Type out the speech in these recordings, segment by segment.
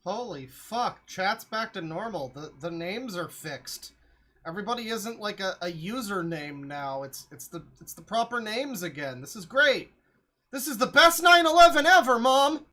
Holy fuck, chat's back to normal. The names are fixed. Everybody isn't like a username now. It's the proper names again. This is great. This is the best 9/11 ever, Mom!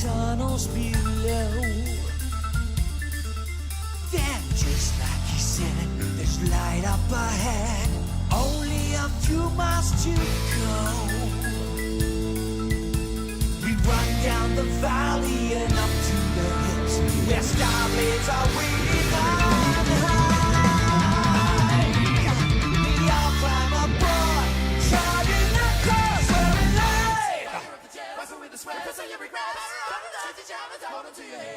tunnels below. Then, just like he said, there's light up ahead, only a few miles to go. We run down the valley and up to the hills, where starblades are waiting on high. We all climb aboard, charting the course where we lay. Rising with the sweat, pressing your regrets, straight to jam and down into your head.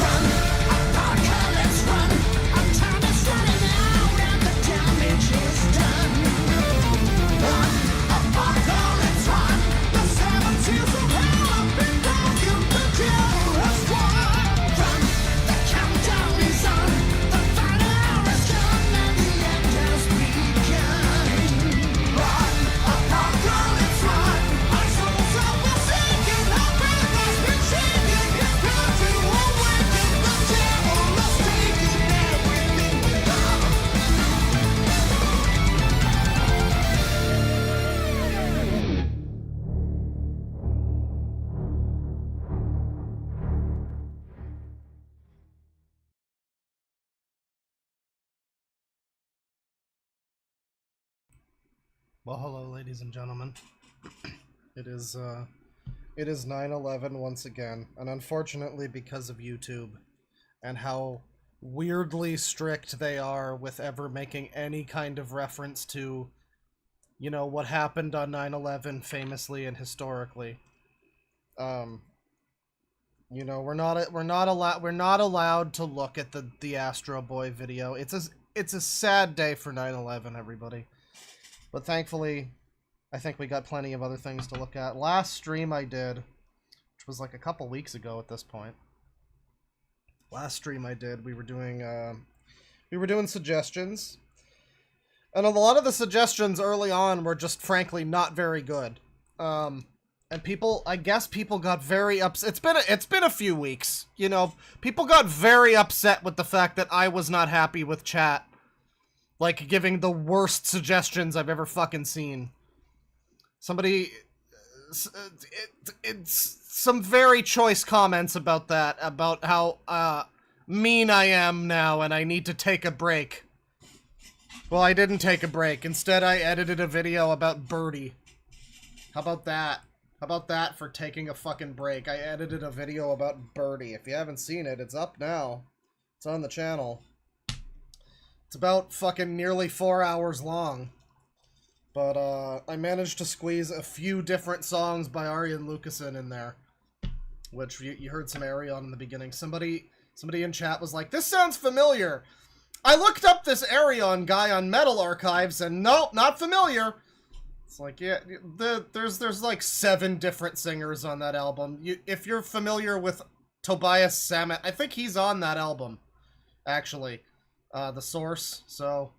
Run, apocalypse, run. Our time is running out and the damage is done. Run, apocalypse, run. The 7 seals of hell have been broken. Well, hello, ladies and gentlemen. It is 9/11 once again, and unfortunately, because of YouTube and how weirdly strict they are with ever making any kind of reference to, you know, what happened on 9/11 famously and historically. You know, we're not allowed to look at the Astro Boy video. It's a sad day for 9/11, everybody. But thankfully, I think we got plenty of other things to look at. Last stream I did, which was like a couple weeks ago at this point. Last stream I did, we were doing suggestions. And a lot of the suggestions early on were just frankly not very good. And people, I guess people got very upset. It's been a few weeks, you know. People got very upset with the fact that I was not happy with chat. Like, giving the worst suggestions I've ever fucking seen. Somebody... It's some very choice comments about that. About how, mean I am now and I need to take a break. Well, I didn't take a break. Instead, I edited a video about Birdie. How about that? How about that for taking a fucking break? I edited a video about Birdie. If you haven't seen it, it's up now. It's on the channel. It's about fucking nearly 4 hours long. But, I managed to squeeze a few different songs by Arjen Lucassen in there. Which, you heard some Arion in the beginning. Somebody in chat was like, this sounds familiar! I looked up this Arion guy on Metal Archives, and nope, not familiar! It's like, yeah, there's like 7 different singers on that album. If you're familiar with Tobias Sammet, I think he's on that album, actually. The Source, so,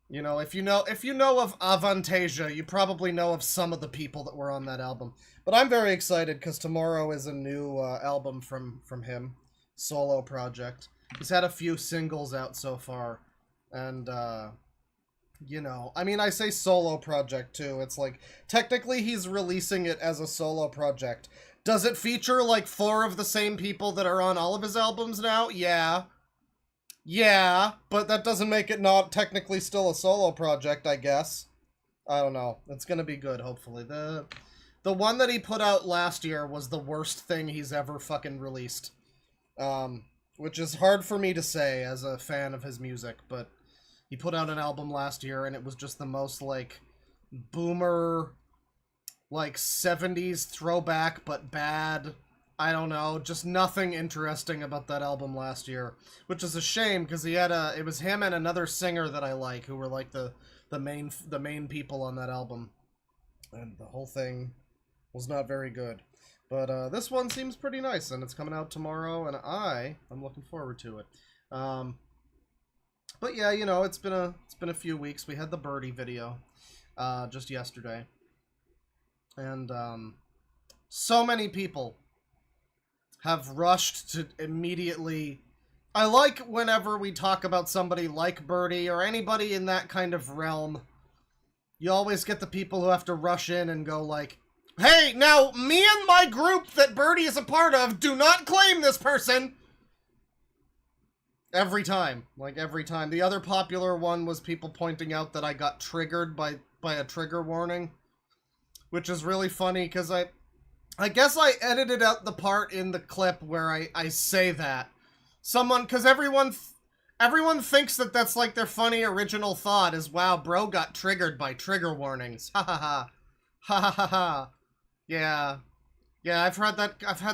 you know, if you know of Avantasia, you probably know of some of the people that were on that album. But I'm very excited, because tomorrow is a new album from him, solo project. He's had a few singles out so far, and, you know, I mean, I say solo project, too. It's like, technically he's releasing it as a solo project. Does it feature, like, 4 of the same people that are on all of his albums now? Yeah. Yeah, but that doesn't make it not technically still a solo project, I guess. I don't know. It's gonna be good, hopefully. The one that he put out last year was the worst thing he's ever fucking released. Which is hard for me to say as a fan of his music, but he put out an album last year and it was just the most, like, boomer, like, 70s throwback, but bad. I don't know, just nothing interesting about that album last year, which is a shame because it was him and another singer that I like who were like the main people on that album, and the whole thing was not very good. But this one seems pretty nice, and it's coming out tomorrow, and I'm looking forward to it. But yeah, you know, it's been a few weeks. We had the Birdie video just yesterday, and so many people have rushed to immediately... I like whenever we talk about somebody like Birdie or anybody in that kind of realm, you always get the people who have to rush in and go like, hey, now, me and my group that Birdie is a part of do not claim this person! Every time. Like, every time. The other popular one was people pointing out that I got triggered by a trigger warning, which is really funny, because I guess I edited out the part in the clip where I say that. Because everyone thinks that that's like their funny original thought is, wow, bro got triggered by trigger warnings. Ha ha ha. Ha ha ha ha. Yeah. Yeah, I've had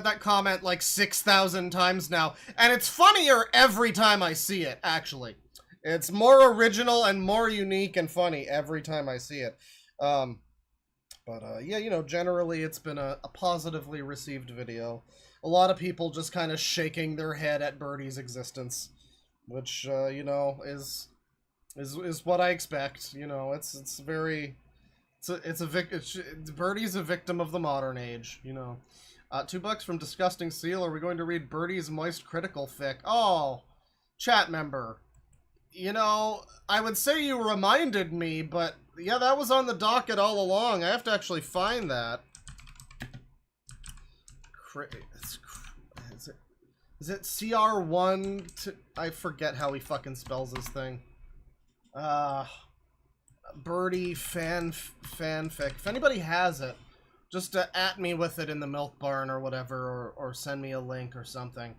that comment like 6,000 times now. And it's funnier every time I see it, actually. It's more original and more unique and funny every time I see it. But yeah, you know, generally it's been a positively received video. A lot of people just kind of shaking their head at Birdie's existence, which, you know, is what I expect. You know, Birdie's a victim of the modern age, you know. $2 from Disgusting Seal. Are we going to read Birdie's Moist Critical fic? Oh, chat member. You know, I would say you reminded me, but yeah, that was on the docket all along. I have to actually find that. Is it CR1? I forget how he fucking spells this thing. Birdie fanfic. If anybody has it, just at me with it in the milk barn or whatever, or send me a link or something.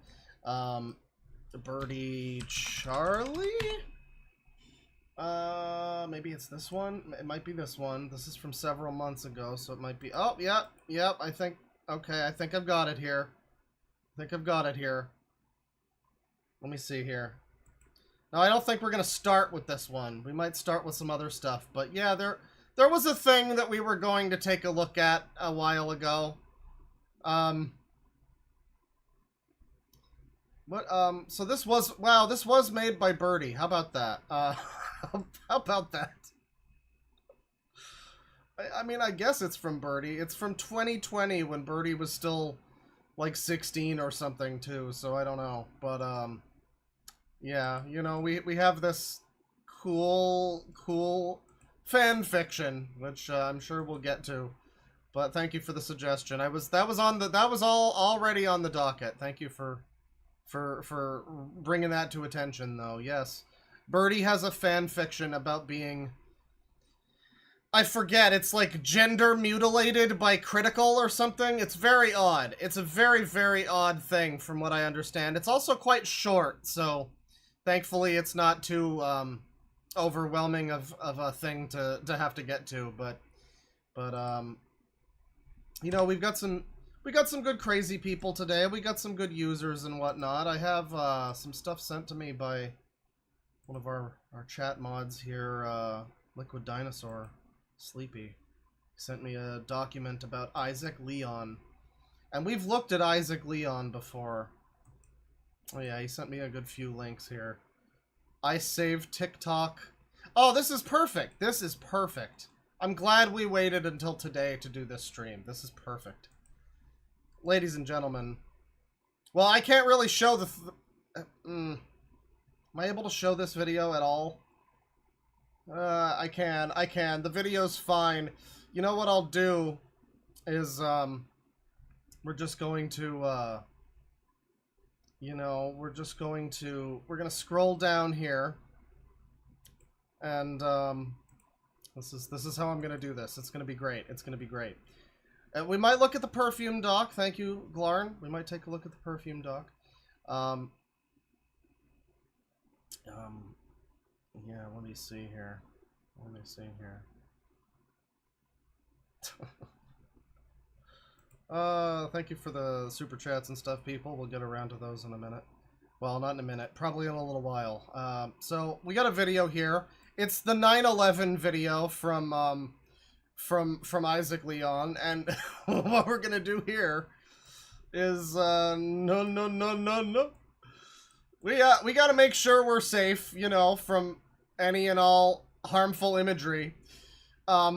Birdie Charlie? Maybe it's this one? It might be this one. This is from several months ago, so it might be... Oh, yep, I think... Okay, I think I've got it here. Let me see here. Now, I don't think we're gonna start with this one. We might start with some other stuff, but yeah, there was a thing that we were going to take a look at a while ago. So this was... Wow, this was made by Birdie. How about that? How about that? I mean, I guess it's from Birdie. It's from 2020 when Birdie was still, like, 16 or something, too, so I don't know. But, yeah, you know, we have this cool fan fiction, which I'm sure we'll get to. But thank you for the suggestion. That was all already on the docket. Thank you for bringing that to attention, though. Yes, Birdie has a fan fiction about being, I forget, it's like gender mutilated by Critical or something. It's very odd. It's a very, very odd thing from what I understand. It's also quite short, so thankfully it's not too overwhelming of a thing to have to get to, but you know, we got some good crazy people today. We got some good users and whatnot. I have some stuff sent to me by one of our chat mods here, Liquid Dinosaur Sleepy. He sent me a document about Isaac Leon. And we've looked at Isaac Leon before. Oh yeah, he sent me a good few links here. I saved TikTok. Oh, this is perfect. This is perfect. I'm glad we waited until today to do this stream. This is perfect. Ladies and gentlemen. Well, I can't really show the... Am I able to show this video at all? I can. The video's fine. You know what I'll do is, we're just going to, you know, we're gonna scroll down here, and, this is how I'm gonna do this. It's gonna be great. It's gonna be great. We might look at the perfume doc. Thank you, Glarn. We might take a look at the perfume doc. Yeah, let me see here. Thank you for the super chats and stuff, people. We'll get around to those in a minute. Well, not in a minute. Probably in a little while. So, we got a video here. It's the 9/11 video from Isaac Leon, and what we're gonna do here is, no. We gotta make sure we're safe, you know, from any and all harmful imagery,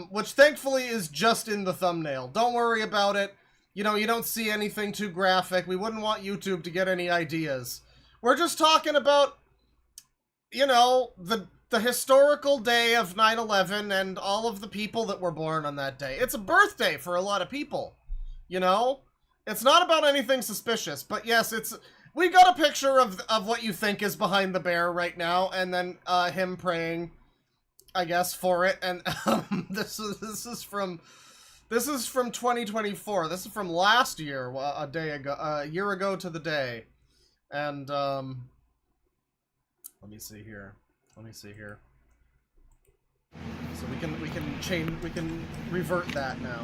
which thankfully is just in the thumbnail. Don't worry about it. You know, you don't see anything too graphic. We wouldn't want YouTube to get any ideas. We're just talking about, you know, the historical day of 9/11 and all of the people that were born on that day. It's a birthday for a lot of people, you know? It's not about anything suspicious, but yes, we got a picture of what you think is behind the bear right now, and then him praying, I guess, for it. And this is from 2024. This is from last year, a year ago to the day. And let me see here. So we can revert that now.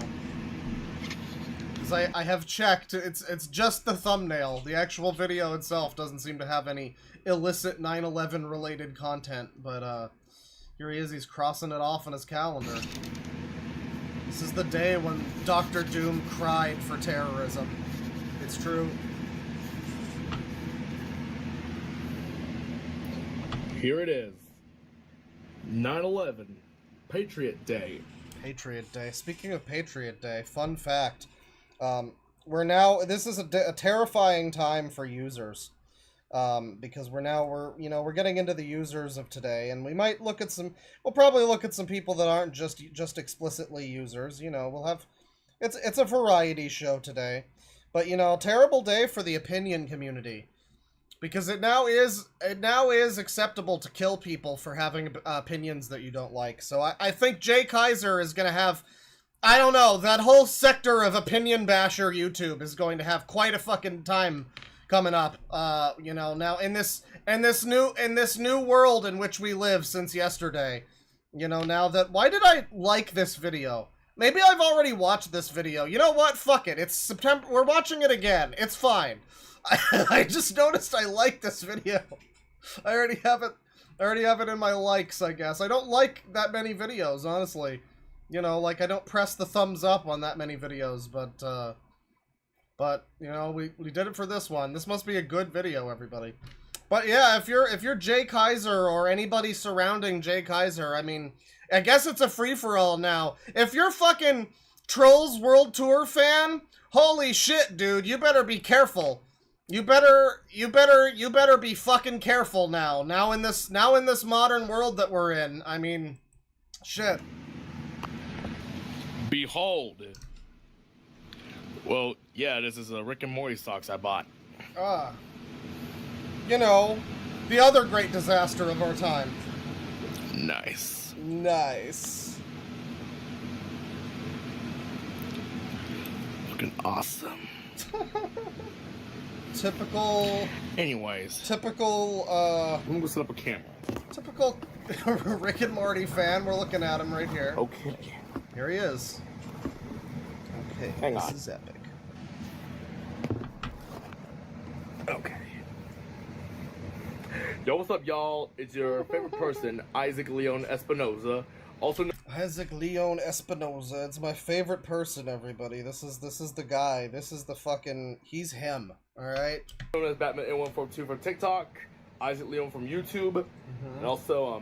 I have checked, it's just the thumbnail. The actual video itself doesn't seem to have any illicit 9/11 related content, but here he is, he's crossing it off on his calendar. This is the day when Dr. Doom cried for terrorism. It's true. Here it is. 9/11, Patriot Day. Patriot Day. Speaking of Patriot Day, fun fact. This is a terrifying time for users, because we're getting into the users of today, and we'll probably look at some people that aren't just explicitly users. You know, it's a variety show today, but you know, terrible day for the opinion community, Because it now is acceptable to kill people for having opinions that you don't like. So I think Jay Kaiser is going to have, I don't know, that whole sector of opinion basher YouTube is going to have quite a fucking time coming up. You know, now in this new world in which we live since yesterday. You know, now that, why did I like this video? Maybe I've already watched this video. You know what? Fuck it. It's September. We're watching it again. It's fine. I just noticed I like this video. I already have it in my likes, I guess. I don't like that many videos, honestly. You know, like, I don't press the thumbs up on that many videos, but you know, we did it for this one. This must be a good video, everybody. But yeah, if you're Jay Kaiser or anybody surrounding Jay Kaiser, I mean, I guess it's a free-for-all now. If you're fucking Trolls World Tour fan, holy shit, dude, you better be careful. You better be fucking careful now. Now in this modern world that we're in. I mean, shit. Behold. Well, yeah, this is a Rick and Morty socks I bought. You know, the other great disaster of our time. Nice. Nice. Looking awesome. Typical. Anyways. Typical, I'm gonna set up a camera. Typical Rick and Morty fan. We're looking at him right here. Okay. Here he is. Okay, Hang this on. is epic. Okay. Yo, what's up, y'all? It's your favorite person, Isaac Leon Espinoza. Also Isaac Leon Espinoza. It's my favorite person, everybody. This is the guy. This is the fucking... He's him. Alright? known as Batman N142 from TikTok, Isaac Leon from YouTube, and also,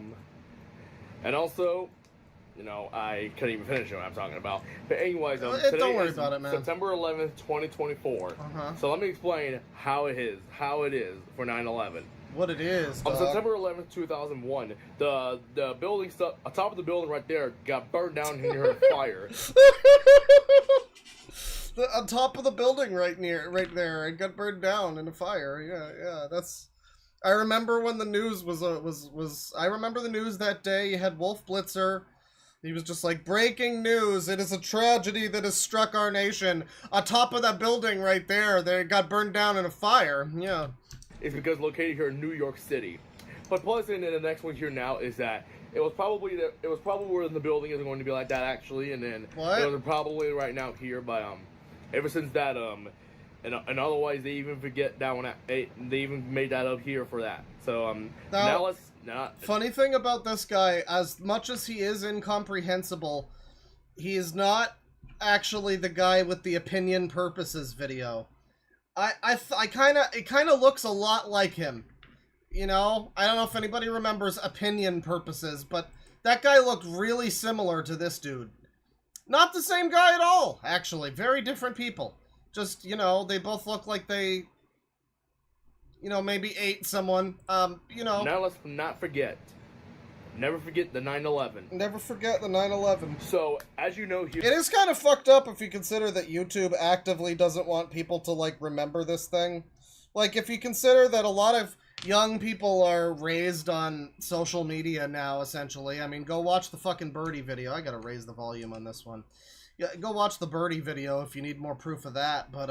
you know, I couldn't even finish what I'm talking about. But anyways, today don't worry is about it, man. September 11th, 2024. So let me explain how it is for 9/11. What it is, On dog. September 11th, 2001, the building stuff, on top of the building right there, got burned down near a fire. On top of the building right there, it got burned down in a fire. Yeah, that's... I remember when the news was I remember the news that day. You had Wolf Blitzer. He was just like, breaking news, it is a tragedy that has struck our nation. On top of that building right there, they got burned down in a fire. Yeah. It's because located here in New York City. But plus, in the next one here now is that it was probably where the building isn't going to be like that actually, and then What? it was probably right now here. But ever since that and otherwise they even forget that one. They even made that up here for that. So now let's not. Funny thing about this guy, as much as he is incomprehensible, he is not actually the guy with the opinion purposes video. It kind of looks a lot like him. You know, I don't know if anybody remembers opinion purposes, but that guy looked really similar to this dude. Not the same guy at all, actually. Very different people. Just, you know, they both look like they, you know, maybe ate someone. You know. Now let's not forget. Never forget the 9/11. Never forget the 9/11. So, as you know here... It is kind of fucked up if you consider that YouTube actively doesn't want people to, like, remember this thing. Like, if you consider that a lot of young people are raised on social media now, essentially. I mean, go watch the fucking Birdie video. I gotta raise the volume on this one. Yeah, go watch the Birdie video if you need more proof of that. But,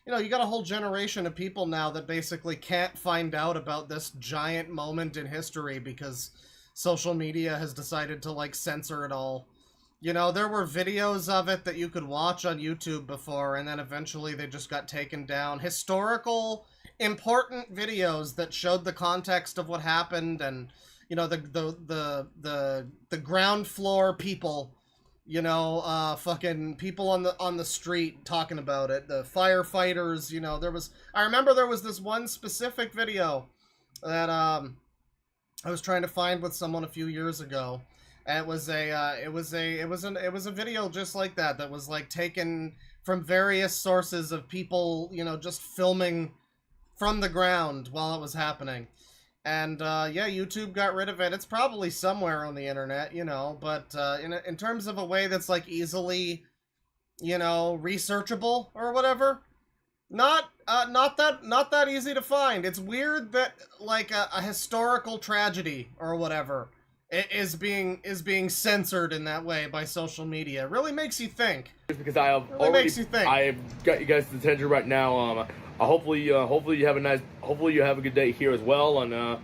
you know, you got a whole generation of people now that basically can't find out about this giant moment in history because social media has decided to, like, censor it all. You know, there were videos of it that you could watch on YouTube before, and then eventually they just got taken down. Historical, important videos that showed the context of what happened, and, you know, the ground floor people, you know, fucking people on the street talking about it, the firefighters, you know, I remember there was this one specific video that, I was trying to find with someone a few years ago, and it was a video just like that was like taken from various sources of people, you know, just filming from the ground while it was happening. And yeah, YouTube got rid of it. It's probably somewhere on the internet, you know, but in terms of a way that's like easily, you know, researchable or whatever, not Not that easy to find. It's weird that like a historical tragedy or whatever is being censored in that way by social media. It really makes you think. Because I have really makes you think. I have got you guys' attention right now. Hopefully you have a good day here as well, and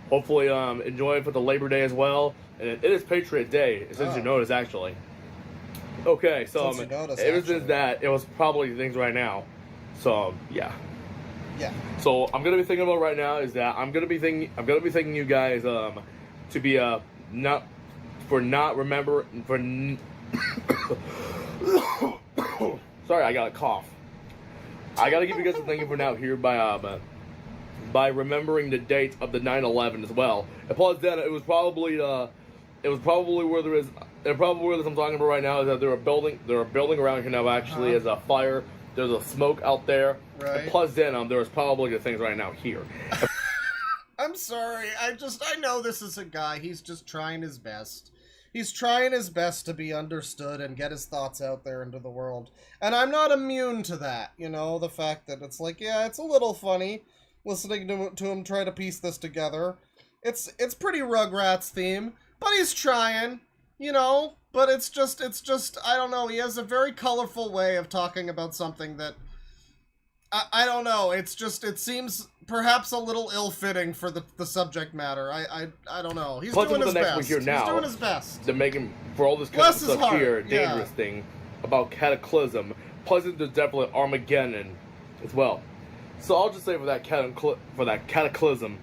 hopefully enjoy it for the Labor Day as well. And it is Patriot Day, since you notice actually. Okay, so ever since that, it was probably things right now. So yeah. Yeah. So I'm gonna be thinking about right now is that I'm gonna be thinking you guys to be not remember for. Sorry, I got a cough. I gotta give you guys a thinking for now here by remembering the date of the 9/11 as well. And plus, then it was probably where there is. And probably where I'm talking about right now is that they're a building around here now. Actually, as a fire. There's a smoke out there. Right. And plus, then there was probably the things right now here. I'm sorry. I know this is a guy. He's just trying his best. He's trying his best to be understood and get his thoughts out there into the world. And I'm not immune to that. You know, the fact that it's like, yeah, it's a little funny listening to him try to piece this together. It's pretty Rugrats theme, but he's trying. You know, but it's just, I don't know, he has a very colorful way of talking about something that, I don't know, it seems perhaps a little ill-fitting for the subject matter. I don't know. He's doing his best. He's doing his best. They're making, for all this kind of stuff here, dangerous thing about cataclysm. Plus, there's definitely Armageddon as well. So I'll just say for that cataclysm.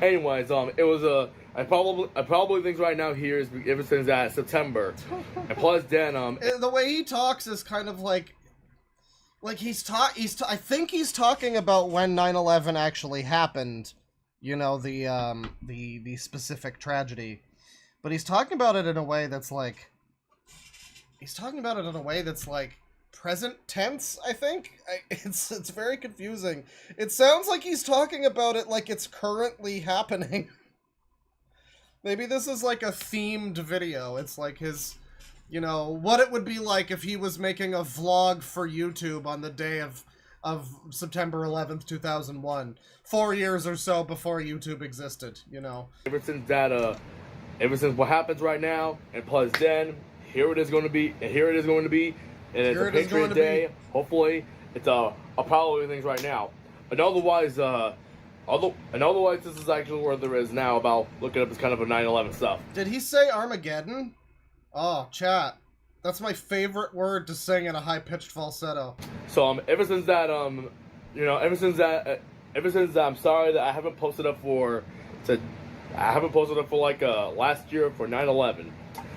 Anyways, it was a... I probably think right now here is ever since that September, and plus then the way he talks is kind of like I think he's talking about when 9/11 actually happened, you know, the specific tragedy, but he's talking about it in a way that's like present tense. I think it's very confusing. It sounds like he's talking about it like it's currently happening. Maybe this is like a themed video. It's like his, you know, what it would be like if he was making a vlog for YouTube on the day of September 11th, 2001. 4 years or so before YouTube existed, you know. Ever since what happens right now, and plus then, here it is going to be, and it's a Patriot Day. Hopefully, it's probably things right now. And otherwise, this is actually where there is now about looking up as kind of a 9/11 stuff. Did he say Armageddon? Oh, chat. That's my favorite word to sing in a high-pitched falsetto. So, ever since I'm sorry that I haven't posted up for like last year for 9/11.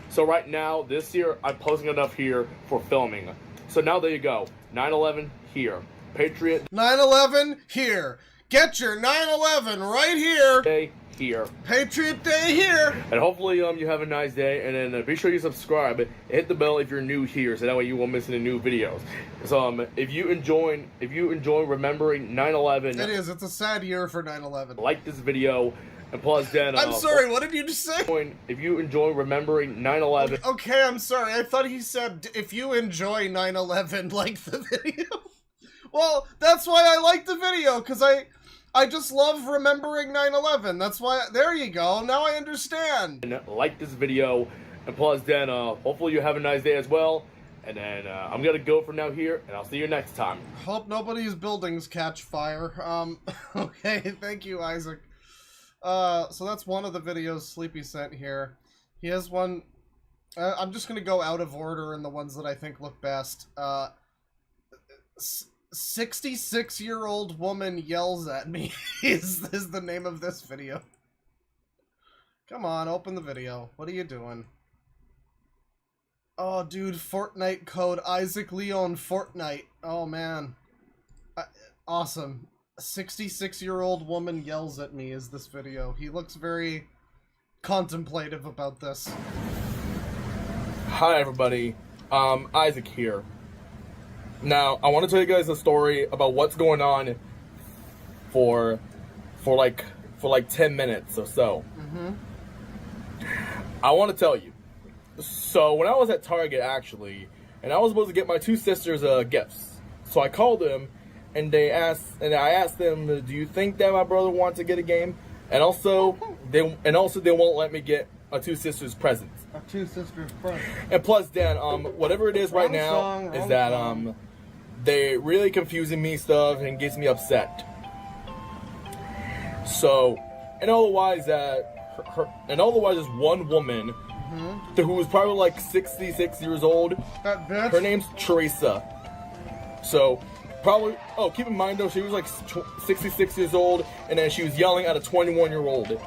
So right now, this year, I'm posting enough here for filming. So now there you go. 9/11 here. Patriot 9/11 here. Get your 9/11 right here. Day here. Patriot Day here. And hopefully you have a nice day. And then be sure you subscribe and hit the bell if you're new here, so that way you won't miss any new videos. So if you enjoy remembering 9/11, it is. It's a sad year for 9/11. Like this video. And plus then I'm sorry, what did you just say? If you enjoy remembering 9/11. Okay, I'm sorry. I thought he said if you enjoy 9/11, like the video. Well, that's why I like the video, because I just love remembering 9/11. That's why, there you go. Now I understand. And like this video, and plus then, hopefully you have a nice day as well. And then, I'm gonna go for now here, and I'll see you next time. Hope nobody's buildings catch fire. Okay, thank you, Isaac. So that's one of the videos Sleepy sent here. He has one, I'm just gonna go out of order in the ones that I think look best. 66-year-old woman yells at me is the name of this video. Come on, open the video. What are you doing? Oh, dude, Fortnite code Isaac Leon Fortnite. Oh, man. Awesome. 66-year-old woman yells at me is this video. He looks very contemplative about this. Hi, everybody. Isaac here. Now, I want to tell you guys a story about what's going on for like 10 minutes or so. I want to tell you. So, when I was at Target, actually, and I was supposed to get my two sisters gifts. So I called them, and I asked them, do you think that my brother wants to get a game? And also they won't let me get a Two Sisters present. A Two Sisters present. And plus, Dan, whatever it is right now is that they're really confusing me stuff and gets me upset. So, and otherwise there's one woman who was probably like 66 years old. That bitch. Her name's Teresa. So, probably, keep in mind though, she was like 66 years old, and then she was yelling at a 21-year-old.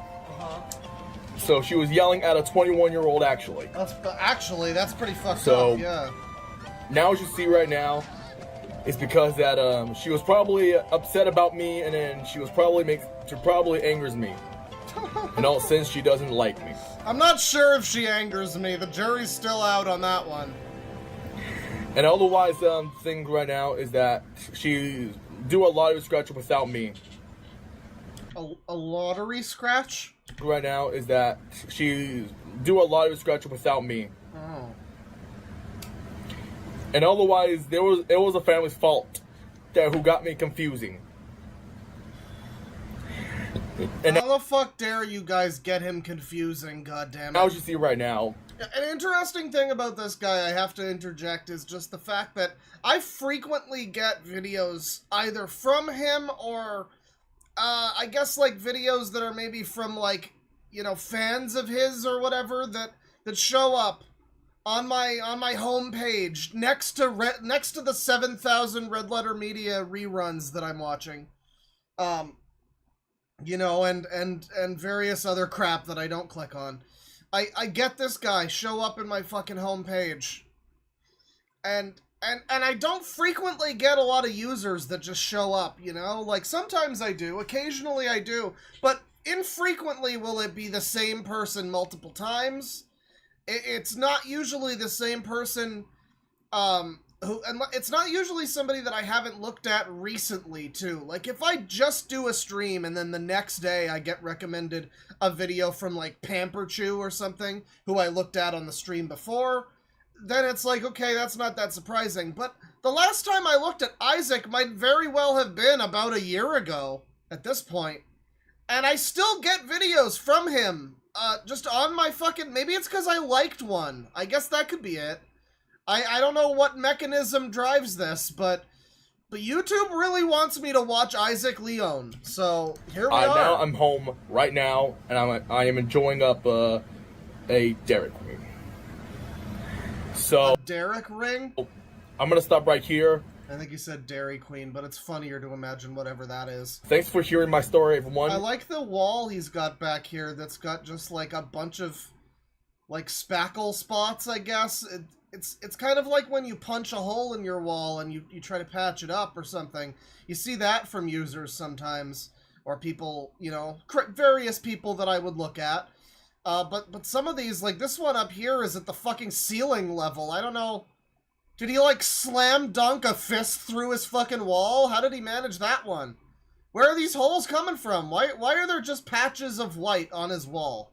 So she was yelling at a 21-year-old actually. That's pretty fucked So, up, yeah. Now as you see right now, it's because that she was probably upset about me, and then she probably angers me. And all since she doesn't like me. I'm not sure if she angers me. The jury's still out on that one. And otherwise, thing right now is that she do a lottery scratch without me. A lottery scratch? Right now is that she do a lottery scratch without me. Oh. And otherwise, it was a family's fault who got me confusing. And how the fuck dare you guys get him confusing, goddammit. Now as you see right now. An interesting thing about this guy I have to interject is just the fact that I frequently get videos either from him or, I guess like videos that are maybe from like, you know, fans of his or whatever that show up on my homepage next to the 7,000 Red Letter Media reruns that I'm watching. You know, and various other crap that I don't click on. I get this guy show up in my fucking homepage. And I don't frequently get a lot of users that just show up, you know? Like, sometimes I do, occasionally I do, but infrequently will it be the same person multiple times. It's not usually the same person, and it's not usually somebody that I haven't looked at recently, too. Like, if I just do a stream and then the next day I get recommended a video from, like, Pamper Chew or something, who I looked at on the stream before, then it's like, okay, that's not that surprising. But the last time I looked at Isaac might very well have been about a year ago at this point. And I still get videos from him, just on my fucking... Maybe it's because I liked one. I guess that could be it. I don't know what mechanism drives this, but YouTube really wants me to watch Isaac Leon. So here we are. Now I'm home right now, and I am enjoying up a Dairy Queen. So a Derek ring? I'm gonna stop right here. I think you said Dairy Queen, but it's funnier to imagine whatever that is. Thanks for hearing my story, everyone. I like the wall he's got back here that's got just like a bunch of like spackle spots, I guess. It's kind of like when you punch a hole in your wall and you try to patch it up or something. You see that from users sometimes, or people, you know, various people that I would look at. But some of these, like this one up here, is at the fucking ceiling level. I don't know. Did he like slam dunk a fist through his fucking wall? How did he manage that one? Where are these holes coming from? Why are there just patches of white on his wall?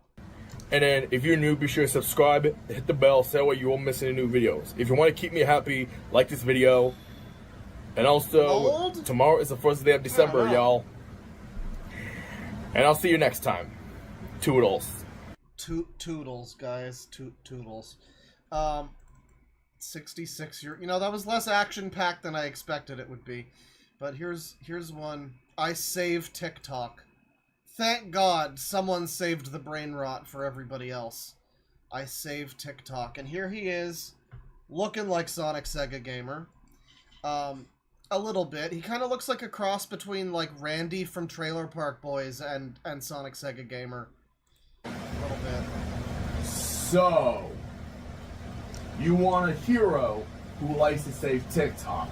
And then, if you're new, be sure to subscribe, hit the bell, so that way you won't miss any new videos. If you want to keep me happy, like this video. And also, tomorrow is the first day of December, y'all. And I'll see you next time. Toodles. Toodles, guys. Toodles. 66 year... You know, that was less action-packed than I expected it would be. But here's one. I save TikTok. Thank God someone saved the brain rot for everybody else. I save TikTok. And here he is, looking like Sonic Sega Gamer. A little bit. He kind of looks like a cross between, like, Randy from Trailer Park Boys and Sonic Sega Gamer. A little bit. So, you want a hero who likes to save TikTok.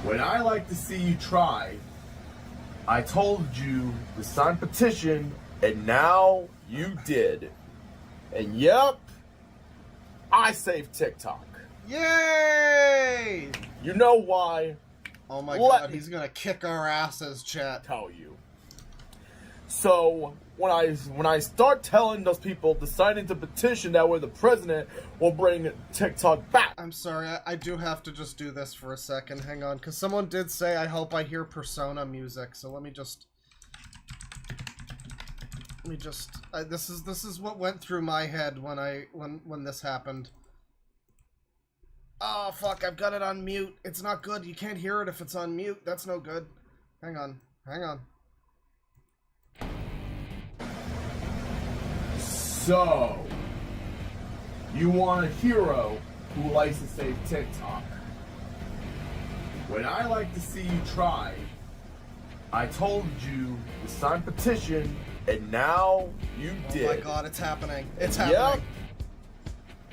When I like to see you try... I told you to sign petition, and now you did. And yep, I saved TikTok. Yay! You know why? Oh my god, he's gonna kick our asses, chat. Tell you. So, when I start telling those people deciding to petition that way the president will bring TikTok back. I'm sorry, I do have to just do this for a second. Hang on, because someone did say, I hope I hear Persona music. So let me just... this is what went through my head when this happened. Oh, fuck, I've got it on mute. It's not good. You can't hear it if it's on mute. That's no good. Hang on. So, you want a hero who likes to save TikTok. When I like to see you try, I told you to sign petition, and now you did. Oh my god, it's happening. It's happening. Yep.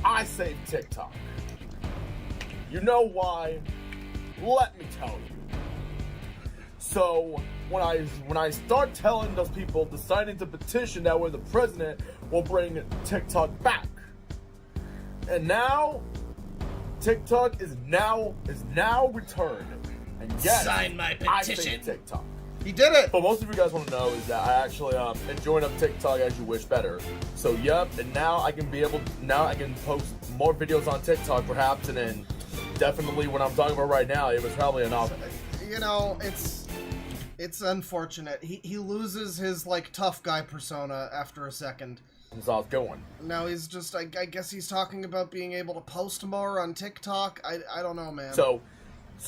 I saved TikTok. You know why? Let me tell you. So, when I start telling those people deciding to petition that way the president will bring TikTok back. And now TikTok is now returned. And yes, sign my I petition. saved TikTok. He did it! But most of you guys want to know is that I actually joined up TikTok as you wish better. So yep, and now I can post more videos on TikTok perhaps, and then definitely what I'm talking about right now, it was probably enough. You know, it's unfortunate. He loses his like tough guy persona after a second. That's how it's going. Now he's just I guess he's talking about being able to post more on TikTok. I don't know, man. So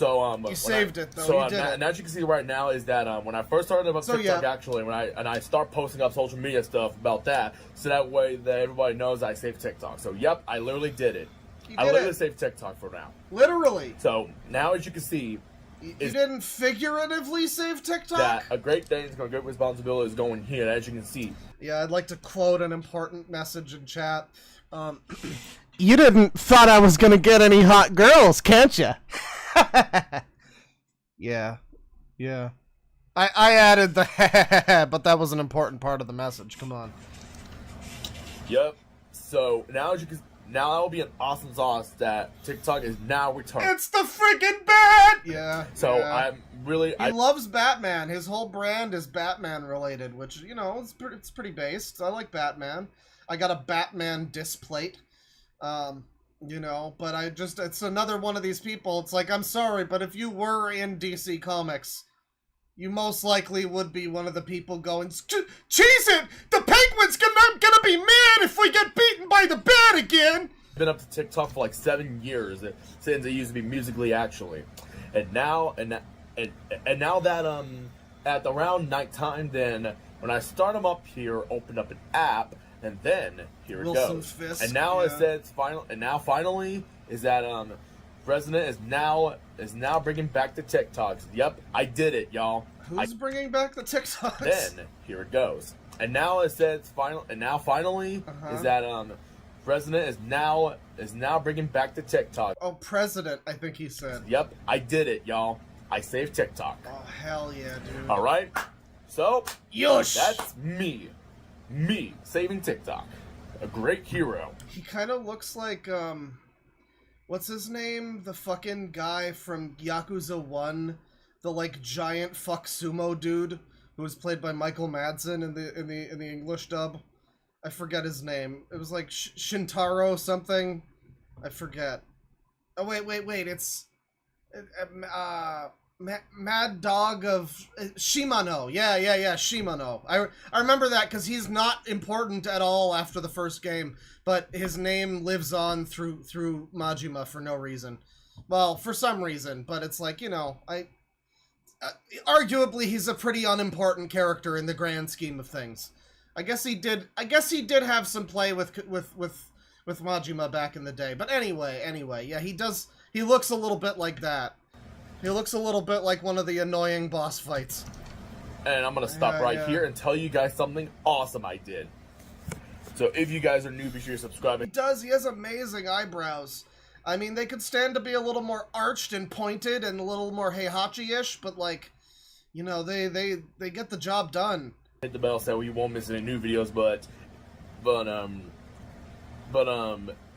you saved it though. So you did it. and as you can see right now is that when I first started about TikTok, actually, when I start posting up social media stuff about that, so that way that everybody knows I saved TikTok. So yep, I literally did it. I literally saved TikTok for now. Literally. So now, as you can see, you didn't figuratively save TikTok. That a great thing is going, great responsibility is going here. As you can see. Yeah, I'd like to quote an important message in chat. You didn't thought I was gonna get any hot girls, can't you? Yeah. I added the but that was an important part of the message. Come on. Yep. So now, as you can, now that will be an awesome sauce that TikTok is now returned. It's the freaking bat. Yeah. So yeah. I'm really. He loves Batman. His whole brand is Batman related, which it's pretty based. I like Batman. I got a Batman displate. But it's another one of these people. It's like, I'm sorry, but if you were in DC Comics, you most likely would be one of the people going, cheese it! The Penguin's gonna be mad if we get beaten by the bat again! Been up to TikTok for like 7 years since it used to be Musically, actually. And now that at around nighttime, then when I start them up here, open up an app, and then here it goes. Fisk, and now it says final. And now finally is that president is now bringing back the TikToks. Yep, I did it, y'all. Who's bringing back the TikToks? Then here it goes. And now it says final. And now finally is that president is now bringing back the TikTok. Oh, president, I think he said. Yep, I did it, y'all. I saved TikTok. Oh hell yeah, dude. All right. So Yosh. That's me saving TikTok. A great hero. He kind of looks like what's his name? The fucking guy from Yakuza 1, the like giant fuck sumo dude who was played by Michael Madsen in the English dub. I forget his name. It was like Shintaro something. I forget. Oh wait, it's Mad Dog of Shimano. Yeah, Shimano. I remember that because he's not important at all after the first game, but his name lives on through Majima for no reason. Well, for some reason, but it's like, arguably he's a pretty unimportant character in the grand scheme of things. I guess he did have some play with Majima back in the day. But anyway, yeah, he looks a little bit like that. He looks a little bit like one of the annoying boss fights. And I'm going to stop here and tell you guys something awesome I did. So if you guys are new, be sure to subscribe. He does. He has amazing eyebrows. I mean, they could stand to be a little more arched and pointed and a little more Heihachi-ish, but like, they get the job done. Hit the bell so you won't miss any new videos, but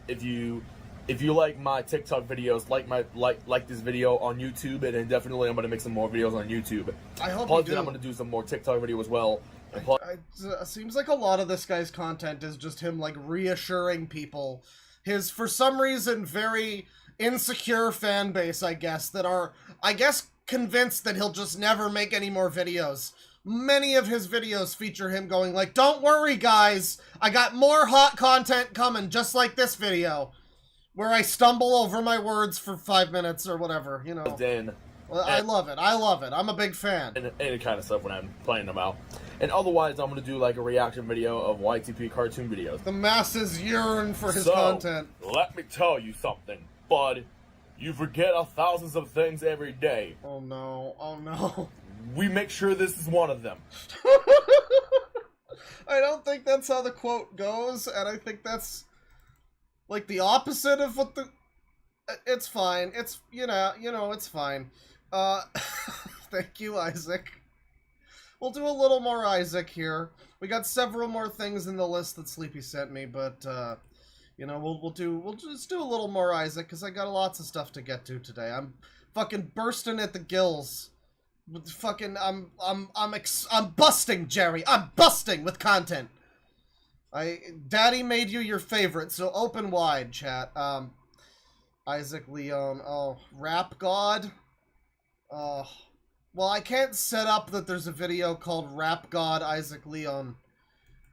if you if you like my TikTok videos, like this video on YouTube, and then definitely I'm gonna make some more videos on YouTube. I hope Plus, you do. then I'm gonna do some more TikTok video as well. And plus, Seems like a lot of this guy's content is just him, like, reassuring people. His, for some reason, very insecure fan base, I guess, that are, I guess, convinced that he'll just never make any more videos. Many of his videos feature him going like, don't worry, guys, I got more hot content coming, just like this video, where I stumble over my words for 5 minutes or whatever, you know. then... Well, I love it. I love it. I'm a big fan. And any kind of stuff when I'm playing them out. And otherwise, I'm going to do like a reaction video of YTP cartoon videos. The masses yearn for his content. Let me tell you something, bud. You forget thousands of things every day. Oh no. Oh no. We make sure this is one of them. I don't think that's how the quote goes, and I think that's like the opposite of what the... It's fine. It's, you know, it's fine. Thank you, Isaac. We'll do a little more Isaac here. We got several more things in the list that Sleepy sent me, but, you know, we'll just do a little more Isaac, because I got lots of stuff to get to today. I'm fucking bursting at the gills. With fucking, I'm busting, Jerry. I'm busting with content. Daddy made you your favorite, so open wide, chat. Isaac Leon. Oh, Rap God? Oh. Well, I can't set up that there's a video called Rap God Isaac Leon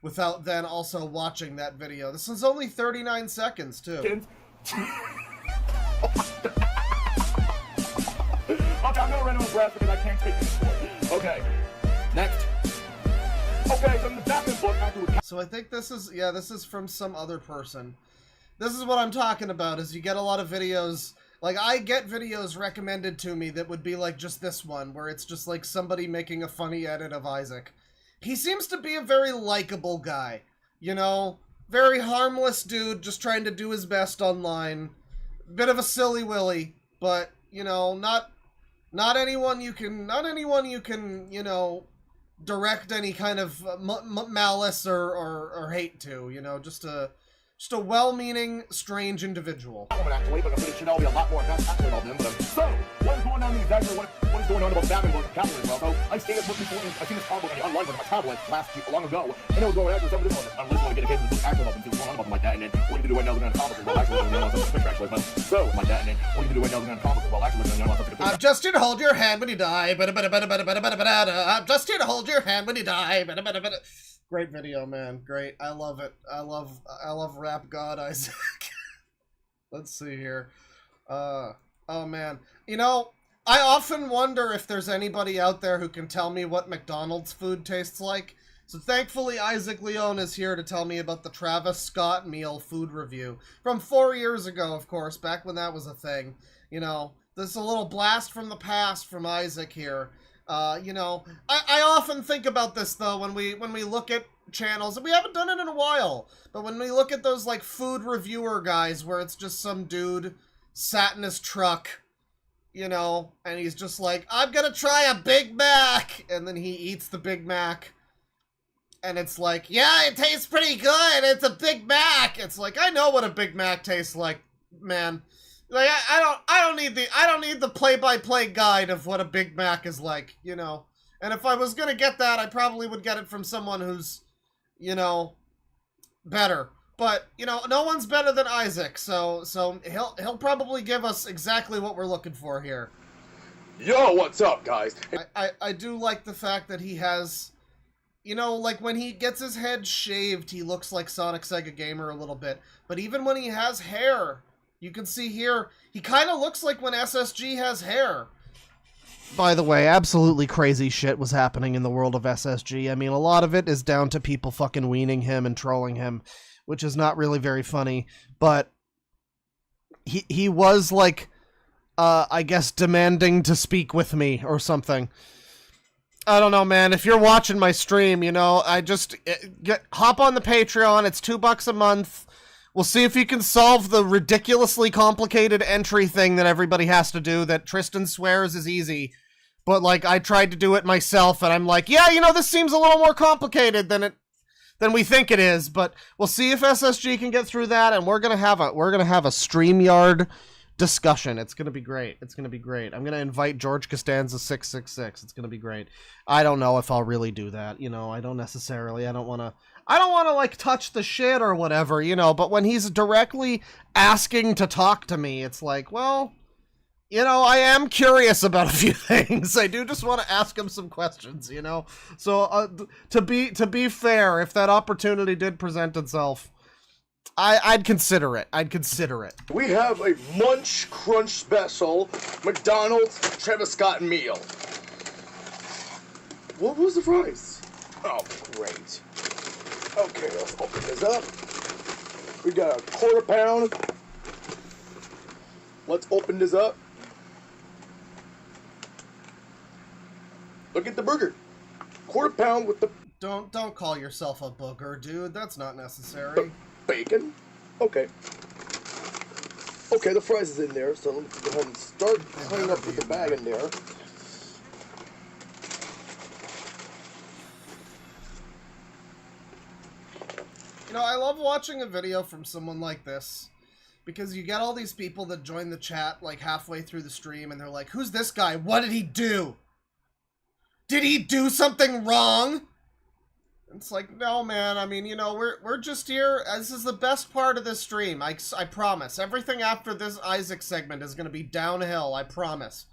without then also watching that video. This is only 39 seconds, too. Okay, I'm gonna run out of breath because I can't take this anymore. Okay, next. Okay, so in the Batman book, So I think this is, yeah, this is from some other person. This is what I'm talking about, is you get a lot of videos, like, I get videos recommended to me that would be like just this one, where it's just like somebody making a funny edit of Isaac. He seems to be a very likable guy, you know? Very harmless dude, just trying to do his best online. Bit of a silly willy, but, you know, not anyone you can, you know, direct any kind of malice or hate to, you know, just a well-meaning, strange individual. Actually, but I'm pretty sure there'll be a lot more actually about them. But so, what is going on in these actually? What is going on about Batman book capitalism? Well, so I've seen this book before. I've seen this comic book online with my tablet long ago, and it was going after some of this one. I'm listening to get a case of this actual help and see what's going on about like that, and then what do you do right now? We're going to comic book. Well, actually, we're going to something actually, but so like that, and then what do you do right now? We're going to comic book. Well, actually, we're going to something. I'm just here to hold your hand when you die. I'm just here to hold your hand when you die. Great video, man. Great. I love it. I love Rap God Isaac. Let's see here. Oh man. You know, I often wonder if there's anybody out there who can tell me what McDonald's food tastes like. So thankfully Isaac Leon is here to tell me about the Travis Scott meal food review. From 4 years ago, of course, back when that was a thing. You know, this is a little blast from the past from Isaac here. You know, I often think about this, though, when we look at channels, and we haven't done it in a while, but when we look at those, like, food reviewer guys, where it's just some dude sat in his truck, you know, and he's just like, I'm gonna try a Big Mac, and then he eats the Big Mac, and it's like, yeah, it tastes pretty good, it's a Big Mac! It's like, I know what a Big Mac tastes like, man. Like, I don't need the play-by-play guide of what a Big Mac is like, you know. And if I was gonna get that, I probably would get it from someone who's, you know, better. But, you know, no one's better than Isaac, so he'll probably give us exactly what we're looking for here. Yo, what's up, guys? I do like the fact that he has, you know, like when he gets his head shaved, he looks like Sonic Sega Gamer a little bit. But even when he has hair, you can see here, he kind of looks like when SSG has hair. By the way, absolutely crazy shit was happening in the world of SSG. I mean, a lot of it is down to people fucking weaning him and trolling him, which is not really very funny. But he was, like, I guess, demanding to speak with me or something. I don't know, man. If you're watching my stream, you know, hop on the Patreon. It's $2 a month. We'll see if you can solve the ridiculously complicated entry thing that everybody has to do that Tristan swears is easy. But, like, I tried to do it myself, and I'm like, yeah, you know, this seems a little more complicated than than we think it is, but we'll see if SSG can get through that, and we're gonna have a StreamYard discussion. It's gonna be great. It's gonna be great. I'm gonna invite George Costanza 666. It's gonna be great. I don't know if I'll really do that. You know, I don't want to like touch the shit or whatever. You know, but when he's directly asking to talk to me, it's like, well, you know, I am curious about a few things. I do just want to ask him some questions, you know? So, to be fair, if that opportunity did present itself, I'd consider it. We have a Munch Crunch Special McDonald's Travis Scott meal. What was the price? Oh, great. Okay, let's open this up. We got a quarter pound. Let's open this up. Look at the burger. Quarter pound with the... Don't call yourself a booger, dude. That's not necessary. Bacon. Okay. Okay, the fries is in there, so let me go ahead and start cleaning up with the bag in there. You know, I love watching a video from someone like this, because you get all these people that join the chat like halfway through the stream, and they're like, who's this guy? What did he do? Did he do something wrong? It's like, no, man. I mean, you know, we're just here. This is the best part of this stream. I promise. Everything after this Isaac segment is going to be downhill. I promise.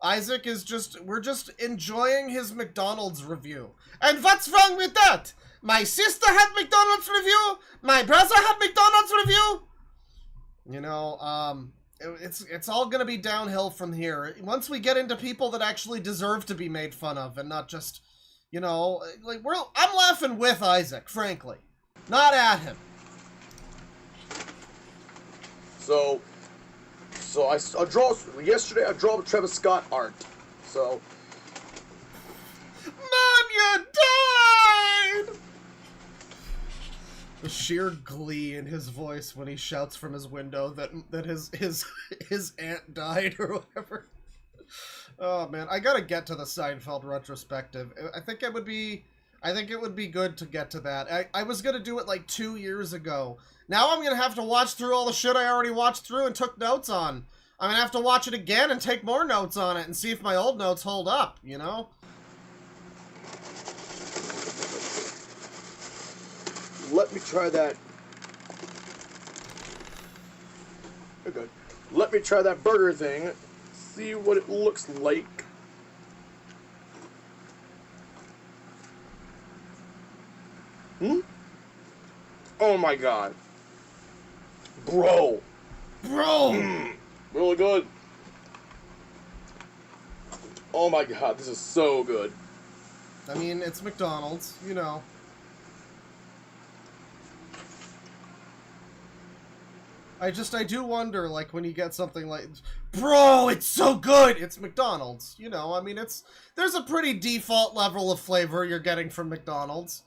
Isaac is we're just enjoying his McDonald's review. And what's wrong with that? My sister had McDonald's review. My brother had McDonald's review. You know, it's all gonna be downhill from here. Once we get into people that actually deserve to be made fun of and not just, you know, like I'm laughing with Isaac, frankly, not at him. So yesterday I drew Travis Scott art. So Mom, you died! The sheer glee in his voice when he shouts from his window that his aunt died or whatever. Oh man, I gotta get to the Seinfeld retrospective. I think it would be good to get to that. I was gonna do it like 2 years ago. Now I'm gonna have to watch through all the shit I already watched through and took notes on. I'm gonna have to watch it again and take more notes on it and see if my old notes hold up, you know? let me try that. Okay. Let me try that burger thing. See what it looks like. Oh my god. Bro. Really good. Oh my god, this is so good. I mean, it's McDonald's, you know. I do wonder, like, when you get something like, bro, it's so good! It's McDonald's, you know, I mean, there's a pretty default level of flavor you're getting from McDonald's.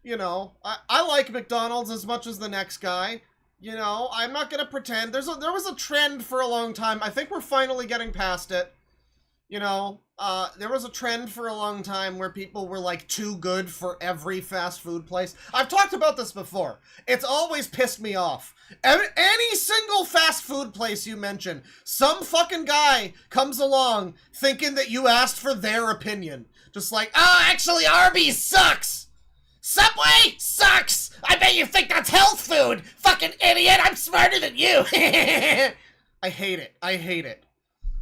You know, I like McDonald's as much as the next guy. You know, I'm not gonna pretend. There was a trend for a long time. I think we're finally getting past it. You know, there was a trend for a long time where people were, like, too good for every fast food place. I've talked about this before. It's always pissed me off. Any single fast food place you mention, some fucking guy comes along thinking that you asked for their opinion. Just like, oh, actually, Arby's sucks! Subway sucks! I bet you think that's health food! Fucking idiot, I'm smarter than you! I hate it. I hate it.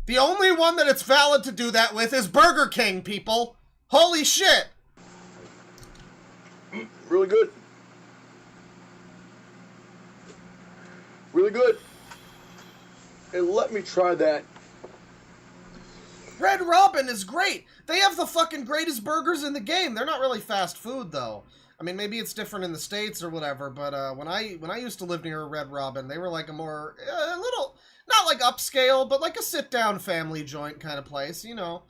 The only one that it's valid to do that with is Burger King, people! Holy shit! Really good. Really good. And let me try that. Red Robin is great! They have the fucking greatest burgers in the game. They're not really fast food, though. I mean, maybe it's different in the States or whatever, but when I used to live near a Red Robin, they were like a more, a little, not like upscale, but like a sit-down family joint kind of place, you know.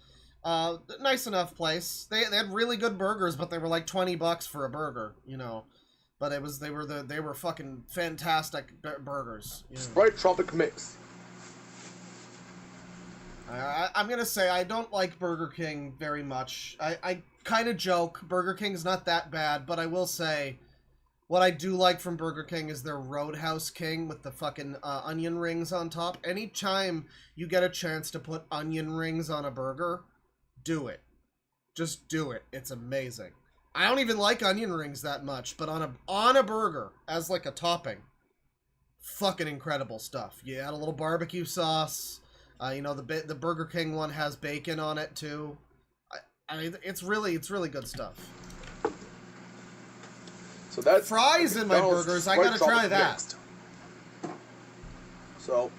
Nice enough place. They had really good burgers, but they were like $20 for a burger, you know. But they were fucking fantastic burgers. You know? Sprite Tropic Mix. I'm gonna say I don't like Burger King very much. I kind of joke. Burger King's not that bad, but I will say What I do like from Burger King is their Roadhouse King with the fucking onion rings on top. Anytime you get a chance to put onion rings on a burger, do it. Just do it. It's amazing. I don't even like onion rings that much, but on a burger as like a topping, fucking incredible stuff. You add a little barbecue sauce. You know, the Burger King one has bacon on it too. I mean, it's really good stuff. So that's fries in my burgers. I gotta try that. Next. So,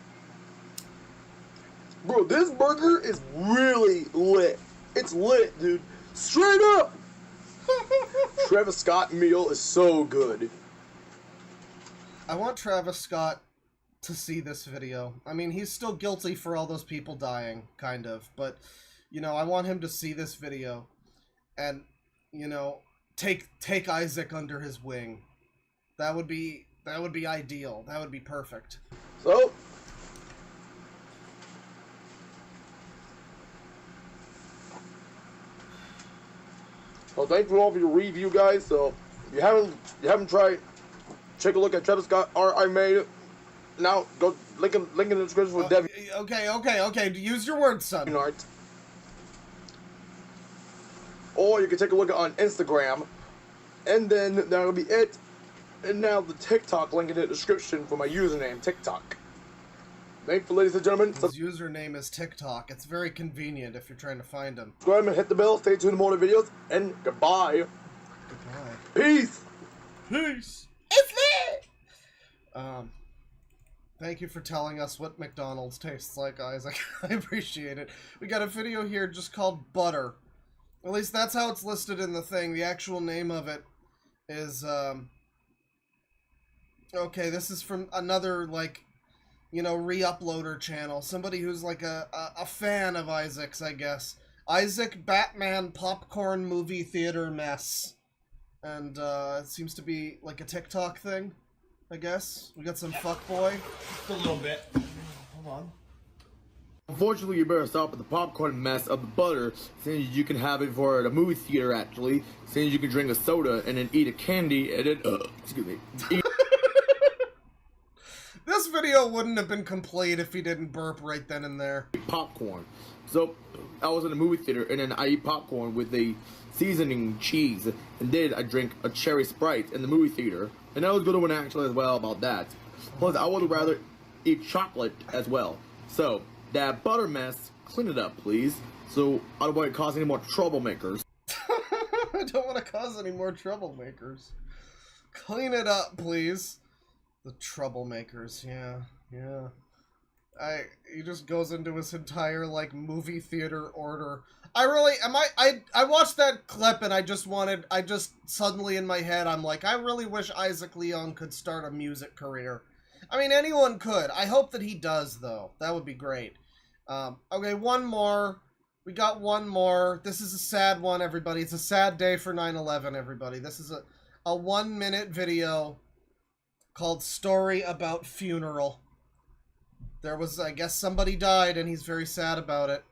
bro, this burger is really lit. It's lit, dude. Straight up. Travis Scott meal is so good. I want Travis Scott to see this video. I mean, he's still guilty for all those people dying, kind of, but you know, I want him to see this video and, you know, take Isaac under his wing. That would be ideal. That would be perfect. So, well, thanks for all of your review, guys. So, if you haven't tried, take a look at Travis Scott art I made. Now, go link in the description for Dev. Okay. Use your words, son. Art. Or you can take a look on Instagram, and then that'll be it. And now the TikTok link in the description for my username, TikTok. Thank you, ladies and gentlemen. His username is TikTok. It's very convenient if you're trying to find him. Subscribe and hit the bell. Stay tuned for more videos. And goodbye. Goodbye. Peace. Peace. It's lit. Thank you for telling us what McDonald's tastes like, Isaac. I appreciate it. We got a video here just called Butter. At least that's how it's listed in the thing. The actual name of it is, okay, this is from another, like, you know, re-uploader channel. Somebody who's, like, a fan of Isaac's, I guess. Isaac Batman Popcorn Movie Theater Mess. And, it seems to be, like, a TikTok thing, I guess. We got some fuckboy. Just a little bit. Hold on. Unfortunately, you better stop with the popcorn mess of the butter, since you can have it for the movie theater, actually, since you can drink a soda and then eat a candy and then, excuse me, eat This video wouldn't have been complete if he didn't burp right then and there. popcorn. So, I was in the movie theater, and then I eat popcorn with a seasoning cheese, and then I drink a cherry Sprite in the movie theater, and that was a good one actually as well about that. Plus, I would rather eat chocolate as well. So, that butter mess, clean it up, please. So, I don't want to cause any more troublemakers. I don't want to cause any more troublemakers. Clean it up, please. The troublemakers, yeah. He just goes into his entire, like, movie theater order. I watched that clip and I just suddenly in my head, I'm like, I really wish Isaac Leon could start a music career. I mean, anyone could. I hope that he does, though. That would be great. Okay, one more. We got one more. This is a sad one, everybody. It's a sad day for 9/11, everybody. This is a 1-minute video called Story About Funeral. There was, I guess, somebody died, and he's very sad about it.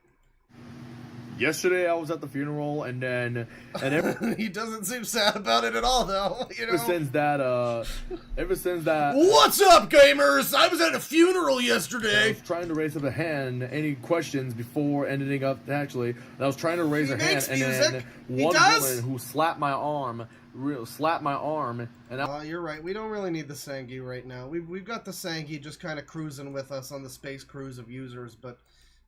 Yesterday I was at the funeral, and then he doesn't seem sad about it at all, though. You know? ever since that What's up, gamers? I was at a funeral I yesterday. was trying to raise up a hand. Any questions before ending up? Actually, and I was trying to raise a hand, makes and music. then He one does? woman who slapped my arm, and I You're right. We don't really need the Sangi right now. We've got the Sangi just kind of cruising with us on the space cruise of users, but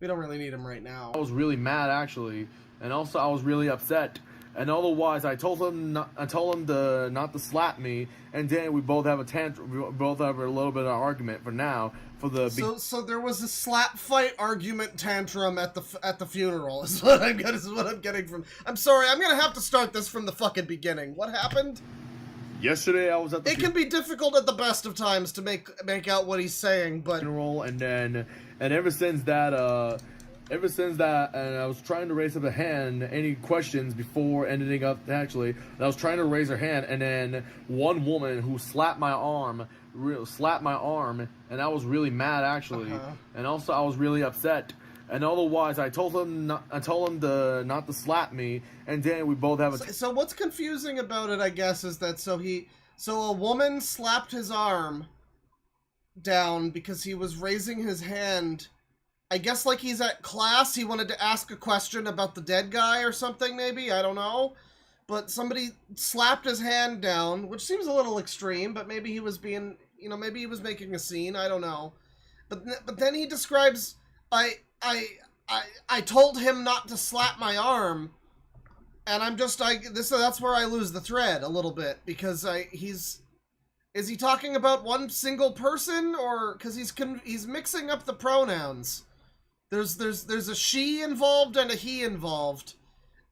we don't really need him right now. was really mad actually, and also I was really upset. And otherwise, I told him not to slap me, and then we both have a tantrum. We both have a little bit of an argument for now. So there was a slap fight argument tantrum at the funeral. Is what I'm getting from. I'm sorry. I'm gonna have to start this from the fucking beginning. What happened? Yesterday I was at the It can be difficult at the best of times to make out what he's saying, but funeral, and ever since that, and I was trying to raise up a hand. Any questions before ending up? Actually, and I was trying to raise her hand, and then one woman who slapped my arm, and I was really mad actually, and also I was really upset. And otherwise, I told him not to slap me, and then we both have a. So what's confusing about it, I guess, is that he So a woman slapped his arm down because he was raising his hand. I guess like he's at class, he wanted to ask a question about the dead guy or something, maybe? I don't know. But somebody slapped his hand down, which seems a little extreme, but maybe he was being, you know, maybe he was making a scene, I don't know. But then he describes, I told him not to slap my arm, and I'm just like, that's where I lose the thread a little bit, because is he talking about one single person, or, because he's mixing up the pronouns. There's a she involved and a he involved,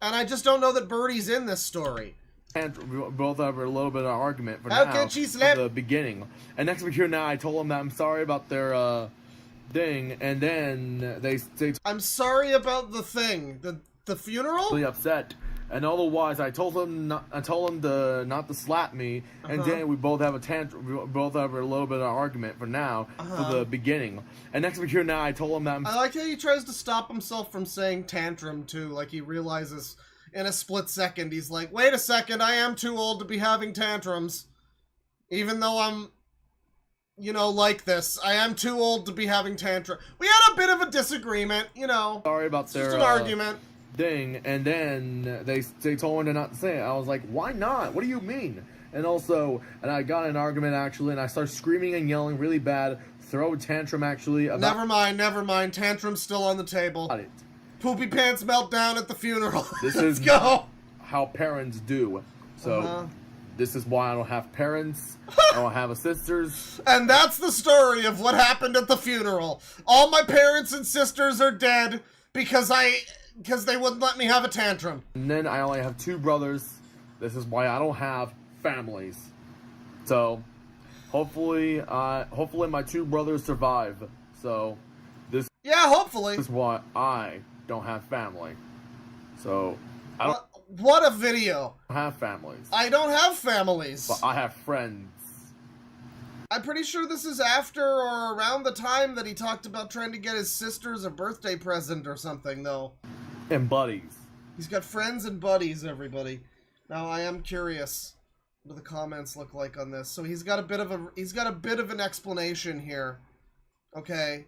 and I just don't know that Birdie's in this story. And we both have a little bit of argument for How now, can she slap? at the beginning. And next week here now, I told them that I'm sorry about their thing, and then they I'm sorry about the thing, the funeral. really upset. And otherwise, I told him not to slap me, and then we both have a tantrum. We both have a little bit of argument for now, for the beginning. And next week here now, I told him that I like how he tries to stop himself from saying tantrum too. Like he realizes in a split second, he's like, "Wait a second, I am too old to be having tantrums, even though I'm, you know, like this. I am too old to be having tantrums." We had a bit of a disagreement, you know. sorry about their Just an argument. thing, and then they told me to not say it. I was like, why not? What do you mean? And I got in an argument actually, and I started screaming and yelling really bad, throw a tantrum actually. Never mind. Tantrum's still on the table. About it. Poopy pants meltdown at the funeral. This Let's is go. how parents do. So this is why I don't have parents. I don't have a sisters. And that's the story of what happened at the funeral. All my parents and sisters are dead because they wouldn't let me have a tantrum. And then I only have 2 brothers. This is why I don't have families. So hopefully my 2 brothers survive. So this Yeah, hopefully. is why I don't have family. So I don't What a video. have families. I don't have families. But I have friends. I'm pretty sure this is after or around the time that he talked about trying to get his sisters a birthday present or something, though. And buddies. He's got friends and buddies, everybody. Now, I am curious what do the comments look like on this. So he's got a bit of an explanation here. Okay.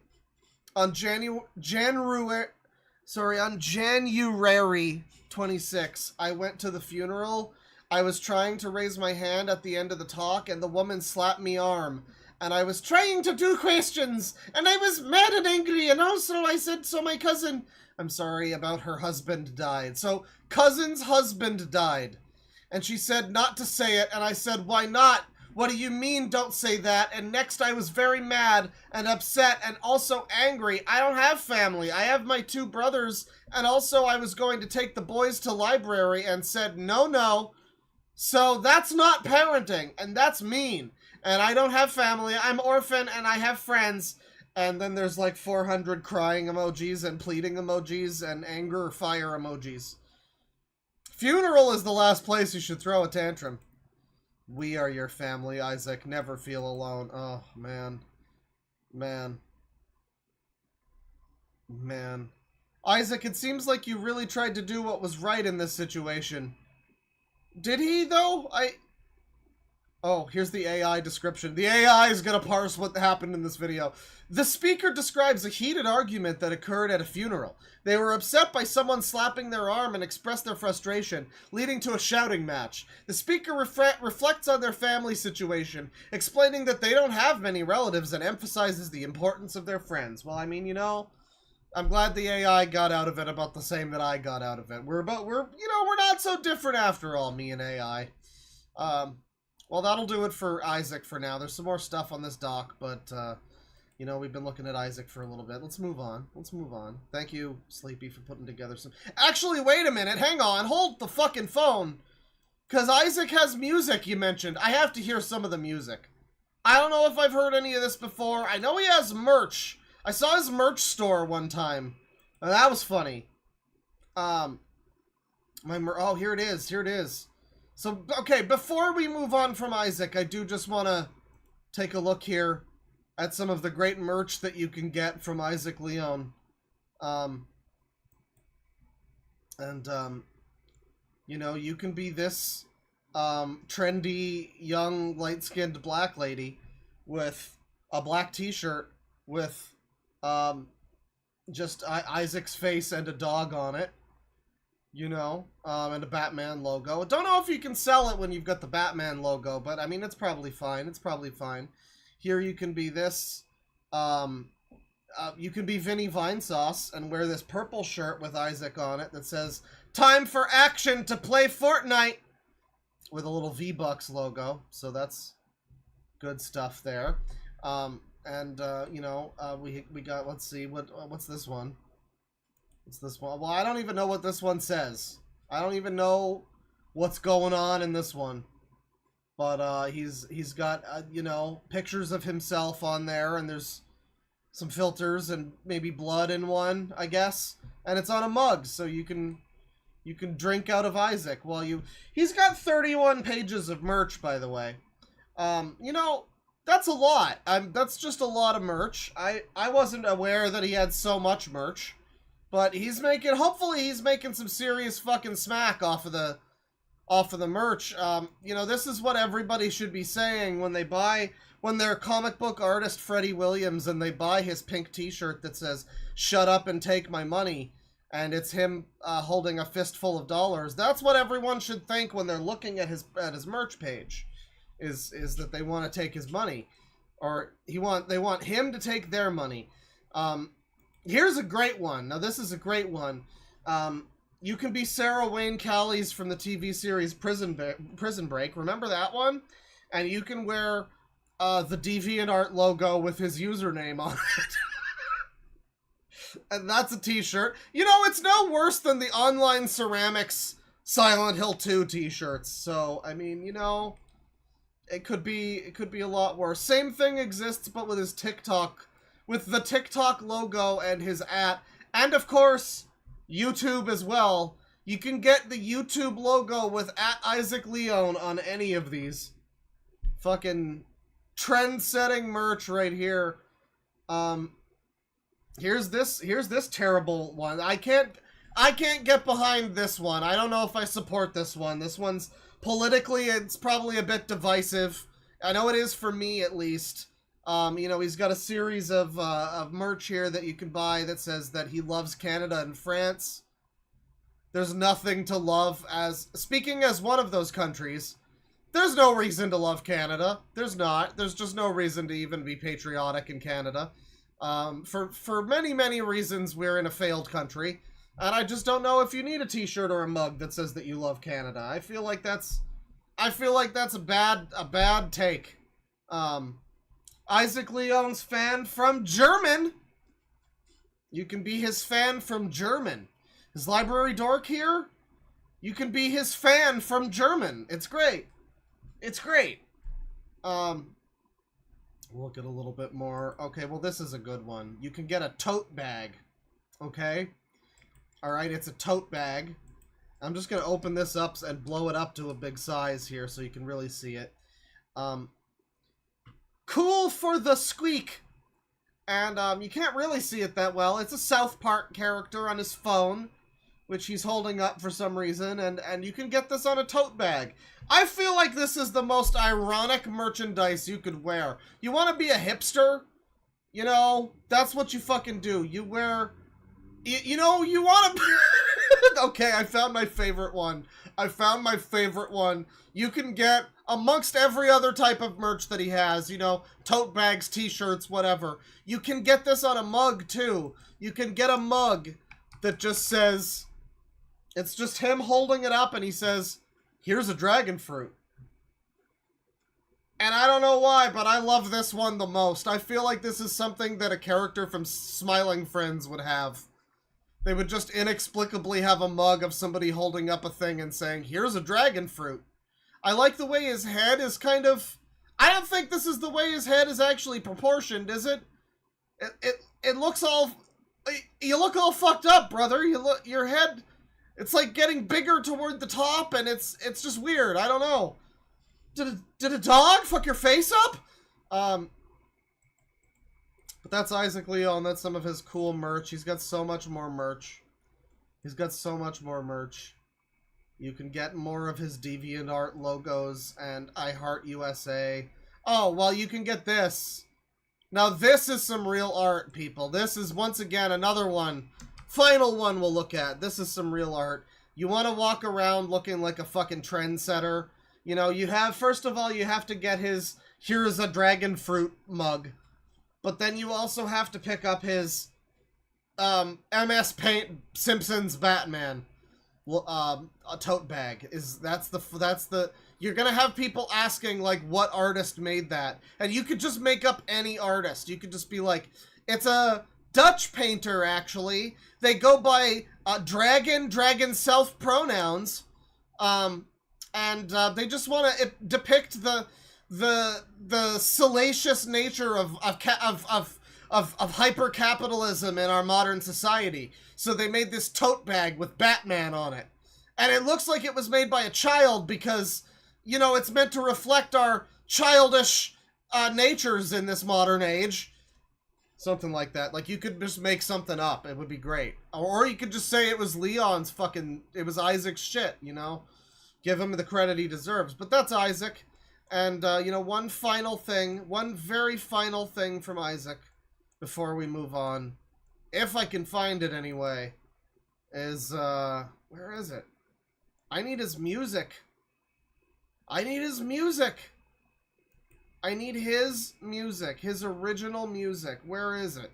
On January 26, I went to the funeral. I was trying to raise my hand at the end of the talk, and the woman slapped me arm. And I was trying to do questions, and I was mad and angry, and also I said, so my cousin... I'm sorry, about her husband died. So, cousin's husband died. And she said not to say it, and I said, why not? What do you mean don't say that? And next I was very mad and upset and also angry. I don't have family. I have my 2 brothers, and also I was going to take the boys to library and said, no. So that's not parenting, and that's mean. And I don't have family. I'm orphan, and I have friends. And then there's like 400 crying emojis and pleading emojis and anger fire emojis. Funeral is the last place you should throw a tantrum. We are your family, Isaac. Never feel alone. Oh, man. Man. Isaac, it seems like you really tried to do what was right in this situation. Did he, though? Oh, here's the AI description. The AI is gonna parse what happened in this video. The speaker describes a heated argument that occurred at a funeral. They were upset by someone slapping their arm and expressed their frustration, leading to a shouting match. The speaker reflects on their family situation, explaining that they don't have many relatives and emphasizes the importance of their friends. Well, I mean, you know, I'm glad the AI got out of it about the same that I got out of it. We're not so different after all, me and AI. Well, that'll do it for Isaac for now. There's some more stuff on this doc, but, you know, we've been looking at Isaac for a little bit. Let's move on. Thank you, Sleepy, for putting together some... Actually, wait a minute. Hang on. Hold the fucking phone. Because Isaac has music, you mentioned. I have to hear some of the music. I don't know if I've heard any of this before. I know he has merch. I saw his merch store one time. And that was funny. Oh, here it is. So, okay, before we move on from Isaac, I do just want to take a look here at some of the great merch that you can get from Isaac Leone. You know, you can be this trendy, young, light-skinned black lady with a black t-shirt with just Isaac's face and a dog on it, you know, and a Batman logo. Don't know if you can sell it when you've got the Batman logo, but I mean, it's probably fine. It's probably fine. Here you can be this, you can be Vinny Vinesauce and wear this purple shirt with Isaac on it that says, "Time for action to play Fortnite," with a little V-Bucks logo. So that's good stuff there. You know, we got, let's see, what's this one? What's this one? Well, I don't even know what this one says. I don't even know what's going on in this one. But he's got, you know, pictures of himself on there, and there's some filters and maybe blood in one, I guess. And it's on a mug, so you can drink out of Isaac while you... He's got 31 pages of merch, by the way. You know, that's a lot. That's just a lot of merch. I wasn't aware that he had so much merch. But he's making... Hopefully he's making some serious fucking smack off of the merch. You know, this is what everybody should be saying when they buy... When they're comic book artist Freddie Williams and they buy his pink t-shirt that says, "Shut up and take my money," and it's him holding a fistful of dollars. That's what everyone should think when they're looking at his merch page, is that they want to take his money, or they want him to take their money. Here's a great one. Now this is a great one. You can be Sarah Wayne Callies from the TV series Prison Break. Remember that one? And you can wear the DeviantArt logo with his username on it. And that's a t-shirt. You know, it's no worse than the Online Ceramics Silent Hill 2 t-shirts. So, I mean, you know, it could be a lot worse. Same thing exists, but with his TikTok, with the TikTok logo and his @ and of course, YouTube as well. You can get the YouTube logo with @IsaacLeone on any of these. Fucking trend-setting merch right here. Here's this terrible one. I can't get behind this one. I don't know if I support this one. This one's politically, it's probably a bit divisive. I know it is for me, at least. You know, he's got a series of merch here that you can buy that says that he loves Canada and France. There's nothing to love speaking as one of those countries. There's no reason to love Canada. There's not. There's just no reason to even be patriotic in Canada. For many, many reasons, we're in a failed country. And I just don't know if you need a t-shirt or a mug that says that you love Canada. I feel like that's a bad take. Isaac Leone's fan from German. You can be his fan from German. Is Library Dork here? You can be his fan from German. It's great. It's great. We'll get a little bit more. Okay, well, this is a good one. You can get a tote bag. Okay? Alright, it's a tote bag. I'm just going to open this up and blow it up to a big size here so you can really see it. Cool for the squeak. And you can't really see it that well. It's a South Park character on his phone, which he's holding up for some reason, and you can get this on a tote bag. I feel like this is the most ironic merchandise you could wear. You want to be a hipster? You know, that's what you fucking do. You wear... You know, you want to... Okay, I found my favorite one. You can get, amongst every other type of merch that he has, you know, tote bags, t-shirts, whatever. You can get this on a mug, too. You can get a mug that just says... It's just him holding it up and he says, "Here's a dragon fruit." And I don't know why, but I love this one the most. I feel like this is something that a character from Smiling Friends would have. They would just inexplicably have a mug of somebody holding up a thing and saying, "Here's a dragon fruit." I like the way his head is kind of... I don't think this is the way his head is actually proportioned, is it? It looks all... You look all fucked up, brother. Your head... It's like getting bigger toward the top, and it's just weird. I don't know. Did a dog fuck your face up? But that's Isaac Leone. That's some of his cool merch. He's got so much more merch. You can get more of his DeviantArt logos and I Heart USA. Oh, well, you can get this. Now, this is some real art, people. This is, once again, another one. Final one we'll look at. This is some real art. You want to walk around looking like a fucking trendsetter. You know, you have, first of all, you have to get his Here's a Dragon Fruit mug. But then you also have to pick up his MS Paint Simpsons Batman a tote bag. That's the you're gonna have people asking like what artist made that, and you could just make up any artist. You could just be like, it's a Dutch painter actually. They go by dragon self pronouns, and they just want to depict the salacious nature of hyper capitalism in our modern society. So they made this tote bag with Batman on it. And it looks like it was made by a child because, you know, it's meant to reflect our childish natures in this modern age. Something like that. Like, you could just make something up. It would be great. Or you could just say it was Leon's it was Isaac's shit, you know? Give him the credit he deserves. But that's Isaac. And, you know, one very final thing from Isaac before we move on, if I can find it anyway, is, where is it? I need his music. I need his music. I need his music, his original music. Where is it?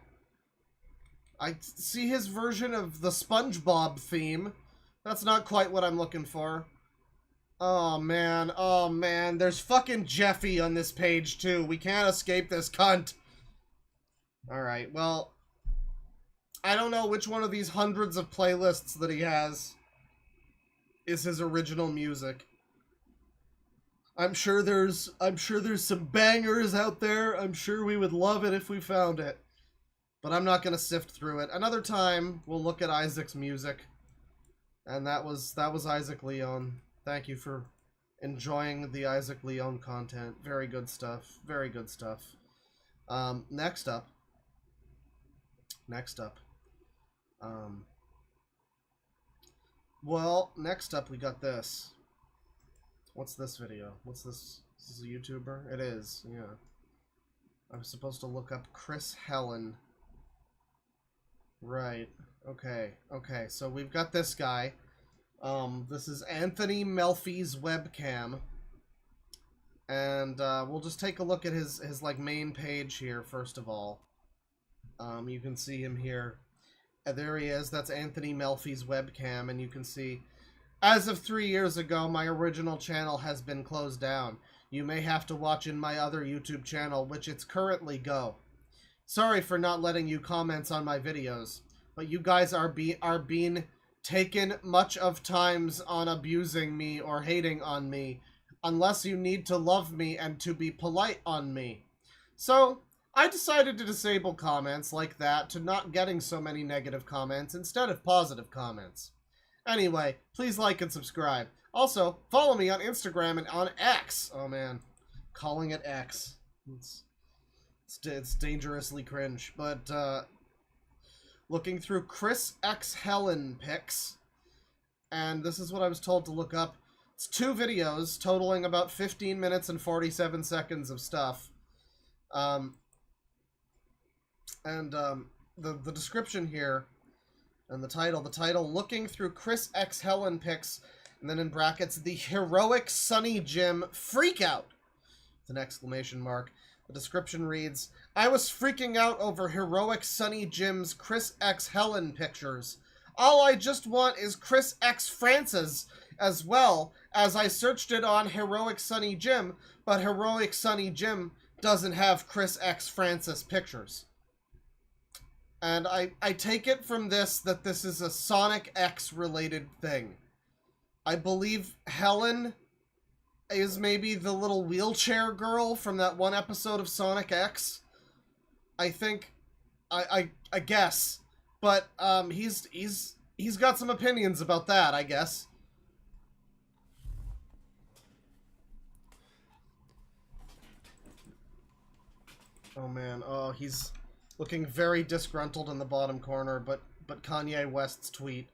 I see his version of the SpongeBob theme. That's not quite what I'm looking for. Oh man, there's fucking Jeffy on this page too. We can't escape this cunt. Alright, well, I don't know which one of these hundreds of playlists that he has is his original music. I'm sure there's some bangers out there. I'm sure we would love it if we found it. But I'm not gonna sift through it. Another time, we'll look at Isaac's music. And that was Isaac Leon. Thank you for enjoying the Isaac Leon content. Very good stuff. Very good stuff. Next up. Well, next up we got this. What's this video? What's this? Is this a YouTuber? It is, yeah. I'm supposed to look up Chris Helen. Right. Okay. Okay, so we've got this guy. This is Anthony Melfi's webcam. And, we'll just take a look at his like, main page here, first of all. You can see him here. There he is. That's Anthony Melfi's webcam, and you can see, as of 3 years ago, my original channel has been closed down. You may have to watch in my other YouTube channel, which it's currently go. Sorry for not letting you comments on my videos, but you guys are being taken much of times on abusing me or hating on me, unless you need to love me and to be polite on me. So, I decided to disable comments like that to not getting so many negative comments instead of positive comments. Anyway, please like and subscribe. Also, follow me on Instagram and on X. Oh man, calling it X. It's dangerously cringe. But, looking through Chris X Helen pics, and this is what I was told to look up. It's 2 videos totaling about 15 minutes and 47 seconds of stuff. The description here, and the title, looking through Chris X Helen pics, and then in brackets, the heroic Sunny Jim freakout, with an exclamation mark. The description reads, I was freaking out over heroic Sunny Jim's Chris X Helen pictures. All I just want is Chris X Francis as well, as I searched it on heroic Sunny Jim, but heroic Sunny Jim doesn't have Chris X Francis pictures. And I take it from this that this is a Sonic X related thing. I believe Helen is maybe the little wheelchair girl from that one episode of Sonic X. I think, I guess, but he's got some opinions about that, I guess. Oh man, oh, he's looking very disgruntled in the bottom corner, but Kanye West's tweet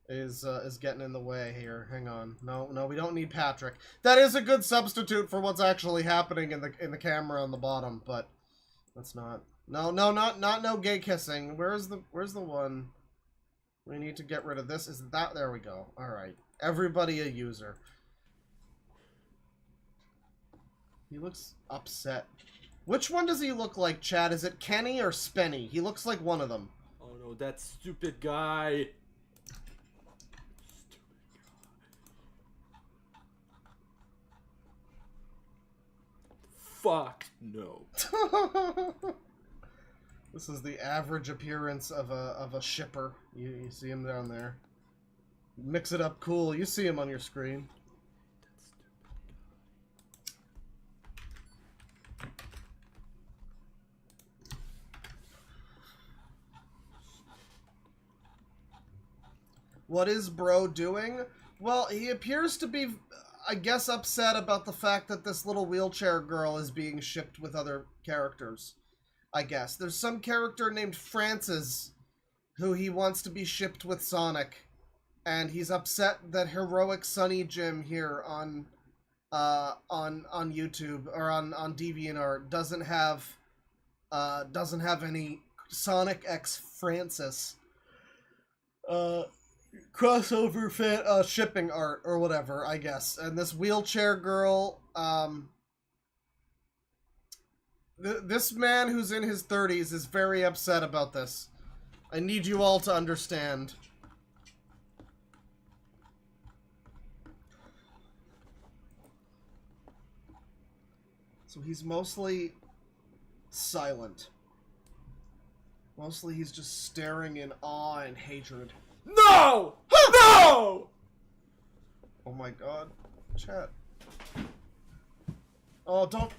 is getting in the way here. Hang on. No, we don't need Patrick. That is a good substitute for what's actually happening in the camera on the bottom, but that's not. No, not no gay kissing. Where's the one? We need to get rid of this. Is that there we go. All right. Everybody a user. He looks upset. Which one does he look like, Chad? Is it Kenny or Spenny? He looks like one of them. Oh no, that stupid guy. Fuck no. This is the average appearance of a shipper. You see him down there. Mix it up cool. You see him on your screen. What is bro doing? Well, he appears to be, I guess, upset about the fact that this little wheelchair girl is being shipped with other characters. I guess. There's some character named Francis who he wants to be shipped with Sonic. And he's upset that Heroic Sunny Jim here on YouTube or on DeviantArt doesn't have any Sonic X Francis crossover shipping art or whatever, I guess. And this wheelchair girl, this man who's in his 30s is very upset about this. I need you all to understand. So he's mostly silent. Mostly he's just staring in awe and hatred. No! No! Oh my god. Chat. Oh, don't...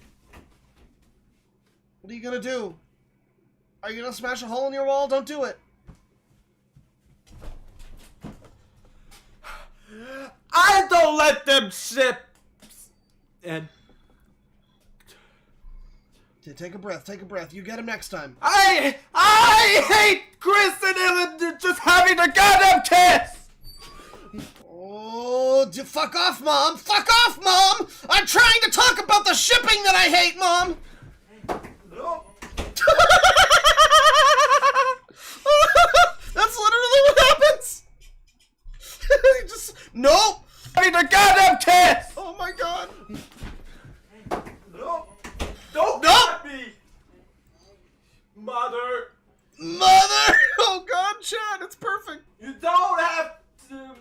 What are you gonna do? Are you gonna smash a hole in your wall? Don't do it. I don't let them ship! And... Okay, take a breath, take a breath. You get him next time. I hate Chris and Ellen just having a goddamn kiss! Oh, fuck off, Mom! Fuck off, Mom! I'm trying to talk about the shipping that I hate, Mom! No. That's literally what happens! He just... Nope! Having a goddamn kiss! Oh my god! No. Don't Nope. grab me! Mother! Mother! Oh god, Chad, it's perfect! You don't have to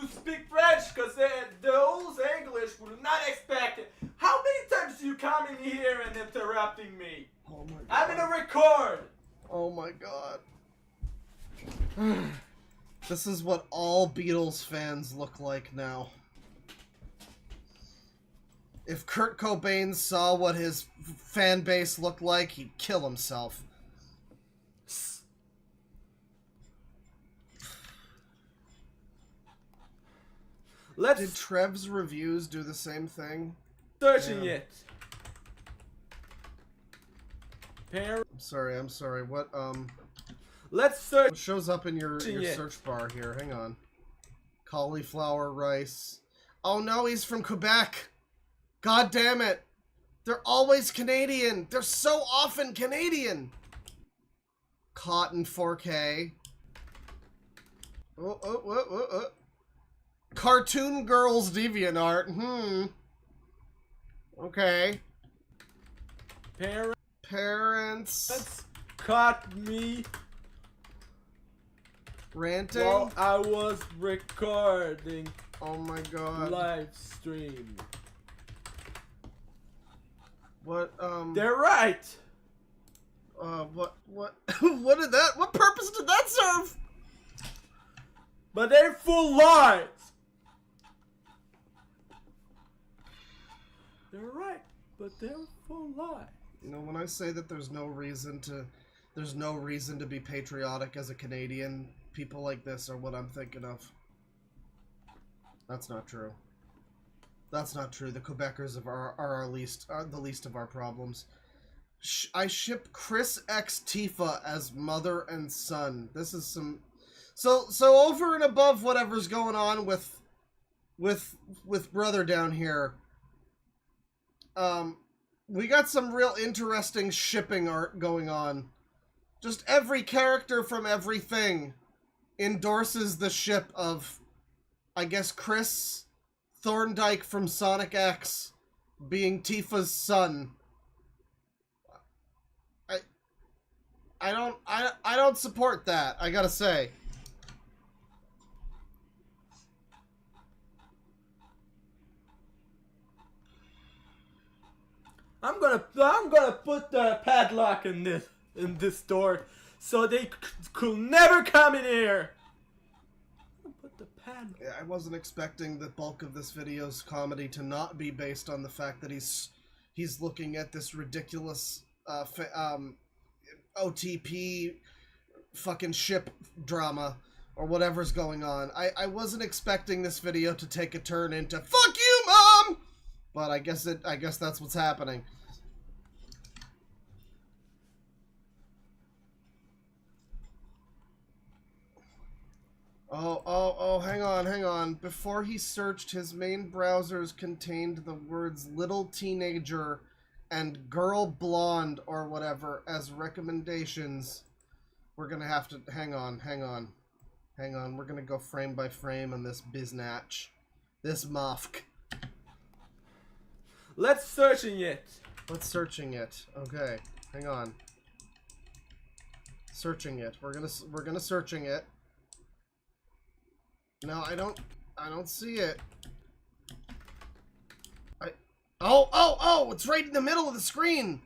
speak French, because those English would not expect it. How many times do you come in here and interrupting me? Oh my god. I'm in a record! Oh my god. This is what all Beatles fans look like now. If Kurt Cobain saw what his fan base looked like, he'd kill himself. Let's Did Trev's reviews do the same thing? searching Yeah. it. Parent. I'm sorry, what Let's search. what shows up in your Yeah. search bar here? Hang on. Cauliflower rice. Oh no, he's from Quebec! God damn it! They're always Canadian! They're so often Canadian! Cotton 4K. Oh. Cartoon Girls DeviantArt. Okay. Parents. Caught me Ranting. while I was recording Oh my god. live stream. What, They're right. what, what purpose did that serve? But they're full lies. They're right, but they're full lies. You know, when I say that there's no reason to be patriotic as a Canadian, people like this are what I'm thinking of. That's not true. That's not true. The Quebecers are the least of our problems. I ship Chris X Tifa as mother and son. This is some So over and above whatever's going on with brother down here, we got some real interesting shipping art going on. Just every character from everything endorses the ship of, I guess, Chris Thorndyke from Sonic X being Tifa's son. I don't support that, I gotta say. I'm gonna put the padlock in this door so they could never come in here. Put the padlock. Yeah, I wasn't expecting the bulk of this video's comedy to not be based on the fact that he's looking at this ridiculous OTP fucking ship drama or whatever's going on. I wasn't expecting this video to take a turn into "fuck you, mom," but I guess that's what's happening. Oh, hang on. Before he searched, his main browsers contained the words "little teenager" and "girl blonde" or whatever as recommendations. We're gonna have to... Hang on. We're gonna go frame by frame on this biznatch. This mofk. Let's searching it. Okay, hang on. Searching it. We're gonna searching it. No, I don't see it. Oh, it's right in the middle of the screen.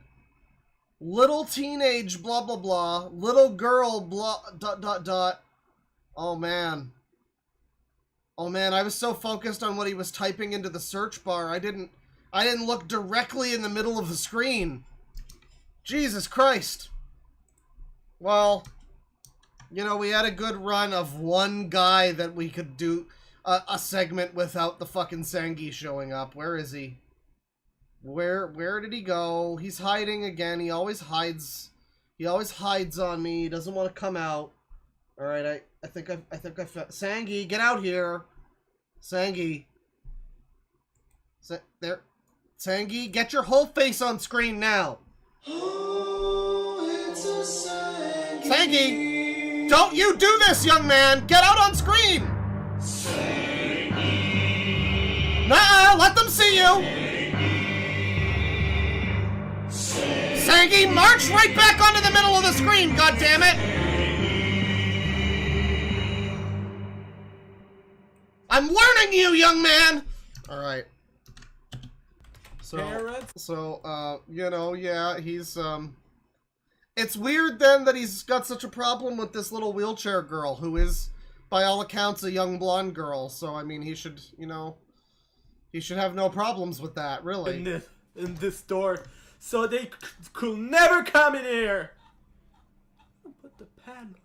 Little teenage blah blah blah. Little girl blah ... Oh man, I was so focused on what he was typing into the search bar, I didn't look directly in the middle of the screen. Jesus Christ. Well, you know, we had a good run of one guy that we could do a segment without the fucking Sangi showing up. Where is he? Where did he go? He's hiding again. He always hides. He always hides on me. He doesn't want to come out. All right, I think I found Sangi. Get out here, Sangi. There, Sangi. Get your whole face on screen now. Sangi, don't you do this, young man. Get out on screen. Nuh-uh, let them see you. Sangi, march right back onto the middle of the screen, goddammit! I'm warning you, young man! Alright. So, you know, yeah, he's, it's weird then that he's got such a problem with this little wheelchair girl, who is, by all accounts, a young blonde girl. So, I mean, he should, you know, he should have no problems with that, really. In this door. So they could never come in here. Put the padlock.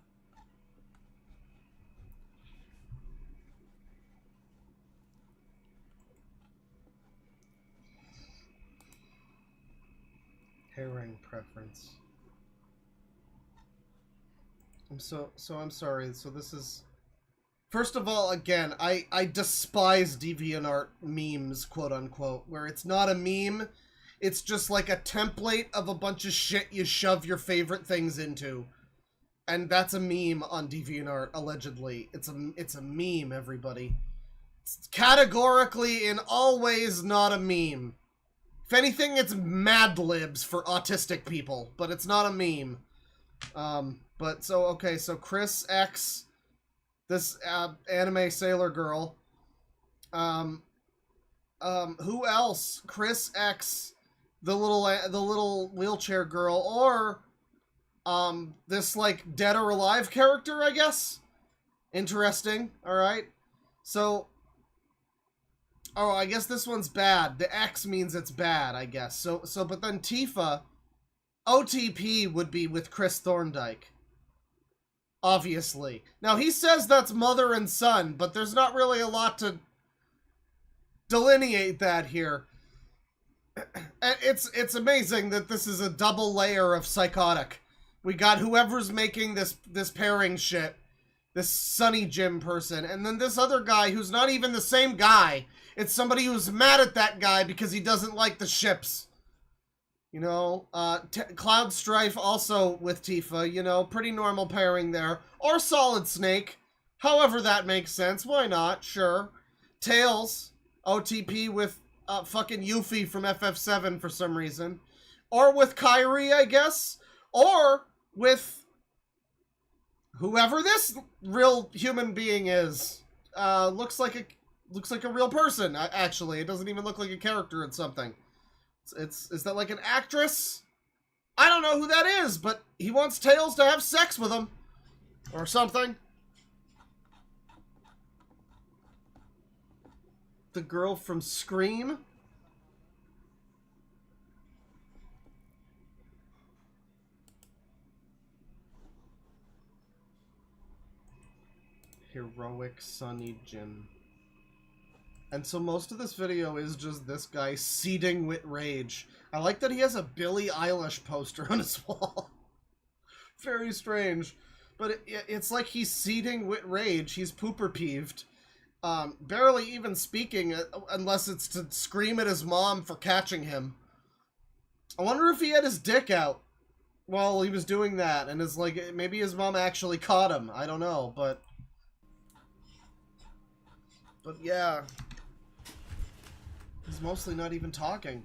Herring preference. I'm sorry. So this is... First of all, again, I despise DeviantArt memes, quote unquote, where it's not a meme. It's just like a template of a bunch of shit you shove your favorite things into. And that's a meme on DeviantArt, allegedly. It's a meme, everybody. It's categorically in all ways not a meme. If anything, it's Mad Libs for autistic people, but it's not a meme. But so, okay, so Chris X, this anime sailor girl. Who else? Chris X, the little wheelchair girl, or this like dead or alive character, I guess. Interesting. All right. So, oh, I guess this one's bad. The X means it's bad, I guess. So but then Tifa, OTP would be with Chris Thorndyke. Obviously. Now he says that's mother and son, but there's not really a lot to delineate that here. It's amazing that this is a double layer of psychotic. We got whoever's making this pairing shit This Sunny Jim person. And then this other guy who's not even the same guy. It's somebody who's mad at that guy because he doesn't like the ships. You know, Cloud Strife also with Tifa, you know, pretty normal pairing there. Or Solid Snake, however that makes sense, why not, sure. Tails, OTP with fucking Yuffie from FF7 for some reason. Or with Kairi, I guess. Or with whoever this real human being is. Looks like a real person, actually. It doesn't even look like a character in something. Is that like an actress? I don't know who that is, but he wants Tails to have sex with him. Or something. The girl from Scream? Heroic Sunny Jim. And so most of this video is just this guy seething with rage. I like that he has a Billie Eilish poster on his wall. Very strange. But it's like he's seething with rage. He's pooper peeved. Barely even speaking, unless it's to scream at his mom for catching him. I wonder if he had his dick out while he was doing that. And is like, maybe his mom actually caught him. I don't know, but yeah. He's mostly not even talking.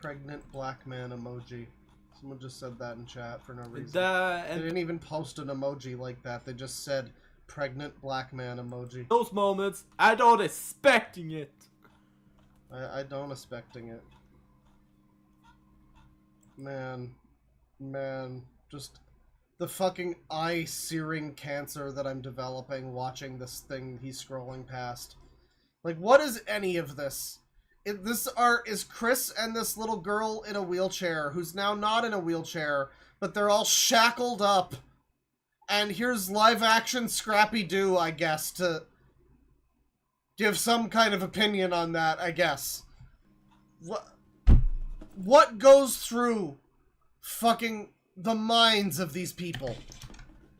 Pregnant black man emoji. Someone just said that in chat for no reason. They didn't even post an emoji like that. They just said pregnant black man emoji. Those moments, I don't expecting it. I don't expecting it. Man, just the fucking eye-searing cancer that I'm developing watching this thing he's scrolling past. Like, what is any of this? This art is Chris and this little girl in a wheelchair, who's now not in a wheelchair, but they're all shackled up. And here's live-action Scrappy-Doo, I guess, to give some kind of opinion on that, I guess. What goes through fucking the minds of these people?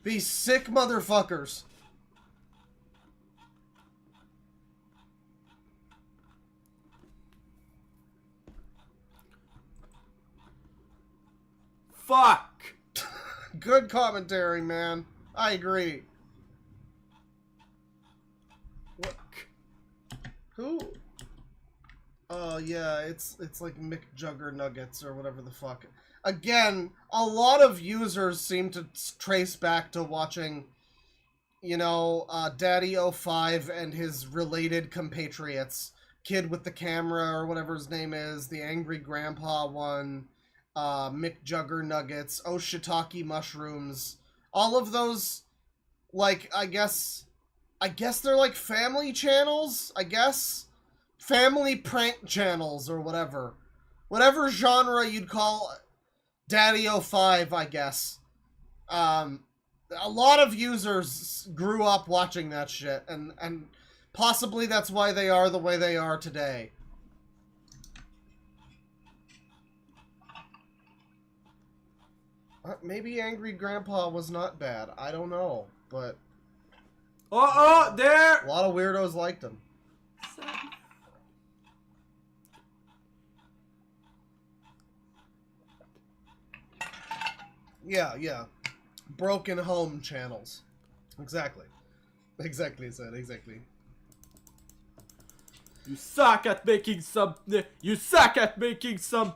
These sick motherfuckers. Fuck! Good commentary, man. I agree. What? Who? Oh, yeah, it's like McJugger Nuggets or whatever the fuck. Again, a lot of users seem to trace back to watching, you know, Daddy05 and his related compatriots. Kid with the camera or whatever his name is, the Angry Grandpa one, McJugger Nuggets, Oh Shiitake Mushrooms. All of those, like, I guess they're like family channels, I guess? Family prank channels or whatever. Whatever genre you'd call Daddy05, I guess. A lot of users grew up watching that shit, and possibly that's why they are the way they are today. Maybe Angry Grandpa was not bad. I don't know, but There! a lot of weirdos liked him. Yeah. Broken home channels. Exactly. Exactly, said. Exactly. You suck at making some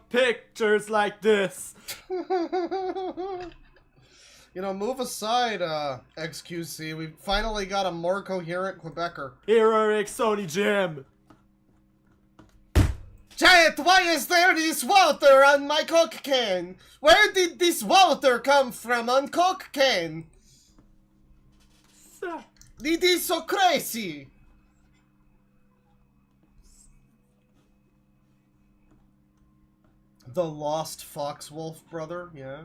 pictures like this. You know, move aside, XQC. We finally got a more coherent Quebecer. Heroic Sony Jim. Giant, why is there this water on my Coke can? Where did this water come from on Coke can? Suck. It is so crazy. The Lost Foxwolf brother? Yeah.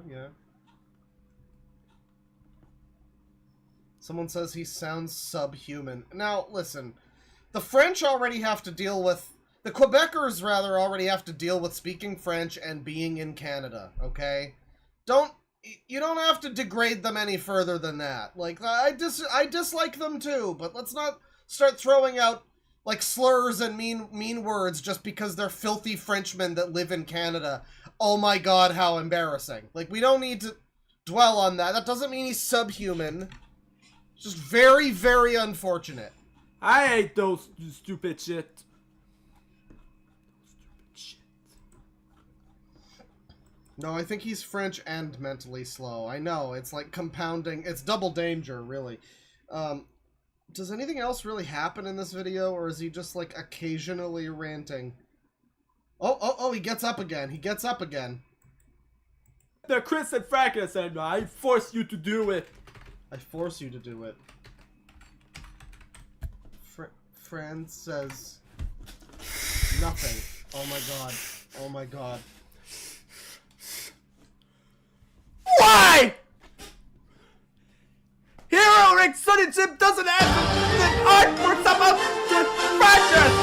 Someone says he sounds subhuman. Now, listen. The French already have to deal with... The Quebecers, rather, already have to deal with speaking French and being in Canada, okay? You don't have to degrade them any further than that. Like, I dislike them too, but let's not start throwing out, like, slurs and mean words just because they're filthy Frenchmen that live in Canada. Oh my god, how embarrassing. Like, we don't need to dwell on that. That doesn't mean he's subhuman. It's just very, very unfortunate. I hate those stupid shit. No, I think he's French and mentally slow. I know, it's like compounding. It's double danger, really. Does anything else really happen in this video, or is he just, like, occasionally ranting? Oh, he gets up again. He gets up again. The Chris and Franklin said, I force you to do it. I force you to do it. Fran says nothing. Oh my god. Oh my god. Why? Heroic Sonship doesn't have the art for some of the practice.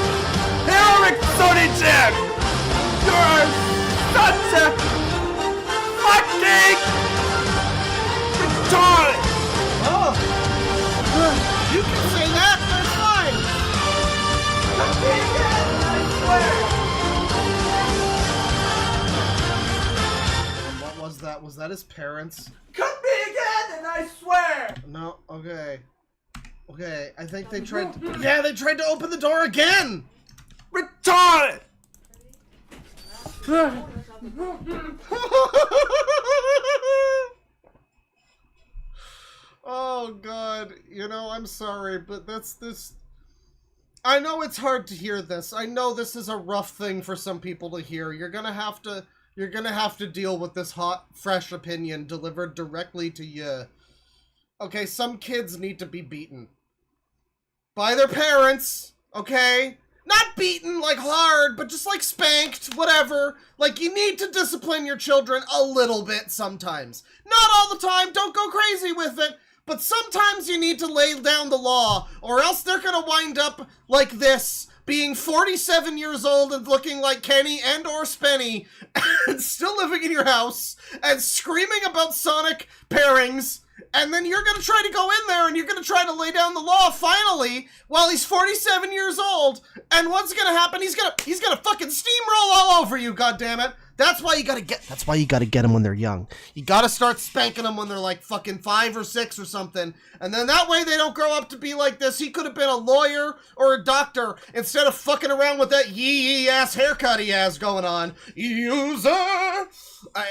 Heroic Sonship! You're such a fucking retard! Oh! You can say that, but it's fine! I swear! What was that? Was that his parents? Cut me again, and I swear! No, okay. Okay, I think they tried to... Yeah, they tried to open the door again! Retard! Oh god, you know, I'm sorry, but that's this... I know it's hard to hear this. I know this is a rough thing for some people to hear. You're gonna have to deal with this hot, fresh opinion delivered directly to you. Okay, some kids need to be beaten. By their parents, okay? Not beaten, like, hard, but just, like, spanked, whatever. Like, you need to discipline your children a little bit sometimes. Not all the time, don't go crazy with it, but sometimes you need to lay down the law, or else they're gonna wind up like this, being 47 years old and looking like Kenny and or Spenny, and still living in your house, and screaming about Sonic pairings, and then you're gonna try to go in there and you're gonna try to lay down the law finally while he's 47 years old, and what's gonna happen? He's gonna fucking steamroll all over you, goddammit. That's why you gotta get them when they're young. You gotta start spanking them when they're like fucking 5 or 6 or something. And then that way they don't grow up to be like this. He could have been a lawyer or a doctor instead of fucking around with that yee ass haircut he has going on. User!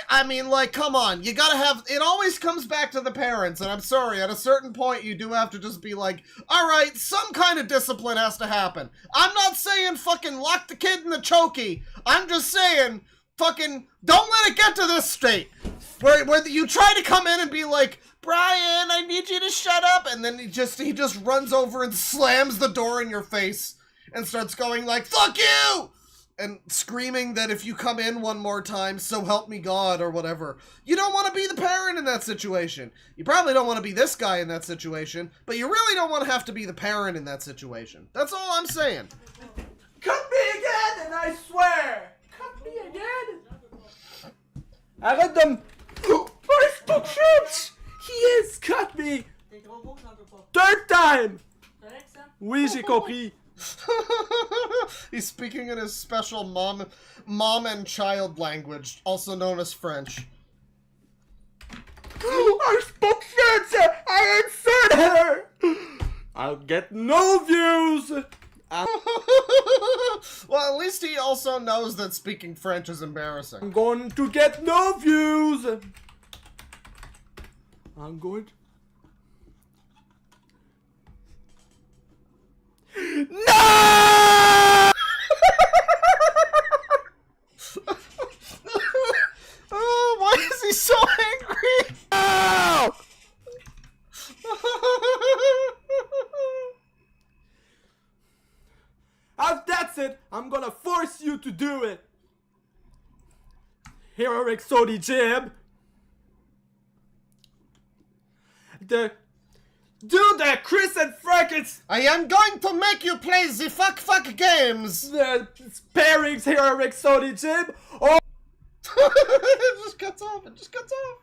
I mean, like, come on. You gotta have, it always comes back to the parents. And I'm sorry, at a certain point you do have to just be like, alright, some kind of discipline has to happen. I'm not saying fucking lock the kid in the chokey. I'm just saying... Fucking, don't let it get to this state where you try to come in and be like, Brian, I need you to shut up, and then he just runs over and slams the door in your face and starts going like, fuck you, and screaming that if you come in one more time, so help me God, or whatever. You don't want to be the parent in that situation. You probably don't want to be this guy in that situation, but you really don't want to have to be the parent in that situation. That's all I'm saying. Cut me again, and I swear! Cut me again! Arrête de me... I spoke French! He has cut me! Third time! Oui, j'ai compris. He's speaking in his special mom and child language, also known as French. I spoke French! I answered her! I'll get no views! Well, at least he also knows that speaking French is embarrassing. I'm going to get no views! I'm going to... No! Oh, why is he so angry? No! That's it! I'm gonna force you to do it! Heroic Sodi Jib! The do that, Chris and Frank. It's I am going to make you play the fuck games. the pairings here are exotic, Jim. Oh, It just cuts off. It just cuts off.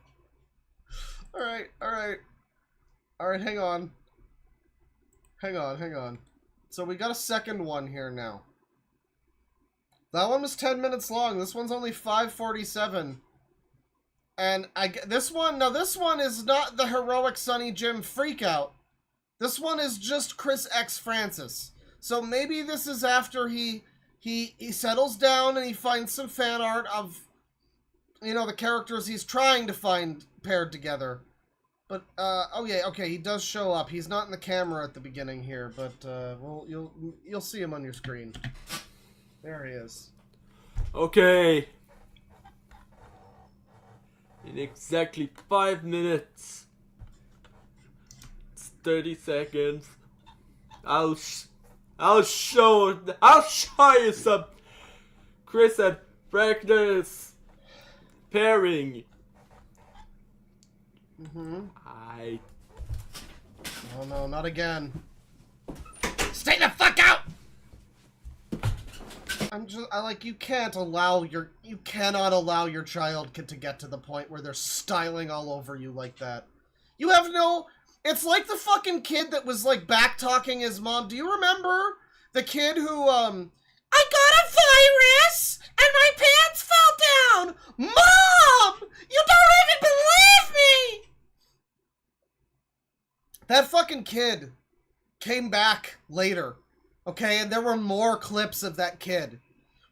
All right. Hang on. So we got a second one here now. That one was 10 minutes long. This one's only 5:47. And this one is not the heroic Sonny Jim freakout. This one is just Chris X Francis. So maybe this is after he settles down and he finds some fan art of, you know, the characters he's trying to find paired together. But oh yeah, okay, he does show up. He's not in the camera at the beginning here, but well, you'll see him on your screen. There he is. okay. In exactly 5 minutes, it's 30 seconds. I'll show you some Chris and Frank's pairing. Oh no, not again. Stay the fuck out! You cannot allow your child to get to the point where they're styling all over you like that. You have no, it's like the fucking kid that was like back talking his mom. Do you remember the kid who, I got a virus and my pants fell down! Mom! You don't even believe me! That fucking kid came back later, okay? And there were more clips of that kid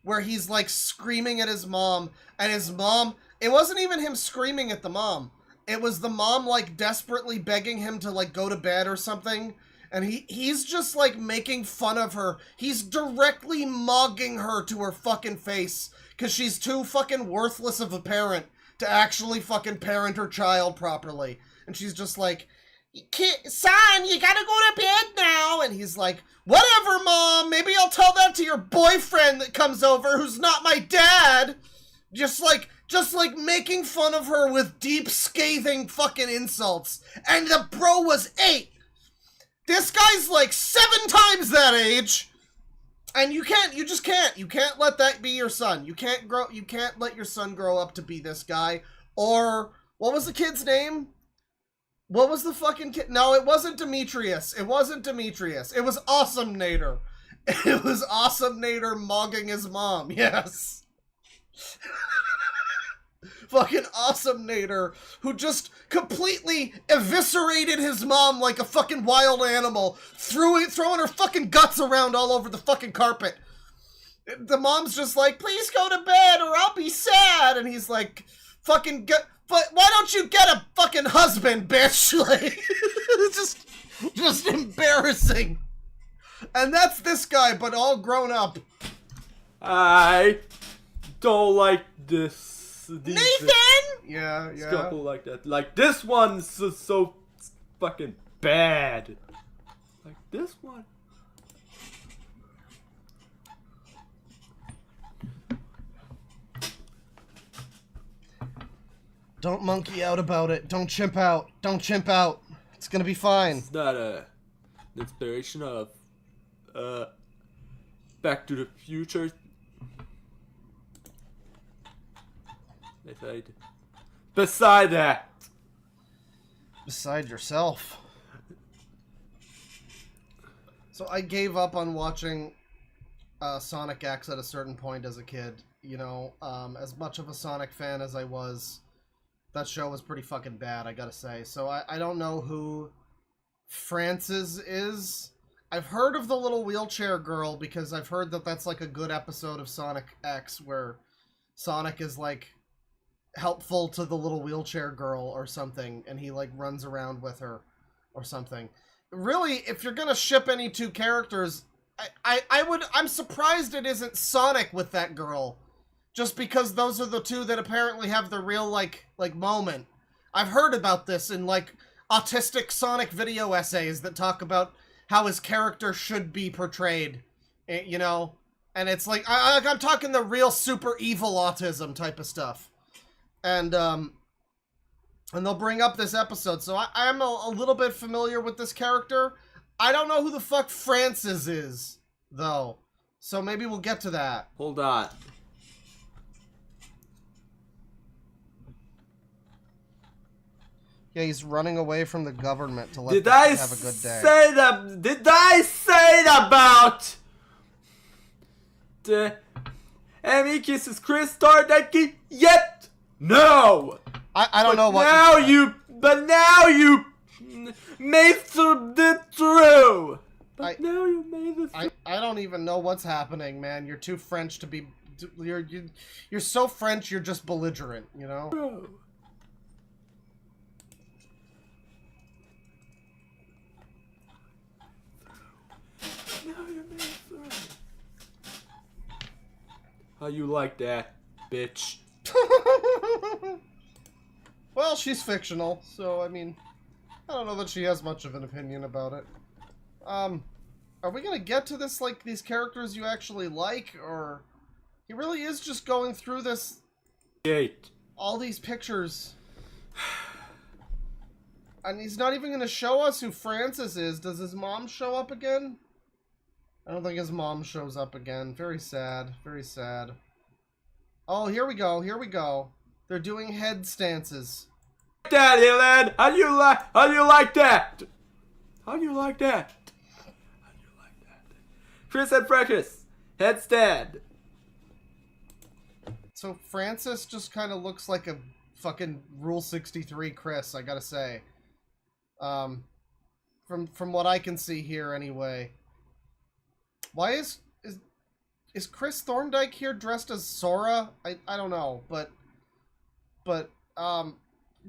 where he's like screaming at his mom, and his mom, it wasn't even him screaming at the mom. It was the mom like desperately begging him to like go to bed or something. And he's just like making fun of her. He's directly mugging her to her fucking face because she's too fucking worthless of a parent to actually fucking parent her child properly. And she's just like, son, you gotta go to bed now. And he's like, whatever, Mom. Maybe I'll tell that to your boyfriend that comes over who's not my dad. Just like making fun of her with deep, scathing fucking insults. And the bro was 8. This guy's like 7 times that age. And you just can't. You can't let that be your son. You can't let your son grow up to be this guy. Or, what was the kid's name? What was the fucking kid? No, it wasn't Demetrius. It was Awesome Nader. It was Awesome Nader mugging his mom. Yes. Fucking Awesome Nader, who just completely eviscerated his mom like a fucking wild animal, throwing her fucking guts around all over the fucking carpet. The mom's just like, please go to bed or I'll be sad. And he's like, but why don't you get a fucking husband, bitch? Like, it's just embarrassing. And that's this guy, but all grown up. I don't like this. Nathan! Yeah. Couple like that. Like, this one's so fucking bad. Like, this one. Don't monkey out about it. Don't chimp out. It's gonna be fine. It's not an inspiration of Back to the Future. Beside yourself. So I gave up on watching Sonic X at a certain point as a kid. You know, as much of a Sonic fan as I was, that show was pretty fucking bad, I gotta say. So I don't know who Francis is. I've heard of the little wheelchair girl because I've heard that that's like a good episode of Sonic X where Sonic is like helpful to the little wheelchair girl or something, and he like runs around with her or something. Really, if you're gonna ship any two characters, I'm surprised it isn't Sonic with that girl. Just because those are the two that apparently have the real, like moment. I've heard about this in, like, autistic Sonic video essays that talk about how his character should be portrayed, you know? And it's like, I'm talking the real super evil autism type of stuff. And, And they'll bring up this episode. So I'm a little bit familiar with this character. I don't know who the fuck Francis is, though. So maybe we'll get to that. Hold on. Yeah, he's running away from the government to let Did them I have a good day. say that? Did I say about the Amy kisses Chris Thorndike yet? No. I don't know what. But now you made it through. But now you made it through. I don't even know what's happening, man. You're too French to be. You're so French. You're just belligerent, you know. How you like that, bitch? Well, she's fictional, so I mean, I don't know that she has much of an opinion about it. Are we gonna get to this, like, these characters you actually like, or he really is just going through this, all these pictures, and he's not even gonna show us who Francis is. Does his mom show up again? I don't think his mom shows up again. Very sad. Very sad. Oh, here we go. Here we go. They're doing head stances. That, Elan! How do you like that? How do you like that? How do you like that? Chris and Freckles, headstand. So Francis just kind of looks like a fucking Rule 63 Chris, I gotta say. From what I can see here, anyway. Why is Chris Thorndike here dressed as Sora? I don't know, but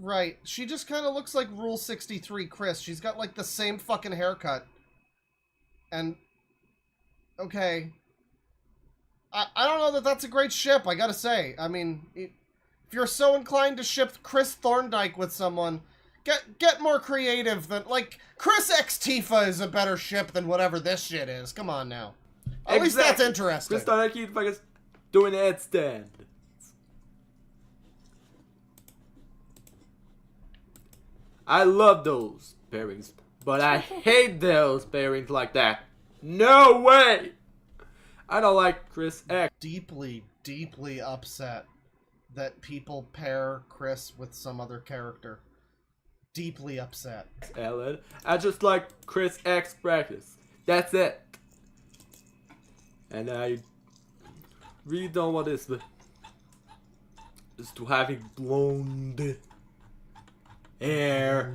right. She just kind of looks like Rule 63 Chris. She's got like the same fucking haircut. And okay. I don't know that that's a great ship, I gotta say. I mean, if you're so inclined to ship Chris Thorndike with someone, get more creative than, like, Chris X Tifa is a better ship than whatever this shit is. Come on now. At least that's interesting. Chris Thorndike fucking doing a headstand. I love those pairings, but I hate those pairings like that. No way! I don't like Chris X. Deeply, deeply upset that people pair Chris with some other character. Deeply upset. Ellen, I just like Chris X practice. That's it. And I really don't want this, but just to having blonde hair.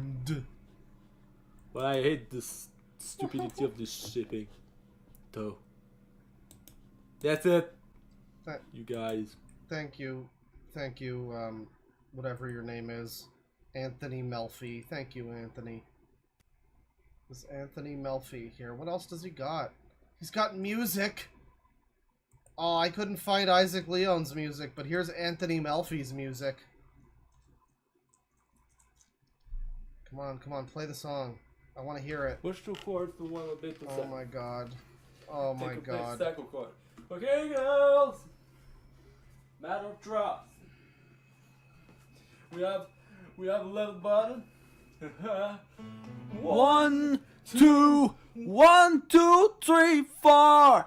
But I hate this stupidity of this shipping, though. That's it. You guys. Thank you, whatever your name is. Anthony Melfi. Thank you, Anthony. This Anthony Melfi here. What else does he got? He's got music. Oh, I couldn't find Isaac Leon's music, but here's Anthony Melfi's music. Come on, play the song. I want to hear it. Push 2 chords to 1 bit to Oh my god. Oh my god. Second chord. Okay, girls. Matter of trust. We have a level button. 1, 2, 1, 2, 3, 4.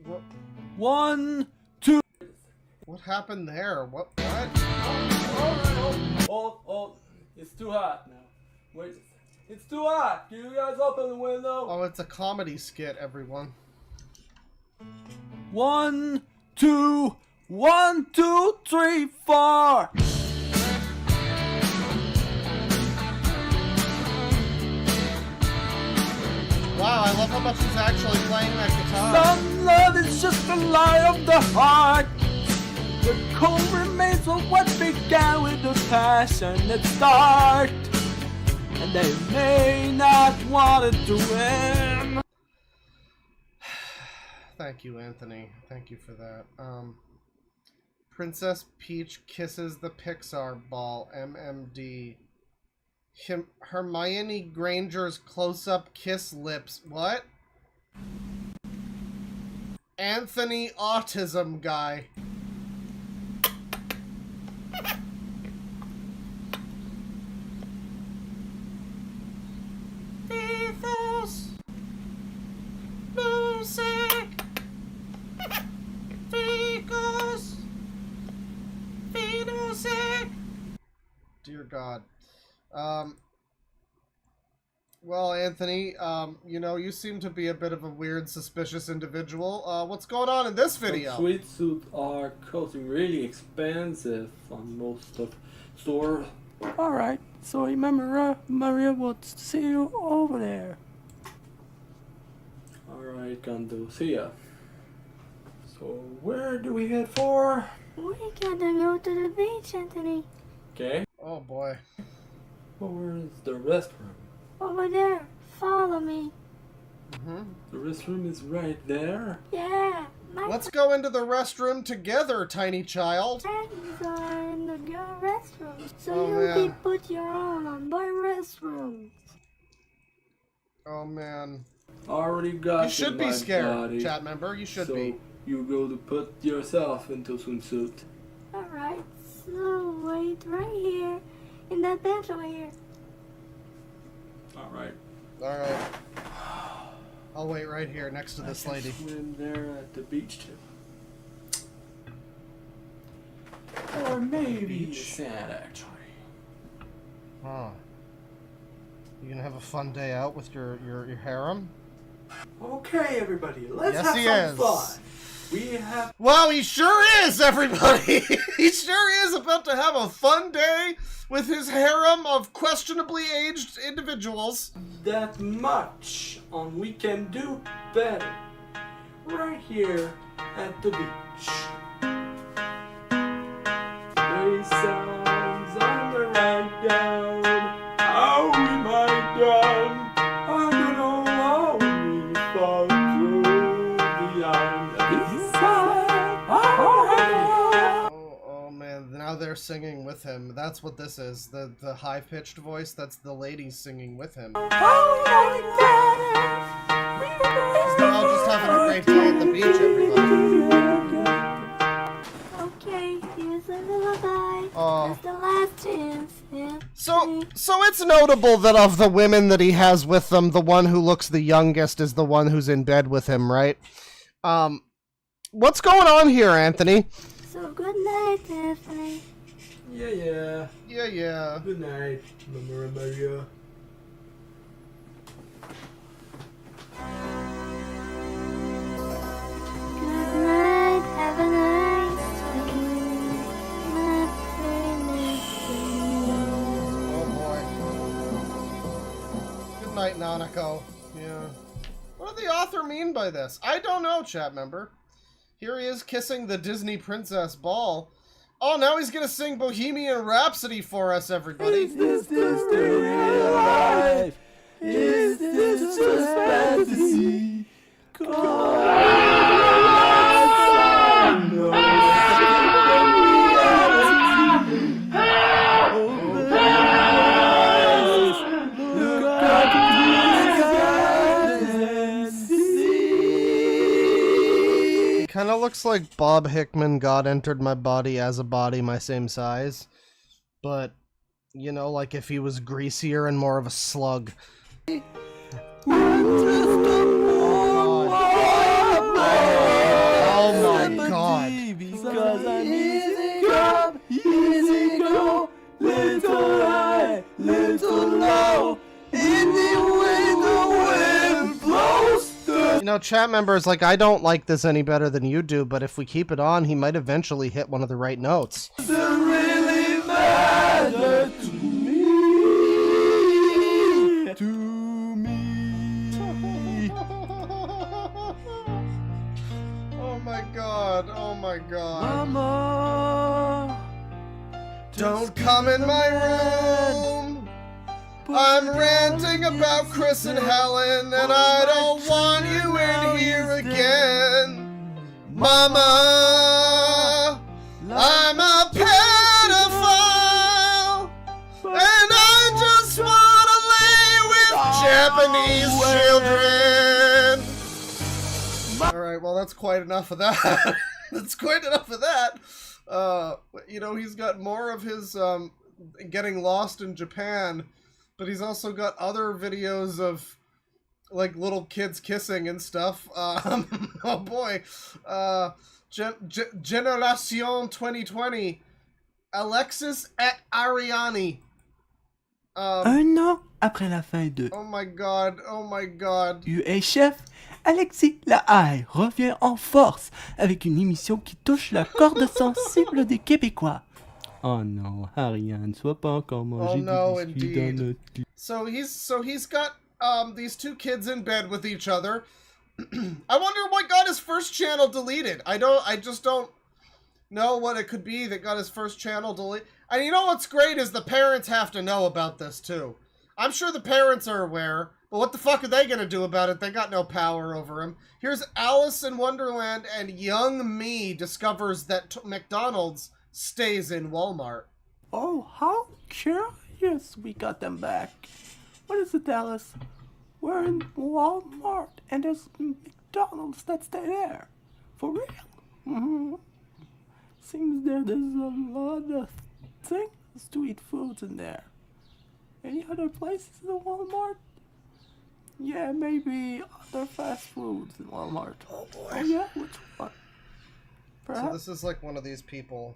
What? 1, 2. What happened there? What? Oh, it's too hot now. Wait, it's too hot. Can you guys open the window? Oh, it's a comedy skit, everyone. 1, 2, 1, 2, 3, 4. Wow, I love how much he's actually playing that guitar. Some love is just a lie of the heart. The cold remains of what began with the passionate start. And they may not want it to end. Thank you, Anthony. Thank you for that. Princess Peach kisses the Pixar ball. MMD. Hermione Granger's close-up kiss lips. What? Anthony Autism Guy. Ethos. Music. Ficus. Music. Dear God. Well, Anthony, you know, you seem to be a bit of a weird, suspicious individual. What's going on in this video? Sweet suits are costing really expensive on most of stores. Alright, so remember, Maria wants to see you over there. Alright, Gando, see ya. So, where do we head for? We gotta go to the beach, Anthony. Okay. Oh boy. Well, where's the restroom? Over there. Follow me. The restroom is right there. Yeah. My Let's go into the restroom together, tiny child. friends are in the girl restroom. So Oh, you man. can put your arm on my restroom. Oh man. Already got You should in be my scared, body. chat member. You should So be. you go to put yourself into swimsuit. Alright, so wait right here. In that bench over here. Alright. Alright. I'll wait right here next to this lady. Swim there at the beach too. Or maybe the sand actually. Huh. You gonna have a fun day out with your harem? Okay, everybody, let's Yes, have he some is. fun. We have Well, he sure is, everybody! He sure is about to have a fun day with his harem of questionably aged individuals. that much on we can do better. Right here at the beach. Bass sounds on the right down. How am I done? I don't know how we fall through the island. Oh man, now they're singing with him. That's what this is. The high-pitched voice, that's the lady singing with him. They're all just having a great day at the beach, everybody. Okay, here's a lullaby. Oh. That's the last chance. Yeah. So it's notable that of the women that he has with them, the one who looks the youngest is the one who's in bed with him, right? What's going on here, Anthony? So good night, Anthony. Yeah. Yeah. Good night, Mama Maria. Good night. Have a nice dream. My Oh boy. Good night, Nanako. Yeah. What did the author mean by this? I don't know, chat member. Here he is kissing the Disney Princess Ball. Oh, now he's gonna sing Bohemian Rhapsody for us, everybody. Is this the real life? Is this just fantasy? Kind of looks like Bob Hickman God entered my body as a body my same size. But, you know, like if he was greasier and more of a slug. Oh my god. Because I'm easy come, easy go, little high, little low, any way the wind blows. You know, chat members, like, I don't like this any better than you do, but if we keep it on, he might eventually hit one of the right notes. Doesn't really matter to me. Oh my god, oh my god. Mama, Don't come in my room. I'm ranting about Chris and Helen, and I don't want you in here again. Mama, I'm a pedophile, and I just want to lay with Japanese children. Alright, well that's quite enough of that. That's quite enough of that. You know, he's got more of his getting lost in Japan, but he's also got other videos of like little kids kissing and stuff. Oh boy. Generation 2020. Alexis et Ariani. Un an après la fin de Oh my god, oh my god. UHF, Alexis Lahaye revient en force avec une émission qui touche la corde sensible des Québécois. Oh non, Ariane, sois pas encore mangé no, des biscuits indeed. dans notre... So he's got these two kids in bed with each other. I wonder what got his first channel deleted. I just don't know what it could be that got his first channel deleted. And you know what's great is the parents have to know about this too. I'm sure the parents are aware, but what the fuck are they gonna do about it? They got no power over him. Here's Alice in Wonderland, and young me discovers that McDonald's stays in Walmart. Oh, how curious we got them back. What is it, Alice? We're in Walmart, and there's McDonald's that stay there. For real? Mm-hmm. Seems there's a lot of things to eat foods in there. Any other places in Walmart? Yeah, maybe other fast foods in Walmart. Oh boy. Oh yeah, which one? Perhaps. So this is like one of these people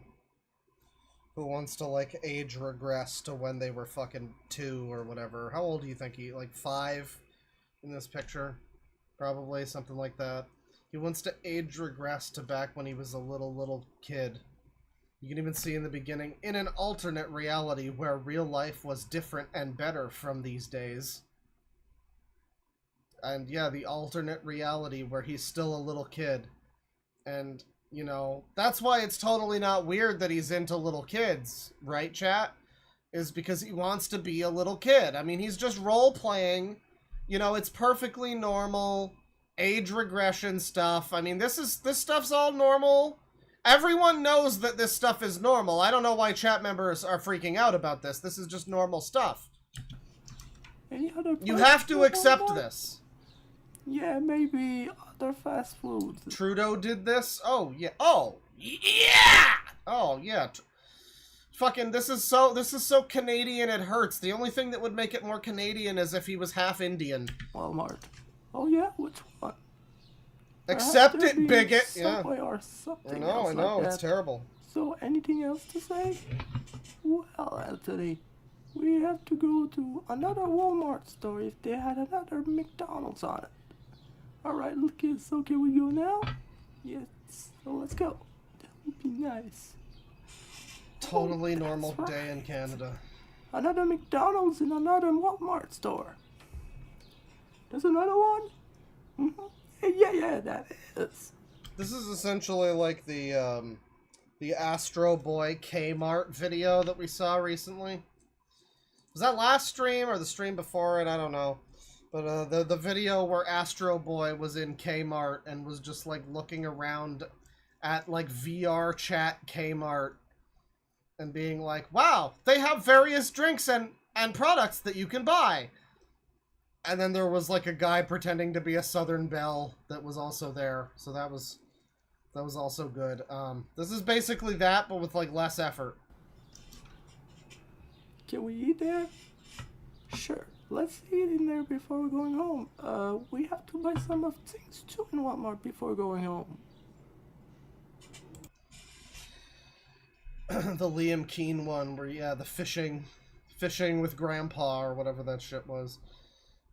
who wants to like age regress to when they were fucking 2 or whatever. How old do you think he, like 5 in this picture? Probably something like that. He wants to age regress to back when he was a little kid. You can even see in the beginning, in an alternate reality where real life was different and better from these days. And yeah, the alternate reality where he's still a little kid. And, you know, that's why it's totally not weird that he's into little kids, right, chat? Is because he wants to be a little kid. I mean, he's just role-playing. You know, it's perfectly normal. Age regression stuff. I mean, this stuff's all normal. Everyone knows that this stuff is normal. I don't know why chat members are freaking out about this. This is just normal stuff. Any other You have to accept this. Yeah, maybe other fast foods. Trudeau did this? Oh, yeah. Oh, yeah! Oh, yeah. Fucking, this is so Canadian it hurts. The only thing that would make it more Canadian is if he was half Indian. Walmart. Oh yeah, which one? Accept it, bigot! Yeah. Or something I else know, like it's that. terrible. So, anything else to say? Well, Anthony, we have to go to another Walmart store if they had another McDonald's on it. Alright, kids, so can we go now? Yes, so let's go. That would be nice. Totally Oh, normal that's day in right. Canada. Another McDonald's in another Walmart store. There's another one? Mm-hmm. Yeah, that is. This is essentially like the Astro Boy Kmart video that we saw recently. Was that last stream or the stream before it? I don't know. But the video where Astro Boy was in Kmart and was just like looking around at like VR chat Kmart and being like, wow, they have various drinks and products that you can buy. And then there was like a guy pretending to be a Southern Belle that was also there. So that was also good. This is basically that, but with like less effort. Can we eat there? Sure. Let's eat in there before we're going home. We have to buy some of things too in Walmart before going home. The Liam Keane one where, yeah, the fishing with grandpa or whatever that shit was.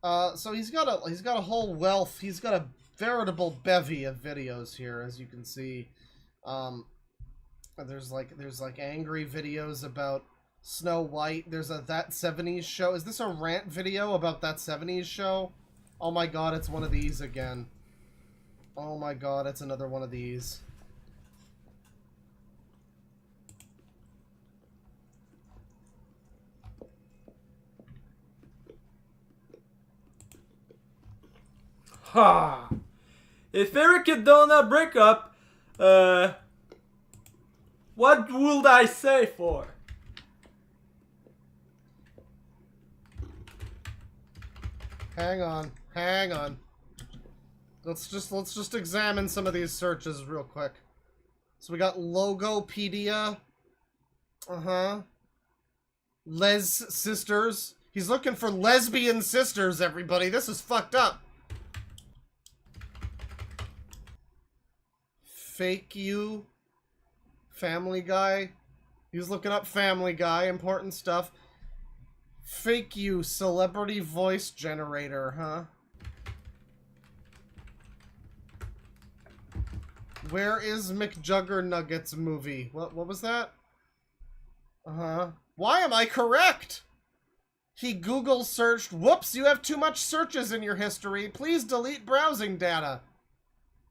So he's got a whole wealth. He's got a veritable bevy of videos here, as you can see. There's like angry videos about Snow White. There's a That 70s Show. Is this a rant video about That 70s Show? Oh my god, it's one of these again. Oh my god, it's another one of these. Ha! If Eric and Donna break up, what would I say for? Hang on. Let's just examine some of these searches real quick. So we got Logopedia. Les sisters. He's looking for lesbian sisters, everybody. This is fucked up. Fake you. Family Guy. He's looking up Family Guy. Important stuff. Fake you. Celebrity voice generator, huh? Where is McJuggernuggets movie? What was that? Why am I correct? He Google searched, whoops, you have too much searches in your history. Please delete browsing data.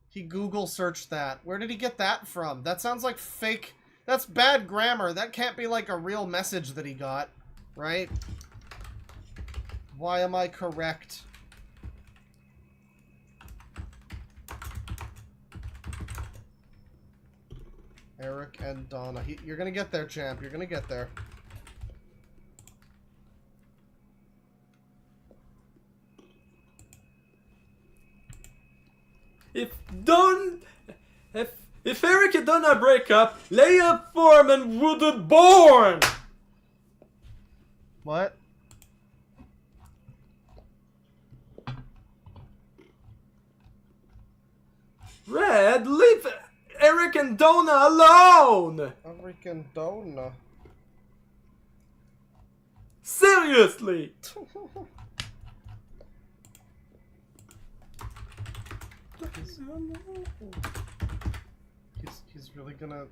He Google searched that. Where did he get that from? That sounds like fake. That's bad grammar. That can't be like a real message that he got, right? Why am I correct? Eric and Donna. You're gonna get there, champ. You're gonna get there. If Eric and Donna break up, Leia Foreman would have born. What? Red, leave Eric and Donna alone. Eric and Donna. Seriously. He's really gonna...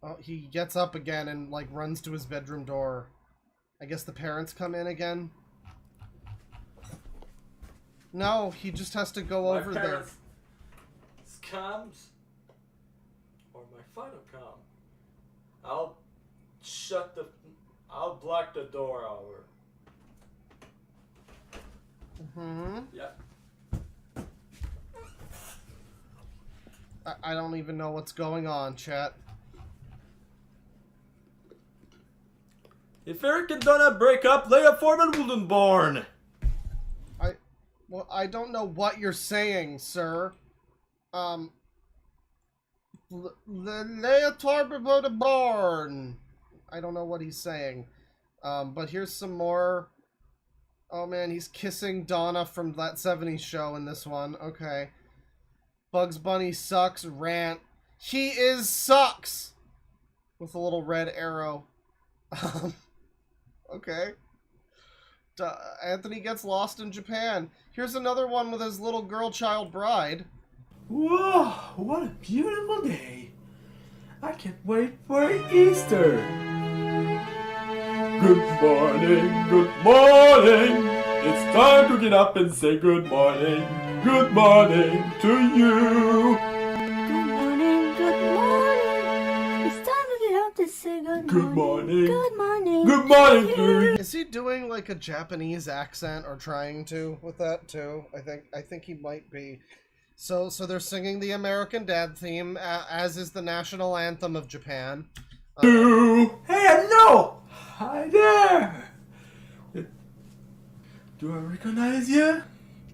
Oh, he gets up again and, like, runs to his bedroom door. I guess the parents come in again? No, he just has to go over there. Comes, or my final come. I'll block the door over. Yep. I don't even know what's going on, chat. If Eric and Donna break up, Leia Foreman wouldn't born. Well, I don't know what you're saying, sir. Leia Foreman would born. I don't know what he's saying. But here's some more. Oh man, he's kissing Donna from that 70s show in this one. Okay. Bugs Bunny sucks. Rant. He is sucks! With a little red arrow. Okay. Anthony gets lost in Japan. Here's another one with his little girl child bride. Whoa, what a beautiful day. I can't wait for Easter. Good morning, good morning. It's time to get up and say good morning. Good morning to you. Good morning, good morning. It's time to get up to say good morning. Good morning. Good morning to you. Is he doing like a Japanese accent or trying to with that too? I think he might be. So they're singing the American Dad theme, as is the national anthem of Japan. Hey, no! Hi there! Do I recognize you?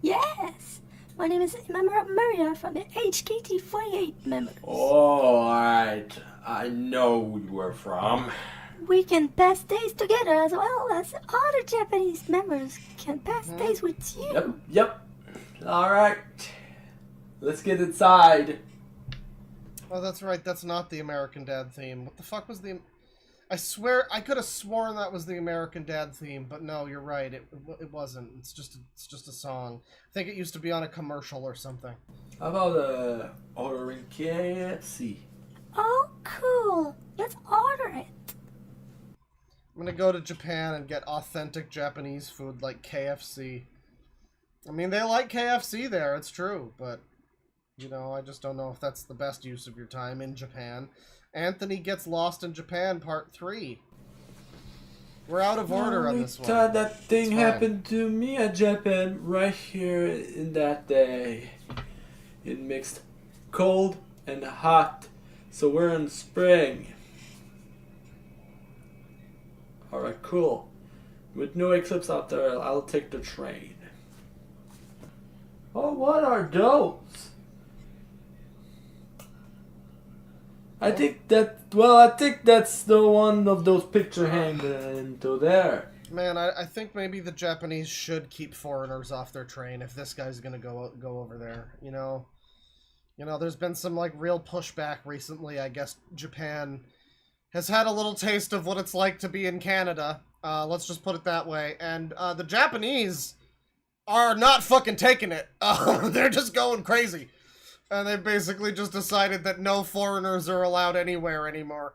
Yes. My name is Maria from the HKT48 members. Oh, alright. I know who you are from. We can pass days together as well as other Japanese members can pass days with you. Yep. Alright. Let's get inside. Oh, that's right. That's not the American Dad theme. What the fuck was the... I swear, I could have sworn that was the American Dad theme, but no, you're right. It wasn't. It's just a song. I think it used to be on a commercial or something. How about ordering KFC? Oh, cool. Let's order it. I'm gonna go to Japan and get authentic Japanese food like KFC. I mean, they like KFC there, it's true, but, you know, I just don't know if that's the best use of your time in Japan. Anthony Gets Lost in Japan, Part 3. We're out of order on this one. Thought that thing It's fine. happened to me at Japan right here in that day. It mixed cold and hot, so we're in spring. Alright, cool. With no eclipse out there, I'll take the train. Oh, what are those? I think that's the one of those picture hanging into there. Man, I think maybe the Japanese should keep foreigners off their train if this guy's gonna go over there. You know, there's been some like real pushback recently. I guess Japan has had a little taste of what it's like to be in Canada. Let's just put it that way. And the Japanese are not fucking taking it. They're just going crazy. And they've basically just decided that no foreigners are allowed anywhere anymore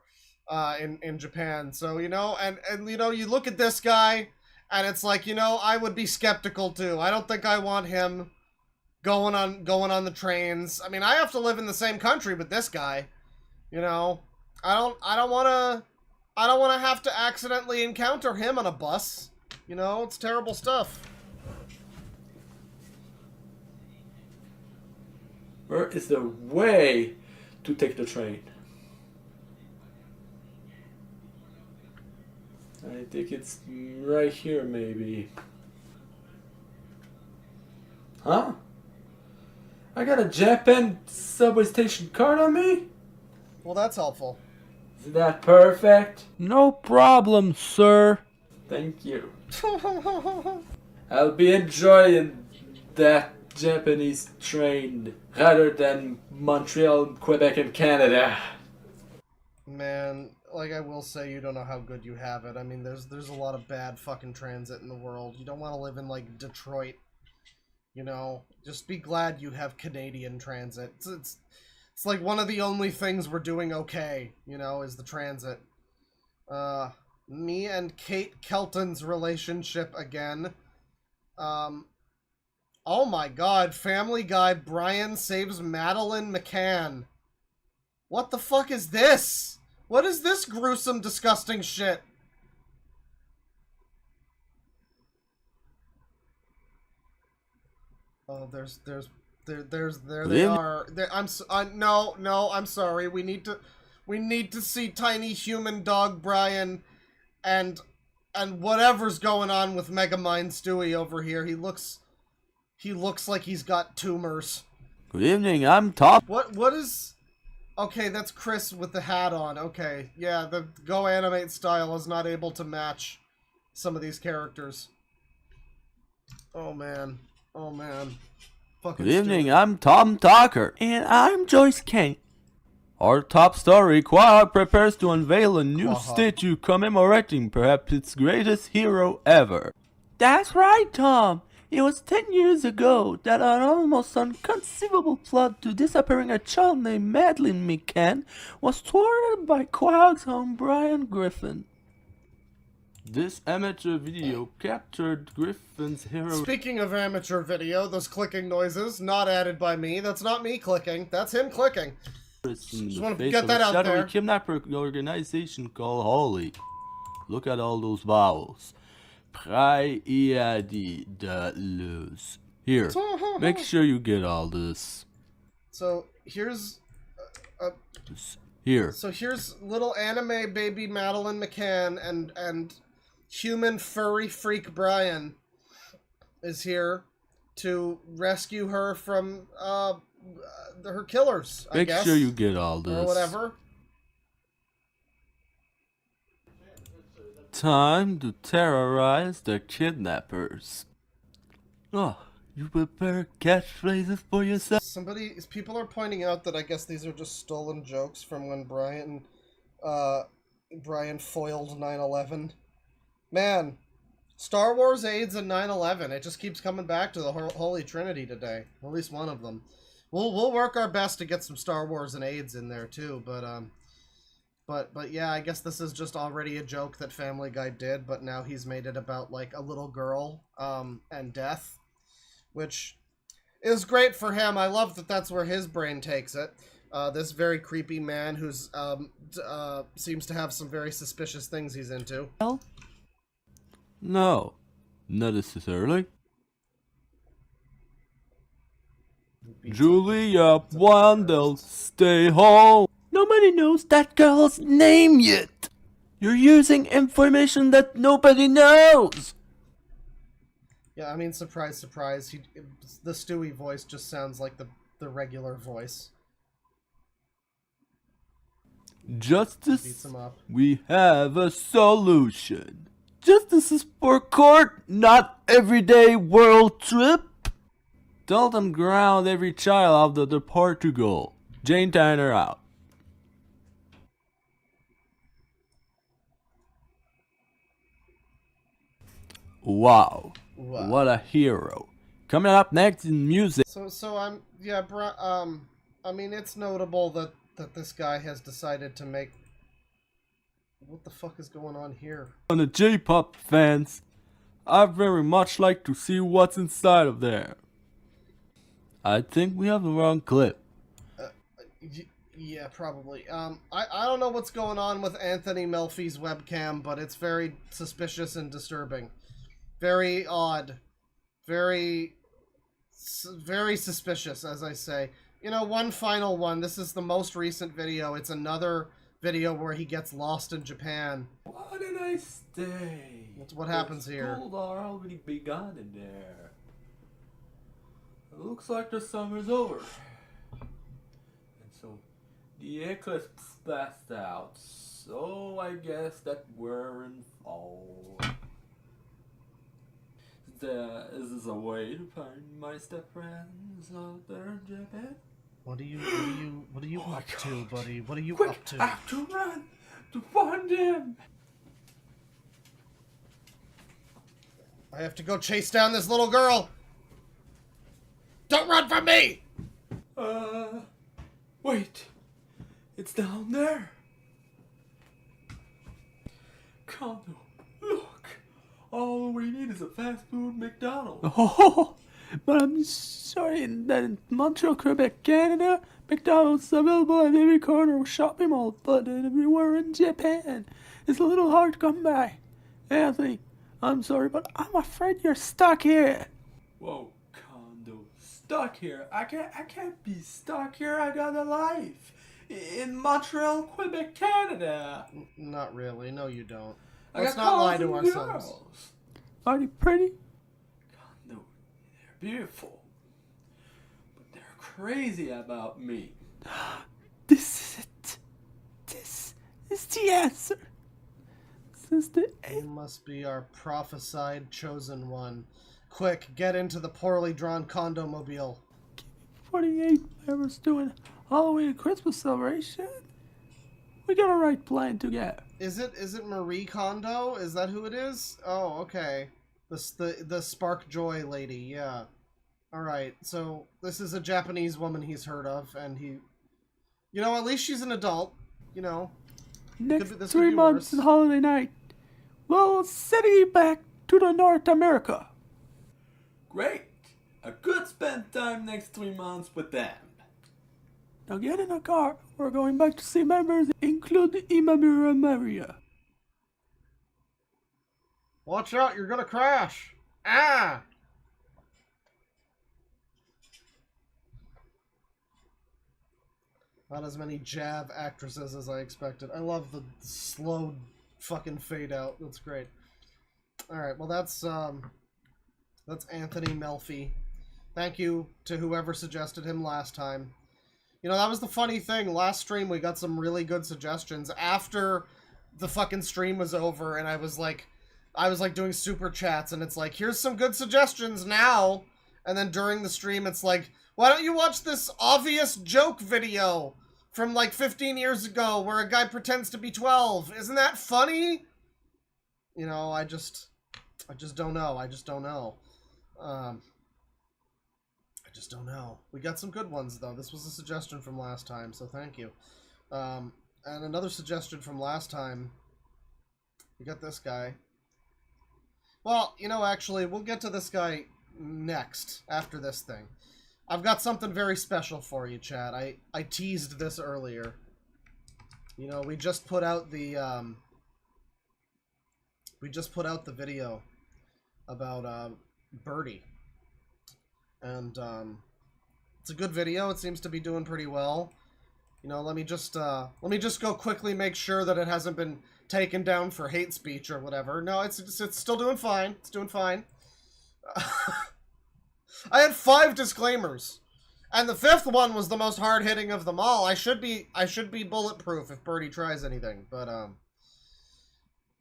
in Japan. So, you know, and you know, you look at this guy, and it's like, you know, I would be skeptical too. I don't think I want him going on the trains. I mean, I have to live in the same country with this guy. You know, I don't want to have to accidentally encounter him on a bus. You know, it's terrible stuff. Where is the way to take the train? I think it's right here, maybe. Huh? I got a Japan subway station card on me? Well, that's helpful. Is that perfect? No problem, sir. Thank you. I'll be enjoying that Japanese train rather than Montreal, Quebec, and Canada. Man, like, I will say, you don't know how good you have it. I mean, there's a lot of bad fucking transit in the world. You don't want to live in, like, Detroit. You know, just be glad you have Canadian transit. It's like one of the only things we're doing okay, you know, is the transit. Me and Kate Kelton's relationship again. Oh my god, Family Guy Brian saves Madeline McCann. What the fuck is this? What is this gruesome, disgusting shit? Oh, there they are. No, I'm sorry. We need to see tiny human dog Brian and whatever's going on with Megamind Stewie over here. He looks like he's got tumors. Good evening, I'm Tom. What is... Okay, that's Chris with the hat on. Okay, yeah, the Go Animate style is not able to match some of these characters. Oh man. Oh man. Fucking Good evening, stupid. I'm Tom Talker. And I'm Joyce Kane. Our top story, Quahog prepares to unveil a new Quahog. statue commemorating perhaps its greatest hero ever. That's right, Tom. It was 10 years ago that an almost inconceivable plot to disappearing a child named Madeline McCann was thwarted by Quahog's own Brian Griffin. This amateur video captured Griffin's hero. Speaking of amateur video, those clicking noises, not added by me. That's not me clicking. That's him clicking. Just wanna get that out there. Kidnapper organization called Holy. Look at all those vowels. Praiadi de luz. Here, make sure you get all this. So here's Here. So here's little anime baby Madeline McCann and human furry freak Brian is here to rescue her from her killers, I Make guess. sure you get all this. Or whatever. Time to terrorize the kidnappers. Oh, you prepare catchphrases for yourself? People are pointing out that I guess these are just stolen jokes from when Brian foiled 9/11. Man, Star Wars AIDS and 9/11. It just keeps coming back to the Holy Trinity today. At least one of them. We'll work our best to get some Star Wars and AIDS in there too, but yeah, I guess this is just already a joke that Family Guy did, but now he's made it about like a little girl and death, which is great for him. I love that that's where his brain takes it. This very creepy man who's seems to have some very suspicious things he's into. No, not necessarily. Julia Wandel, stay home. Nobody knows that girl's name yet. You're using information that nobody knows. Yeah, I mean, surprise, surprise. The Stewie voice just sounds like the regular voice. Beats Justice, him up. we have a solution. Justice is for court, not everyday world trip. Tell them ground every child out of Portugal. Jane Tanner out. Wow, Wow. what a hero. Coming up next in music. So I'm yeah, I mean, it's notable that this guy has decided to make. What the fuck is going on here? On the J-pop fans, I very much like to see what's inside of there. I think we have the wrong clip. Yeah, probably. I don't know what's going on with Anthony Melfi's webcam, but it's very suspicious and disturbing. Very odd. Very suspicious, as I say. You know, one final one. This is the most recent video. It's another video where he gets lost in Japan. What a nice day. What happens here? School are already begun in there. It looks like the summer's over. And so the eclipse passed out. So I guess that we're in fall. Is this a way to find my stepfriends out there in Japan? What are you up to, buddy? What are you Quick, up to? I have to run to find him. I have to go chase down this little girl. Don't run from me! Wait. It's down there. Kondo, look. All we need is a fast food McDonald's. Oh, but I'm sorry that in Montreal, Quebec, Canada, McDonald's is available at every corner of shopping mall, but everywhere in Japan, it's a little hard to come by. Anthony, I'm sorry, but I'm afraid you're stuck here. Whoa, Kondo, stuck here? I can't be stuck here. I got a life in Montreal, Quebec, Canada. Not really. No, you don't. I Let's got not lie calls to from ourselves. girls. Are they pretty? No, they're beautiful. But they're crazy about me. This is it. This is the answer. This is the You must be our prophesied chosen one. Quick, get into the poorly drawn condomobile. 48 members doing Halloween and Christmas celebration. We got a right plan together. Is it Marie Kondo? Is that who it is? Oh, okay. The Spark Joy lady, yeah. Alright, so this is a Japanese woman he's heard of, and he... You know, at least she's an adult, you know. Next this could 3 be months worse. and holiday night, we'll send you back to the North America. Great. I could spend time next 3 months with them. Now get in a car. We're going back to see members, including Imamura Maria. Watch out, you're gonna crash! Ah! Not as many Jav actresses as I expected. I love the slow fucking fade out. That's great. Alright, well that's Anthony Melfi. Thank you to whoever suggested him last time. You know, that was the funny thing. Last stream we got some really good suggestions after the fucking stream was over, and I was like doing super chats, and it's like, here's some good suggestions now. And then during the stream it's like, why don't you watch this obvious joke video from like 15 years ago where a guy pretends to be 12? Isn't that funny? You know, I just don't know. I just don't know. I just don't know. We got some good ones, though. This was a suggestion from last time, so thank you. And another suggestion from last time. We got this guy. Well, you know, actually, we'll get to this guy next, after this thing. I've got something very special for you, chat. I teased this earlier. You know, we just put out the video about Birdie. And it's a good video. It seems to be doing pretty well. You know, let me just go quickly make sure that it hasn't been taken down for hate speech or whatever. No, it's still doing fine. It's doing fine. I had 5 disclaimers. And the 5th one was the most hard-hitting of them all. I should be bulletproof if Birdie tries anything, but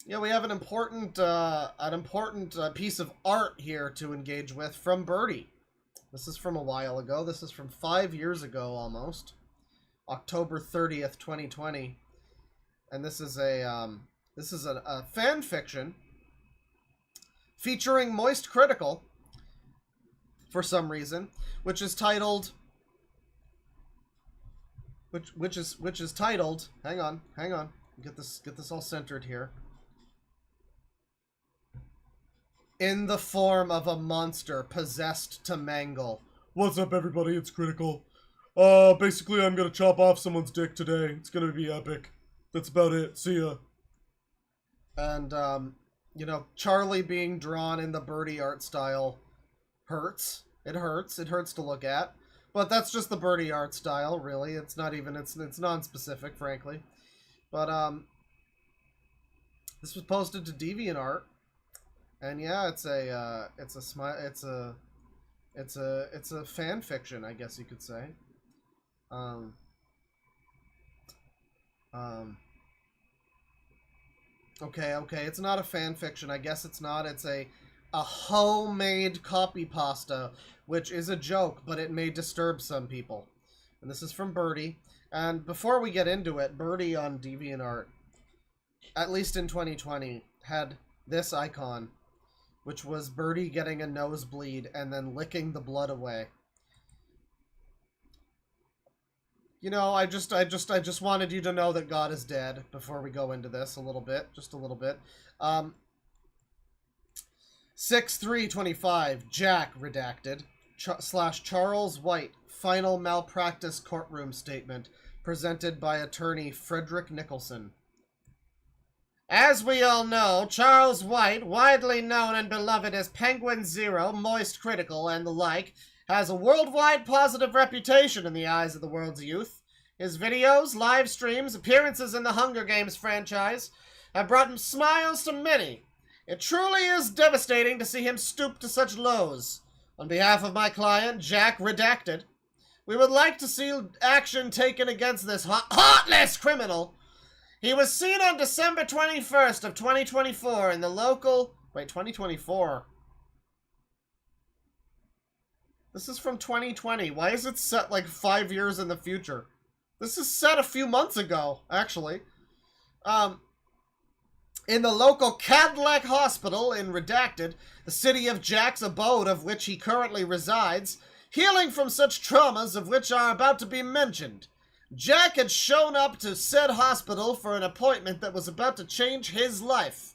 yeah, we have an important piece of art here to engage with from Birdie. This is from a while ago. This is from 5 years ago almost. October 30th, 2020. And this is a fan fiction featuring Moist Critical for some reason, which is titled which is titled, hang on, get this all centered here. In the form of a monster possessed to mangle. What's up, everybody? It's Critical. Basically, I'm gonna chop off someone's dick today. It's gonna be epic. That's about it. See ya. And, you know, Charlie being drawn in the Birdie art style hurts. It hurts. It hurts to look at. But that's just the Birdie art style, really. It's not even, it's non-specific, frankly. But, this was posted to DeviantArt. And yeah, it's a fan fiction, I guess you could say. Okay, it's not a fan fiction. I guess it's not. It's a homemade copy pasta, which is a joke, but it may disturb some people. And this is from Birdie. And before we get into it, Birdie on DeviantArt, at least in 2020, had this icon, which was Birdie getting a nosebleed and then licking the blood away. You know, I just wanted you to know that God is dead before we go into this a little bit, just a little bit. 6/3/25, Jack redacted / Charles White final malpractice courtroom statement presented by attorney Frederick Nicholson. As we all know, Charles White, widely known and beloved as Penguin Zero, Moist Critical, and the like, has a worldwide positive reputation in the eyes of the world's youth. His videos, live streams, appearances in the Hunger Games franchise have brought him smiles to many. It truly is devastating to see him stoop to such lows. On behalf of my client, Jack Redacted, we would like to see action taken against this heartless criminal. He was seen on December 21st of 2024 in the local... Wait, 2024? This is from 2020. Why is it set like 5 years in the future? This is set a few months ago, actually. In the local Cadillac Hospital in Redacted, the city of Jack's abode of which he currently resides, healing from such traumas of which are about to be mentioned. Jack had shown up to said hospital for an appointment that was about to change his life.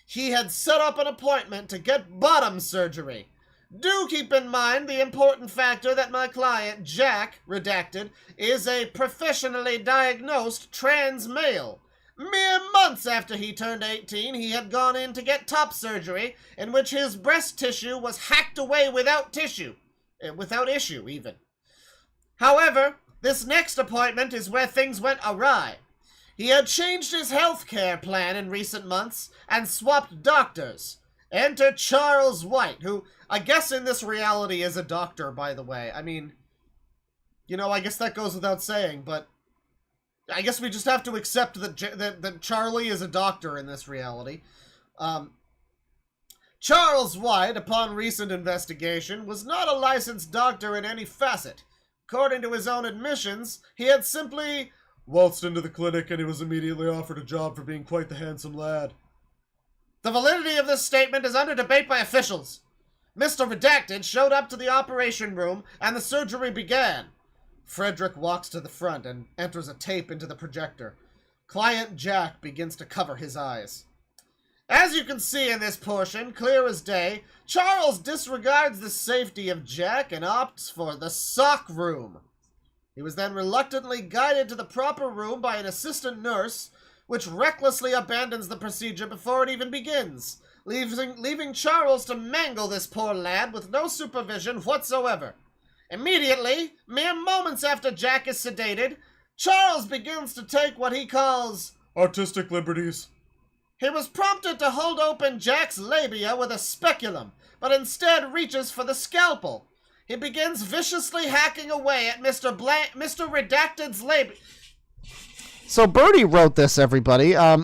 He had set up an appointment to get bottom surgery. Do keep in mind the important factor that my client, Jack, redacted, is a professionally diagnosed trans male. Mere months after he turned 18, he had gone in to get top surgery, in which his breast tissue was hacked away without issue, even. However, this next appointment is where things went awry. He had changed his health care plan in recent months and swapped doctors. Enter Charles White, who I guess in this reality is a doctor, by the way. I mean, you know, I guess that goes without saying, but I guess we just have to accept that Charlie is a doctor in this reality. Charles White, upon recent investigation, was not a licensed doctor in any facet. According to his own admissions, he had simply waltzed into the clinic and he was immediately offered a job for being quite the handsome lad. The validity of this statement is under debate by officials. Mr. Redacted showed up to the operation room and the surgery began. Frederick walks to the front and enters a tape into the projector. Client Jack begins to cover his eyes. As you can see in this portion, clear as day, Charles disregards the safety of Jack and opts for the sock room. He was then reluctantly guided to the proper room by an assistant nurse, which recklessly abandons the procedure before it even begins, leaving Charles to mangle this poor lad with no supervision whatsoever. Immediately, mere moments after Jack is sedated, Charles begins to take what he calls artistic liberties. He was prompted to hold open Jack's labia with a speculum, but instead reaches for the scalpel. He begins viciously hacking away at Mr. Redacted's labia. So Birdie wrote this, everybody. I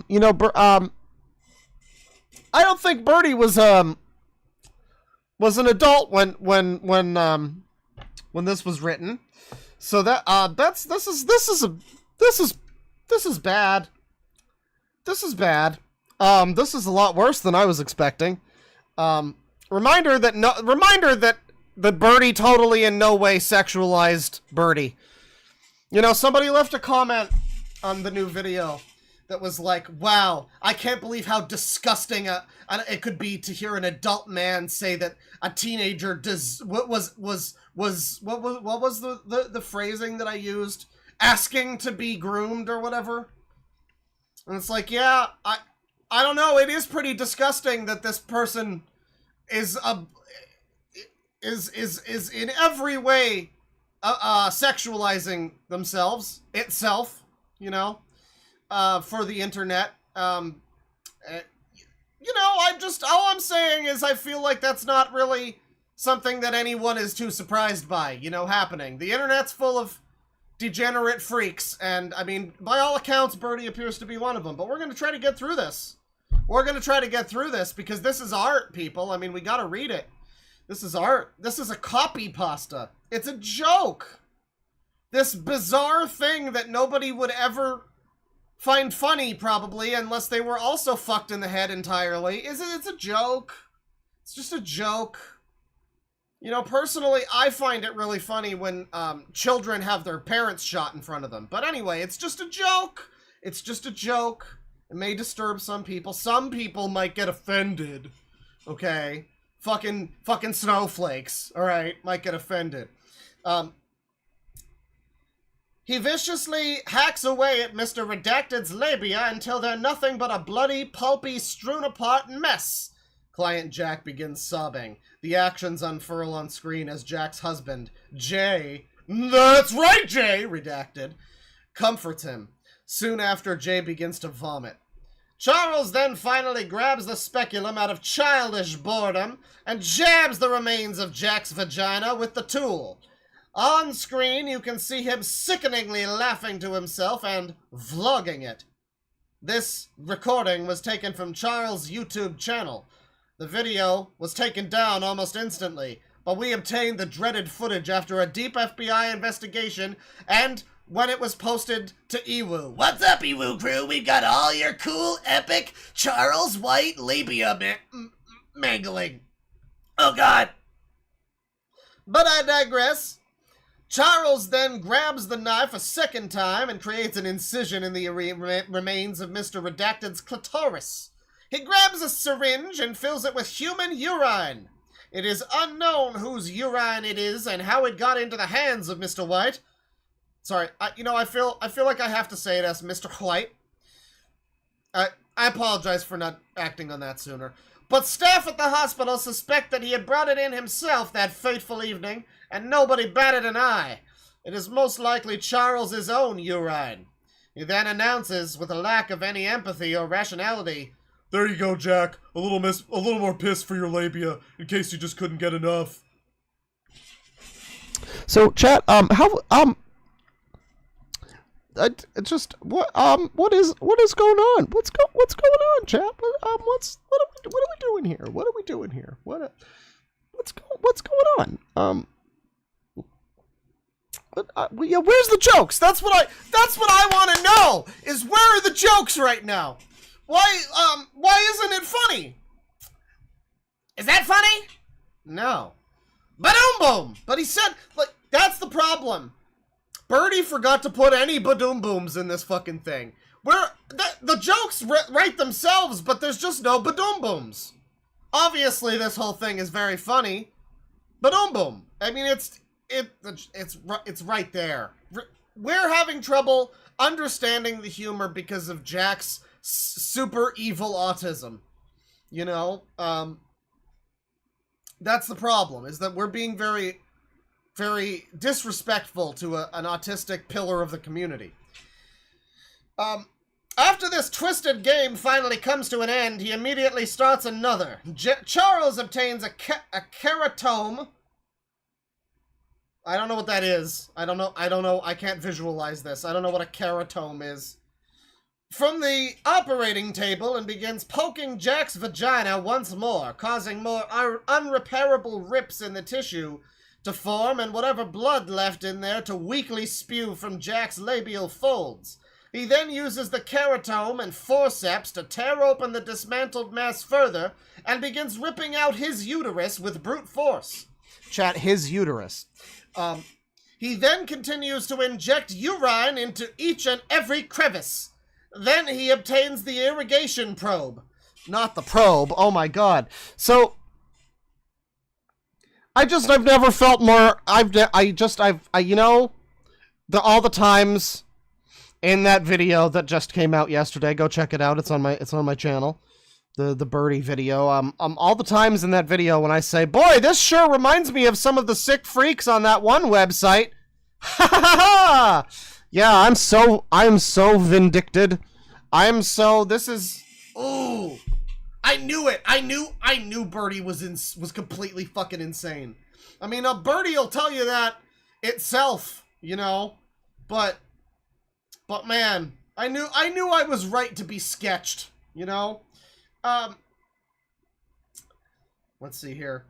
don't think Birdie was an adult when this was written. So this is bad. This is bad. This is a lot worse than I was expecting. Reminder that Birdie totally in no way sexualized Birdie. You know, somebody left a comment on the new video that was like, "Wow, I can't believe how disgusting it could be to hear an adult man say that a teenager does what was the phrasing that I used? Asking to be groomed or whatever." And it's like, yeah, I don't know. It is pretty disgusting that this person is in every way sexualizing itself, you know, for the internet. All I'm saying is I feel like that's not really something that anyone is too surprised by, you know, happening. The internet's full of degenerate freaks, and I mean, by all accounts, Birdie appears to be one of them, but we're going to try to get through this. We're going to try to get through this because this is art, people. I mean, we got to read it. This is art. This is a copy pasta. It's a joke. This bizarre thing that nobody would ever find funny, probably, unless they were also fucked in the head entirely. It's a joke. It's just a joke. You know, personally, I find it really funny when children have their parents shot in front of them. But anyway, it's just a joke. It's just a joke. It may disturb some people. Some people might get offended. Okay? Fucking snowflakes. Alright? Might get offended. He viciously hacks away at Mr. Redacted's labia until they're nothing but a bloody, pulpy, strewn-apart mess. Client Jack begins sobbing. The actions unfurl on screen as Jack's husband, Jay, that's right, Jay, Redacted, comforts him. Soon after, Jay begins to vomit. Charles then finally grabs the speculum out of childish boredom and jabs the remains of Jack's vagina with the tool. On screen, you can see him sickeningly laughing to himself and vlogging it. This recording was taken from Charles' YouTube channel. The video was taken down almost instantly, but we obtained the dreaded footage after a deep FBI investigation and when it was posted to Ewu. What's up, Ewu crew? We've got all your cool, epic Charles White labia mangling. Oh, God. But I digress. Charles then grabs the knife a second time and creates an incision in the remains of Mr. Redacted's clitoris. He grabs a syringe and fills it with human urine. It is unknown whose urine it is and how it got into the hands of Mr. White. Sorry, I feel like I have to say it as Mr. White. I apologize for not acting on that sooner. But staff at the hospital suspect that he had brought it in himself that fateful evening, and nobody batted an eye. It is most likely Charles's own urine. He then announces, with a lack of any empathy or rationality, "There you go, Jack. A little more piss for your labia, in case you just couldn't get enough." So, chat, what is going on? What's going on, chat? What are we doing here? What's going on? Where's the jokes? That's what I want to know. Is where are the jokes right now? Why isn't it funny? Is that funny? No. Ba-doom boom. But he said, like, that's the problem. Birdie forgot to put any ba-doom booms in this fucking thing. The jokes write themselves, but there's just no ba-doom booms. Obviously, this whole thing is very funny. Ba-doom boom. I mean, it's right there. We're having trouble understanding the humor because of Jack's super evil autism. You know? That's the problem, is that we're being very, very disrespectful to an autistic pillar of the community. After this twisted game finally comes to an end, he immediately starts another. Charles obtains a keratome. I don't know what that is. I don't know. I can't visualize this. I don't know what a keratome is. From the operating table and begins poking Jack's vagina once more, causing more unrepairable rips in the tissue to form and whatever blood left in there to weakly spew from Jack's labial folds. He then uses the keratome and forceps to tear open the dismantled mass further and begins ripping out his uterus with brute force. Chat, his uterus. He then continues to inject urine into each and every crevice. Then he obtains the irrigation probe. Not the probe, oh my god. So, I've never felt more, you know, all the times in that video that just came out yesterday, go check it out, it's on my channel, the birdie video, all the times in that video when I say, boy, this sure reminds me of some of the sick freaks on that one website, ha ha ha, yeah, I'm so vindicted, this is, ooh, I knew it, I knew Birdie was completely fucking insane. I mean, Birdie will tell you that itself, you know, but man, I knew I was right to be sketched, you know? Let's see here.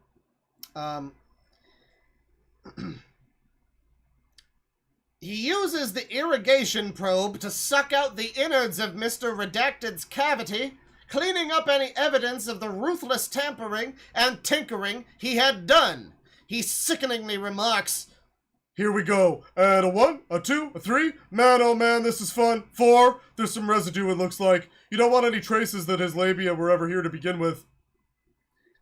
He uses the irrigation probe to suck out the innards of Mr. Redacted's cavity, cleaning up any evidence of the ruthless tampering and tinkering he had done. He sickeningly remarks, "Here we go. And a 1, a 2, a 3. Man, oh man, this is fun. 4. There's some residue, it looks like. You don't want any traces that his labia were ever here to begin with."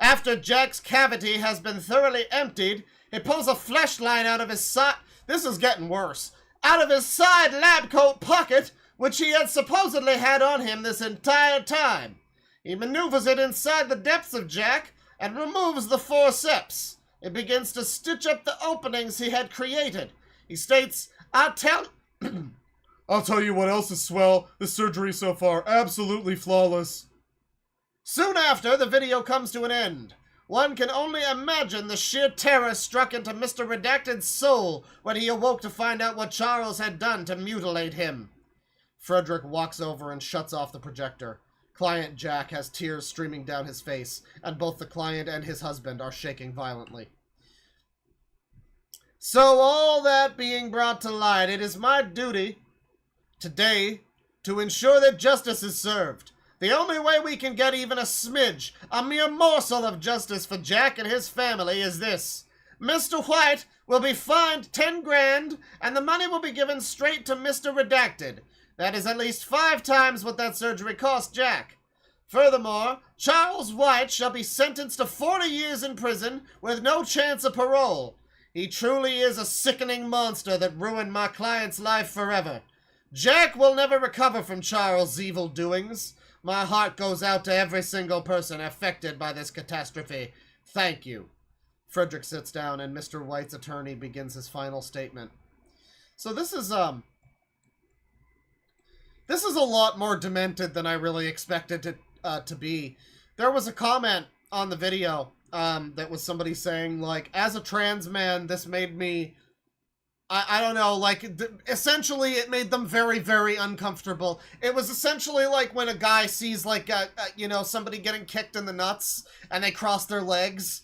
After Jack's cavity has been thoroughly emptied, he pulls a fleshlight out of his side. This is getting worse. Out of his side lab coat pocket, which he had supposedly had on him this entire time. He maneuvers it inside the depths of Jack and removes the forceps. It begins to stitch up the openings he had created. He states, I'll tell you what else is swell. The surgery so far, absolutely flawless. Soon after, the video comes to an end. One can only imagine the sheer terror struck into Mr. Redacted's soul when he awoke to find out what Charles had done to mutilate him. Frederick walks over and shuts off the projector. Client Jack has tears streaming down his face, and both the client and his husband are shaking violently. So all that being brought to light, it is my duty today to ensure that justice is served. The only way we can get even a smidge, a mere morsel of justice for Jack and his family is this. Mr. White will be fined 10 grand, and the money will be given straight to Mr. Redacted. That is at least 5 times what that surgery cost Jack. Furthermore, Charles White shall be sentenced to 40 years in prison with no chance of parole. He truly is a sickening monster that ruined my client's life forever. Jack will never recover from Charles' evil doings. My heart goes out to every single person affected by this catastrophe. Thank you. Frederick sits down and Mr. White's attorney begins his final statement. So this is a lot more demented than I really expected it to be. There was a comment on the video that was somebody saying, like, as a trans man, this made me, I don't know, like, essentially it made them very, very uncomfortable. It was essentially like when a guy sees, like, you know, somebody getting kicked in the nuts and they cross their legs,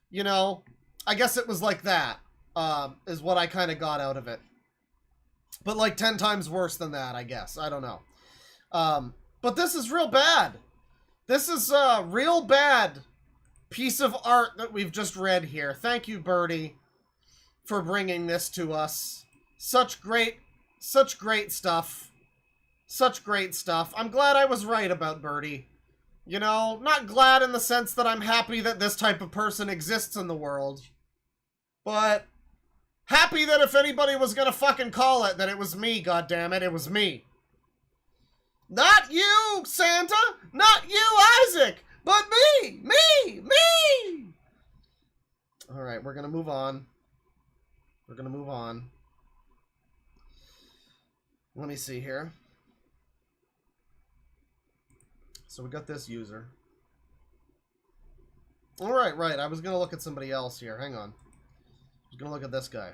you know? I guess it was like that, is what I kind of got out of it. But, like, 10 times worse than that, I guess. I don't know. But this is real bad. This is a real bad piece of art that we've just read here. Thank you, Birdie, for bringing this to us. Such great stuff. Such great stuff. I'm glad I was right about Birdie. You know, not glad in the sense that I'm happy that this type of person exists in the world, but happy that if anybody was gonna fucking call it, that it was me, goddammit, it was me. Not you, Santa! Not you, Isaac! But me! Me! Alright, we're gonna move on. Let me see here. So we got this user. Alright, right. I was going to look at somebody else here. Hang on. I was going to look at this guy.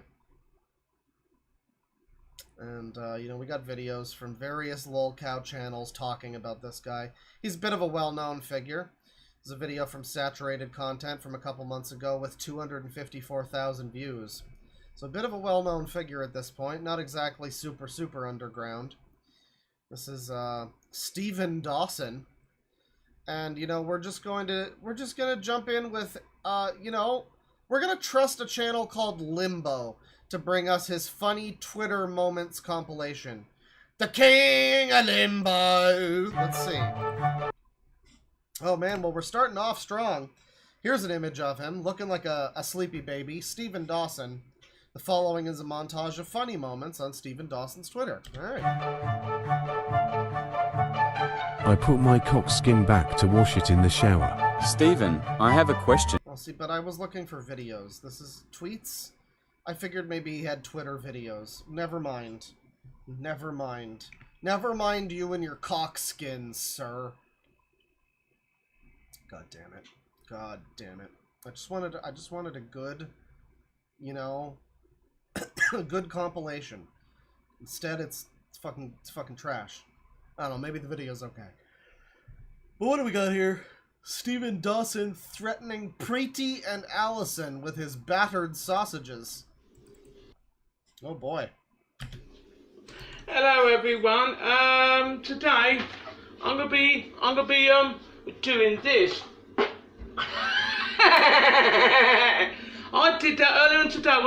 And, you know, we got videos from various lolcow channels talking about this guy. He's a bit of a well-known figure. There's a video from Saturated Content from a couple months ago with 254,000 views. So a bit of a well-known figure at this point. Not exactly super, super underground. This is, Steven Dawson. And, you know, we're just gonna jump in with, you know, we're gonna trust a channel called Limbo to bring us his funny Twitter moments compilation. The King of Limbo! Let's see. Oh man, well we're starting off strong. Here's an image of him, looking like a sleepy baby, Steven Dawson. The following is a montage of funny moments on Steven Dawson's Twitter. Alright. I put my cock skin back to wash it in the shower. Stephen, I have a question. Well, see, but I was looking for videos. This is tweets? I figured maybe he had Twitter videos. Never mind. Never mind. Never mind you and your cock skins, sir. God damn it. God damn it. I just wanted a good, you know, a good compilation. Instead, it's fucking trash. I don't know, maybe the video's okay. But what do we got here? Steven Dawson threatening Preeti and Allison with his battered sausages. Oh boy. Hello everyone. Today I'm gonna be doing this. I did that earlier today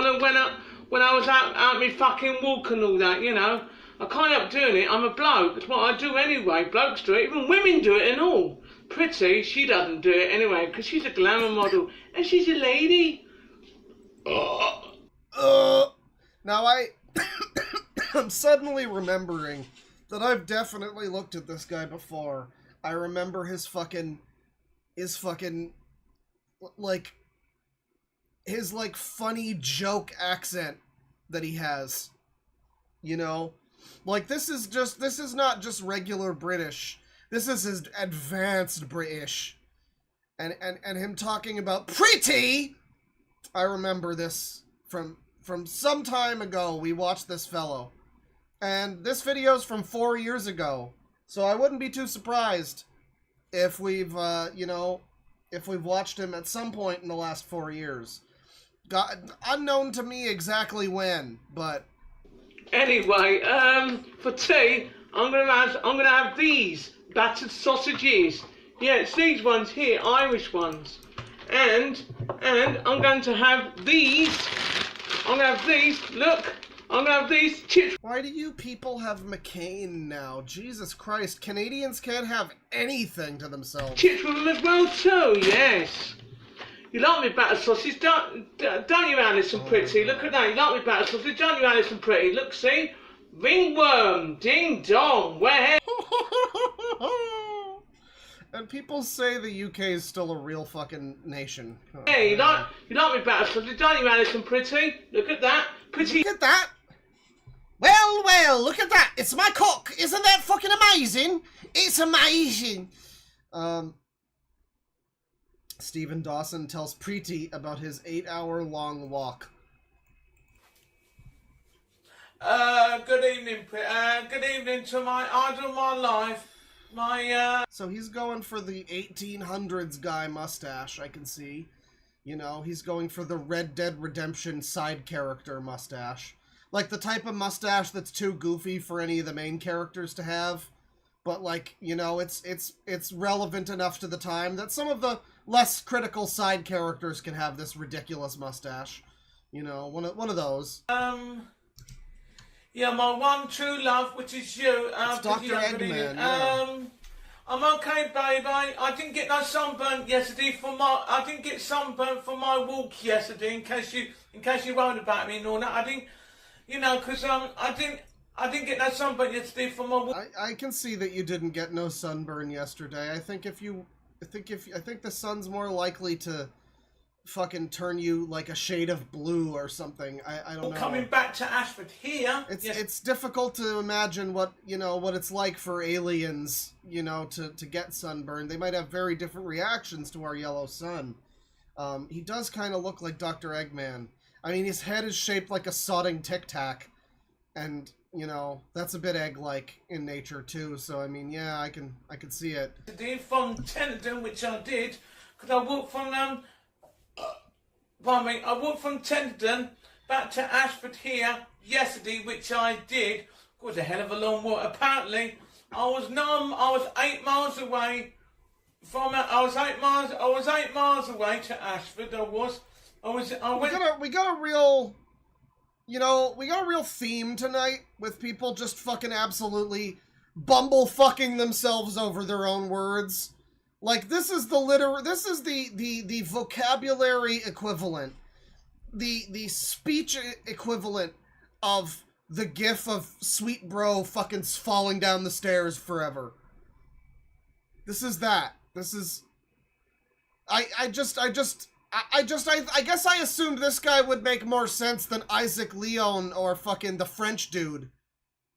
when I was out me fucking walk and all that, you know. I can't help doing it. I'm a bloke. It's what I do anyway. Blokes do it. Even women do it and all. Pretty, she doesn't do it anyway because she's a glamour model and she's a lady. Now I'm suddenly remembering that I've definitely looked at this guy before. I remember his fucking, like, his, like, funny joke accent that he has. You know? Like, this is not just regular British. This is his advanced British. And him talking about Preeti! I remember this from some time ago. We watched this fellow. And this video's from 4 years ago. So I wouldn't be too surprised if we've, you know, if we've watched him at some point in the last 4 years. Unknown to me exactly when, but... Anyway, for tea, I'm gonna have these battered sausages. Yeah, it's these ones here, Irish ones. And I'm going to have these. I'm gonna have these. Look, I'm gonna have these chips. Why do you people have McCain now? Jesus Christ, Canadians can't have anything to themselves. Chips with them as well too. Yes. You like me battered sausage, don't you, Alison Pretty? Look at that. You like me battered sausage, don't you, Alison Pretty? Look, see? Ringworm, ding dong, where? And people say the UK is still a real fucking nation. Oh, hey, you like me battered sausage, don't you, Alison Pretty? Look at that. Pretty. Look at that. Well, look at that. It's my cock. Isn't that fucking amazing? It's amazing. Steven Dawson tells Preeti about his 8-hour-long walk. Good evening, good evening to my idol of my life. So he's going for the 1800s guy mustache, I can see. You know, he's going for the Red Dead Redemption side character mustache. Like the type of mustache that's too goofy for any of the main characters to have. But like, you know, it's relevant enough to the time that some of the less critical side characters can have this ridiculous mustache. You know, one of those. Yeah, my one true love, which is you. It's Dr. Eggman, yeah. I'm okay, baby. I didn't get no sunburn yesterday I didn't get sunburn for my walk yesterday. In case you worried about me and all that, I didn't. You know, because I didn't get no sunburn yesterday for my walk. I can see that you didn't get no sunburn yesterday. I think the sun's more likely to fucking turn you like a shade of blue or something. I don't know. Coming back to Ashford here. It's difficult to imagine what it's like for aliens, to get sunburned. They might have very different reactions to our yellow sun. He does kind of look like Dr. Eggman. I mean, his head is shaped like a sodding Tic Tac, and that's a bit egg-like in nature too. So I mean, yeah, I can see it. From Tennyson, which I did, because I walked from I walked from Tennyson back to Ashford here yesterday, which I did. It was a hell of a long walk. Apparently, I was 8 miles away from it. I was 8 miles away to Ashford. We got a real theme tonight with people just fucking absolutely bumble-fucking themselves over their own words. Like, this is the vocabulary equivalent, the speech equivalent of the gif of Sweet Bro fucking falling down the stairs forever. This is that. This is... I guess I assumed this guy would make more sense than Isaac Leon or fucking the French dude.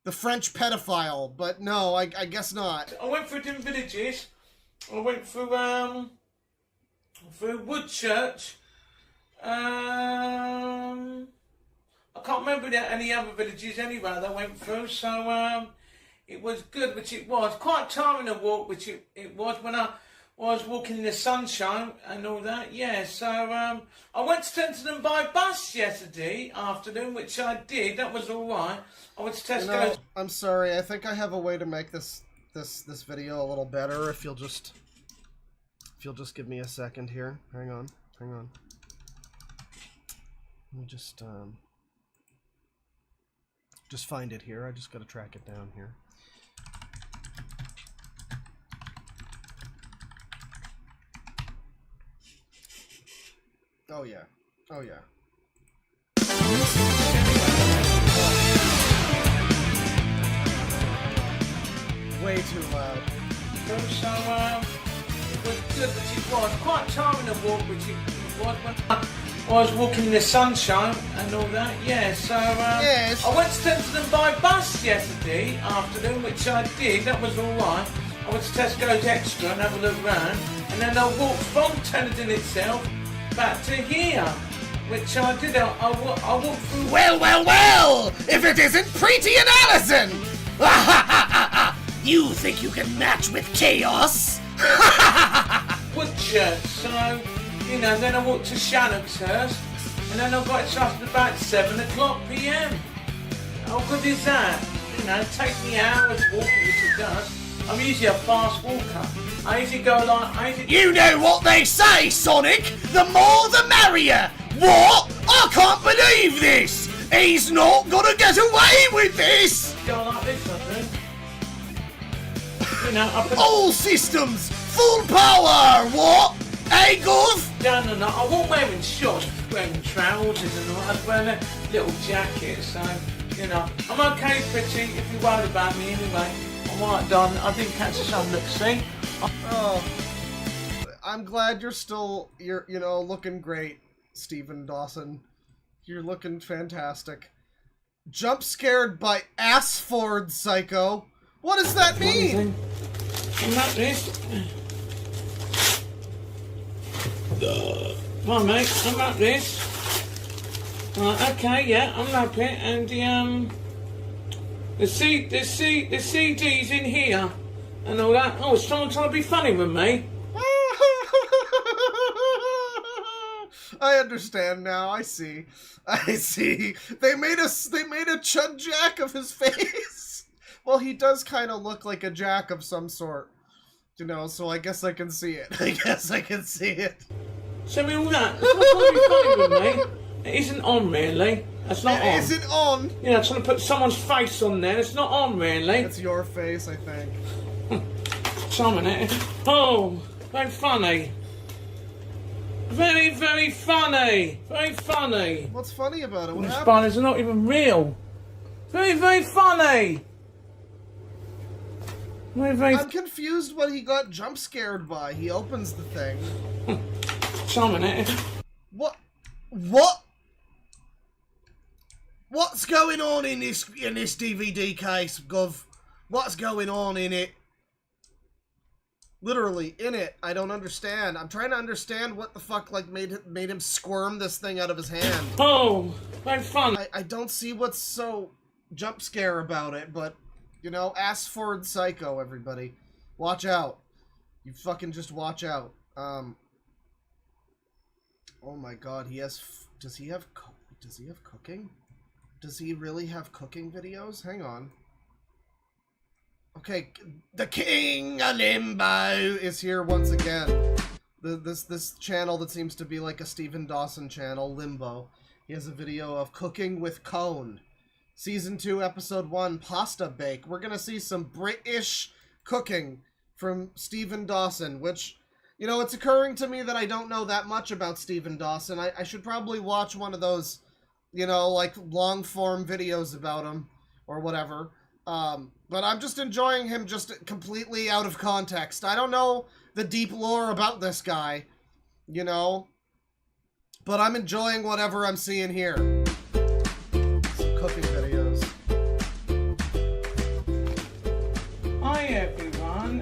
The French pedophile, but no, I guess not. I went through different villages. I went through Woodchurch. I can't remember any other villages anyway that I went through, so it was good, which it was. Quite tiring a walk, which it was when I was walking in the sunshine and all that, yeah. So I went to Tennyson by bus yesterday afternoon, which I did. That was all right. I went to Tesco. I'm sorry. I think I have a way to make this video a little better. If you'll just give me a second here. Hang on. Let me just find it here. I just gotta track it down here. Oh yeah. Way too loud. So, it was good, which it was. Quite tiring a walk, which it was when I was walking in the sunshine and all that, yeah. So, yes. I went to Tennyson by bus yesterday afternoon, which I did. That was all right. I went to Tesco's Extra and have a look round, and then I walked from Tennyson itself back to here, which I did. I walked through... Well! If it isn't Preety and Allison! You think you can match with chaos? Woodchurch, so, then I walked to Shannonshurst, and then I got to about 7 o'clock p.m. How good is that? It takes me hours walking, which it does. I'm usually a fast walker. I usually go like... You know what they say, Sonic! The more the merrier! What? I can't believe this! He's not gonna get away with this! Go like this, I think. All systems! Full power! What? Hey, Gov? No. I wasn't wearing shorts, wearing trousers and all. I was wearing a little jacket, so, I'm okay, Pretty, if you're worried about me anyway. I'm alright, darling. I didn't catch the sun, look, see? Oh. I'm glad you're looking great, Stephen Dawson. You're looking fantastic. Jump scared by Assford, psycho. What does that mean? I'm not this. Come on, mate. I'm not this. Right, okay, yeah, I'm happy. And the CD's in here and all that. Oh, is someone trying to be funny with me? I understand now. I see. They made a chud jack of his face. Well, he does kind of look like a jack of some sort, so I guess I can see it. Send me all that. It's not trying to be funny with me. It isn't on, really. That's not on. It isn't on? Trying to put someone's face on there. It's not on, really. It's your face, I think. Some it. Oh, very funny. Very, very funny. Very funny. What's funny about it? What happened? Spiders are not even real. Very, very funny. Very, very... I'm confused what he got jump scared by. He opens the thing. Some it. What? What's going on in this DVD case, Gov? What's going on in it? Literally, in it. I don't understand. I'm trying to understand what the fuck, like, made him squirm this thing out of his hand. Oh, that's fun. I don't see what's so jump scare about it, but, you know, ass forward psycho, everybody. Watch out. You fucking just watch out. Oh my god, does he have cooking? Does he really have cooking videos? Hang on. Okay, the King of Limbo is here once again. This channel that seems to be like a Stephen Dawson channel, Limbo. He has a video of cooking with Cone. Season 2, Episode 1, Pasta Bake. We're gonna see some British cooking from Stephen Dawson, which, you know, it's occurring to me that I don't know that much about Stephen Dawson. I should probably watch one of those, you know, like, long-form videos about him, or whatever. But I'm just enjoying him just completely out of context. I don't know the deep lore about this guy, you know? But I'm enjoying whatever I'm seeing here. Some cooking videos. Hi everyone,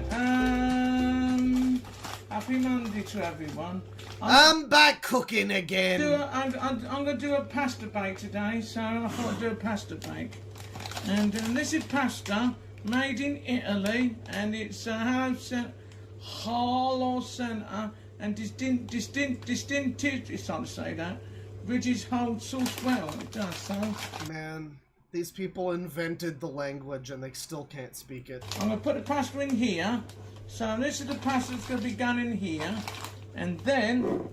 happy Monday to everyone. I'm back cooking again. I'm going to do a pasta bake today, so I thought I'd do a pasta bake. And this is pasta made in Italy, and it's Halo Centre and distinctive, it's hard to say that, British whole sauce well, it does, so. Man, these people invented the language and they still can't speak it. I'm going to put the pasta in here, so this is the pasta that's going to be done in here, and then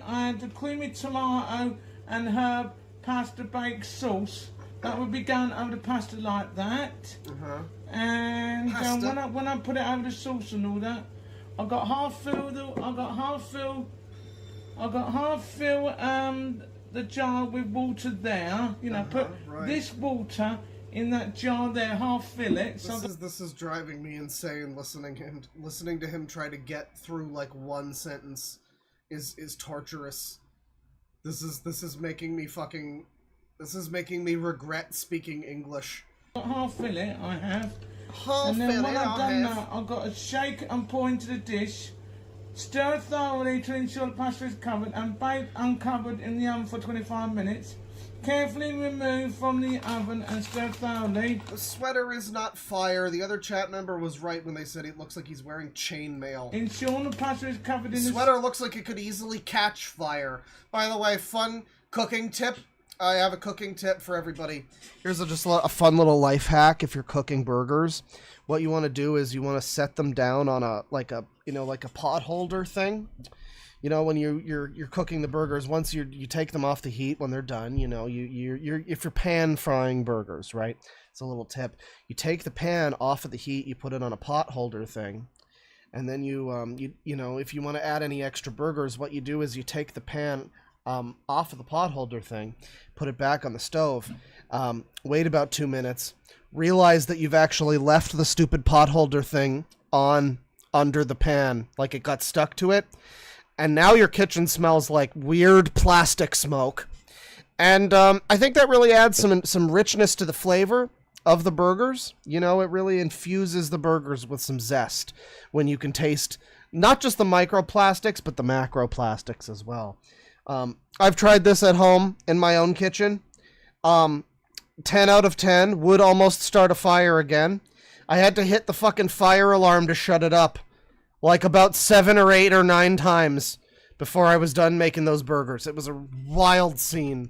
I had the creamy tomato and herb pasta bake sauce. That would be going over the pasta like that. And when I put it over the sauce and all that, I got half fill the jar with water there. You know, put this water in that jar there, half fill it. So this is driving me insane. Listening to him try to get through like one sentence is torturous. This is making me fucking. This is making me regret speaking English. Half fill it, I have. And then when I've done that, I've got to shake and pour into the dish. Stir thoroughly to ensure the pasta is covered and bake uncovered in the oven for 25 minutes. Carefully remove from the oven and stir thoroughly. The sweater is not fire. The other chat member was right when they said it looks like he's wearing chainmail. Ensure the pasta is covered in the sweater looks like it could easily catch fire. By the way, fun cooking tip. I have a cooking tip for everybody. Here's just a fun little life hack if you're cooking burgers. What you want to do is you want to set them down on a pot holder thing. You know, when you're cooking the burgers, once you take them off the heat when they're done, you know, if you're pan frying burgers, right? It's a little tip. You take the pan off of the heat, you put it on a pot holder thing. And then you know, if you want to add any extra burgers, what you do is you take the pan off of the pot holder thing, put it back on the stove, wait about 2 minutes, realize that you've actually left the stupid pot holder thing on under the pan, like it got stuck to it, and now your kitchen smells like weird plastic smoke. And I think that really adds some richness to the flavor of the burgers. You know, it really infuses the burgers with some zest when you can taste not just the microplastics, but the macroplastics as well. I've tried this at home in my own kitchen. 10 out of 10, would almost start a fire again. I had to hit the fucking fire alarm to shut it up, like about 7 or 8 or 9 times before I was done making those burgers. It was a wild scene.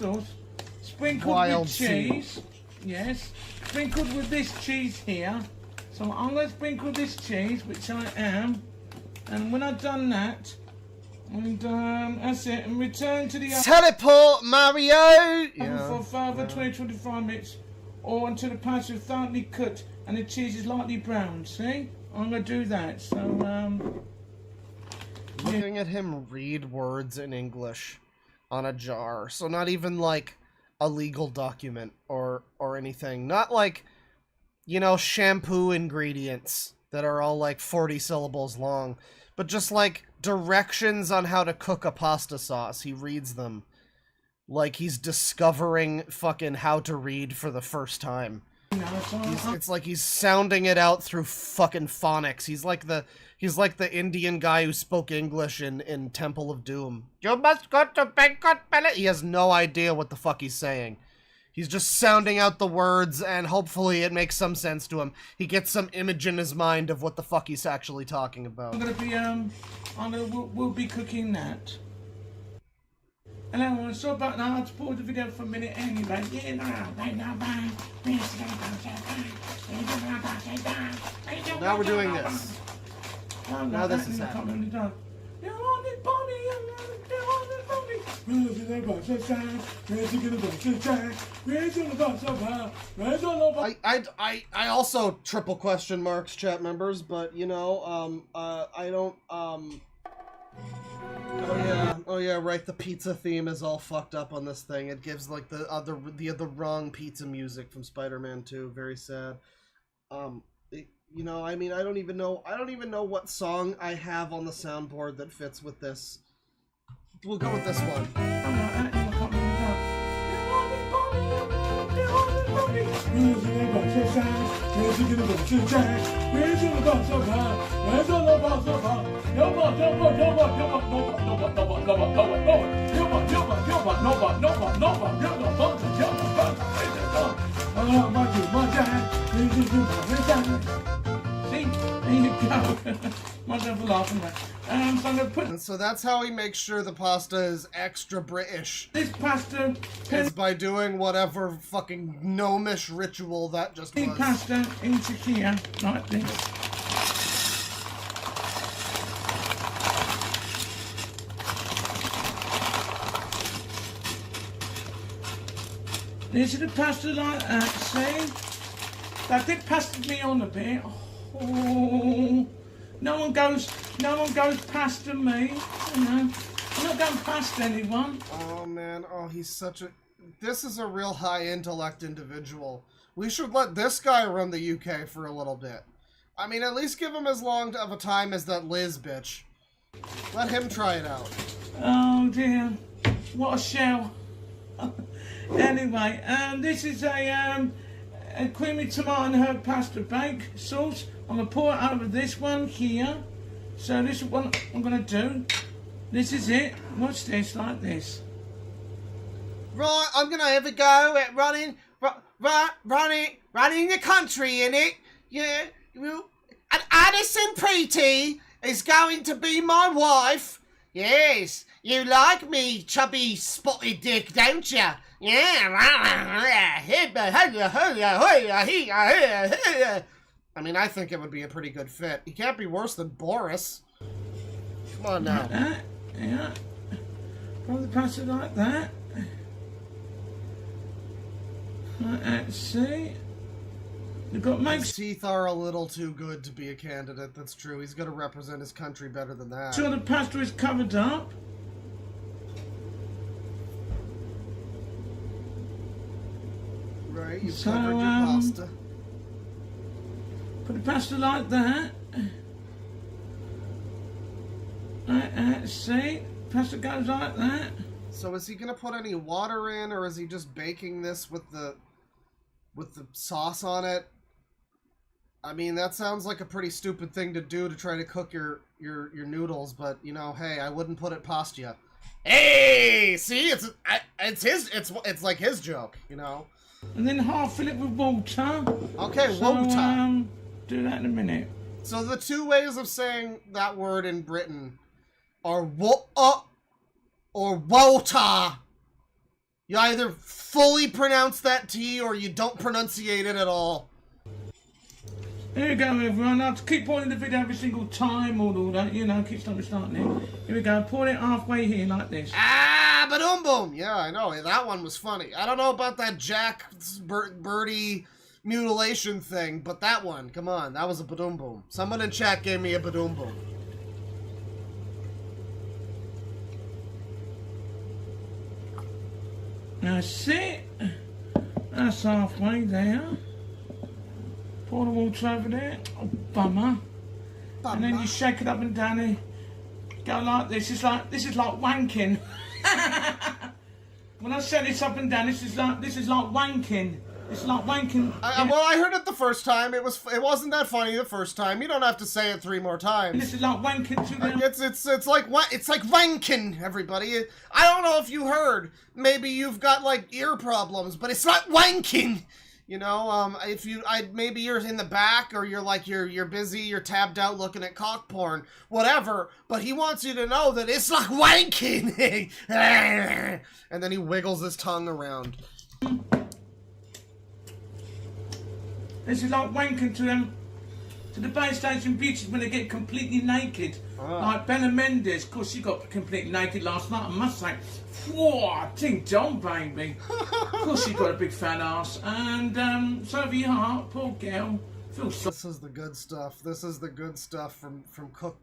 Sprinkled with cheese. Yes, sprinkled with this cheese here. So I'm going to sprinkle this cheese, which I am. And when I've done that, and that's it, and return to the teleport, Mario! For further 20-25 minutes, or until the pasta is thoroughly cooked and the cheese is lightly browned. See? I'm going to do that, so, Looking at him read words in English on a jar, so not even, like, a legal document or anything. Not like, you know, shampoo ingredients that are all, like, 40 syllables long, but just, like, directions on how to cook a pasta sauce. He reads them like he's discovering fucking how to read for the first time. It's like he's sounding it out through fucking phonics. He's like the Indian guy who spoke English in Temple of Doom. You must go to Bangkok Palace. He has no idea what the fuck he's saying. He's just sounding out the words, and hopefully it makes some sense to him. He gets some image in his mind of what the fuck he's actually talking about. I'm gonna be we'll be cooking that. And I want to stop back now. I'll pause the video for a minute anyway. Now we're doing this. Now this is happening. I also triple question marks, chat members, but you know, I don't, oh yeah, right, the pizza theme is all fucked up on this thing. It gives like the wrong pizza music from Spider-Man 2, very sad. You know, I mean, I don't even know what song I have on the soundboard that fits with this. We'll go with this one. See? There you go. Myself laughing there. So I'm gonna put. And so that's how he makes sure the pasta is extra British. This pasta is by doing whatever fucking gnomish ritual that just was. Pasta into here like this. This is the pasta like that, see? That did pass me on a bit. Oh, no one goes past me, you know. I'm not going past anyone. Oh man, oh he's such a... This is a real high intellect individual. We should let this guy run the UK for a little bit. I mean, at least give him as long of a time as that Liz bitch. Let him try it out. Oh dear, what a shell. Anyway, this is a creamy tomato and herb pasta bake sauce. I'm going to pour it over this one here. So this is what I'm going to do. This is it. Watch this, like this. Right, I'm going to have a go at running the country, innit? Yeah. And Addison Preety is going to be my wife. Yes, you like me, chubby spotted dick, don't ya? Yeah. I mean, I think it would be a pretty good fit. He can't be worse than Boris. Come on now. Like that, yeah. Probably pass it like that. Like that, see? You've got his teeth are a little too good to be a candidate, that's true. He's going to represent his country better than that. Sure the pasta is covered up. Right, you've covered your pasta. Put the pasta like that. Like that, see? Pasta goes like that. So is he gonna put any water in, or is he just baking this with the sauce on it? I mean, that sounds like a pretty stupid thing to do to try to cook your noodles, but you know, hey, I wouldn't put it past you. Hey, see, it's like his joke, you know. And then half fill it with water. Okay, so, water. Do that in a minute. So the two ways of saying that word in Britain are water or water. You either fully pronounce that T or you don't pronunciate it at all. Here we go, everyone. I have to keep pausing the video every single time, all that, you know, keep starting it. Here we go, pour it halfway here like this. Ah, ba-dum boom. Yeah, I know, that one was funny. I don't know about that Jack Birdie mutilation thing, but that one, come on, that was a ba-dum boom. Someone in chat gave me a ba-dum boom. That's it. That's halfway there. Pour the water over there. Oh, bummer. And then you shake it up and down. And go like this. This is like wanking. When I set this up and down, this is like wanking. It's like wanking. Well, I heard it the first time. It wasn't that funny the first time. You don't have to say it 3 more times. This is like wanking to them. It's like what? It's like wanking, everybody. I don't know if you heard. Maybe you've got like ear problems, but it's not wanking. You know, if maybe you're in the back or you're busy, you're tabbed out looking at cock porn, whatever. But he wants you to know that it's like wanking. And then he wiggles his tongue around. This is like wanking to them, to the base station beauties when they get completely naked. Like Bella Mendes, of course she got completely naked last night, I must say. Whoa, ting dong, baby. Of course she got a big fat ass. And Sophie Hart, poor girl. This is the good stuff. This is the good stuff from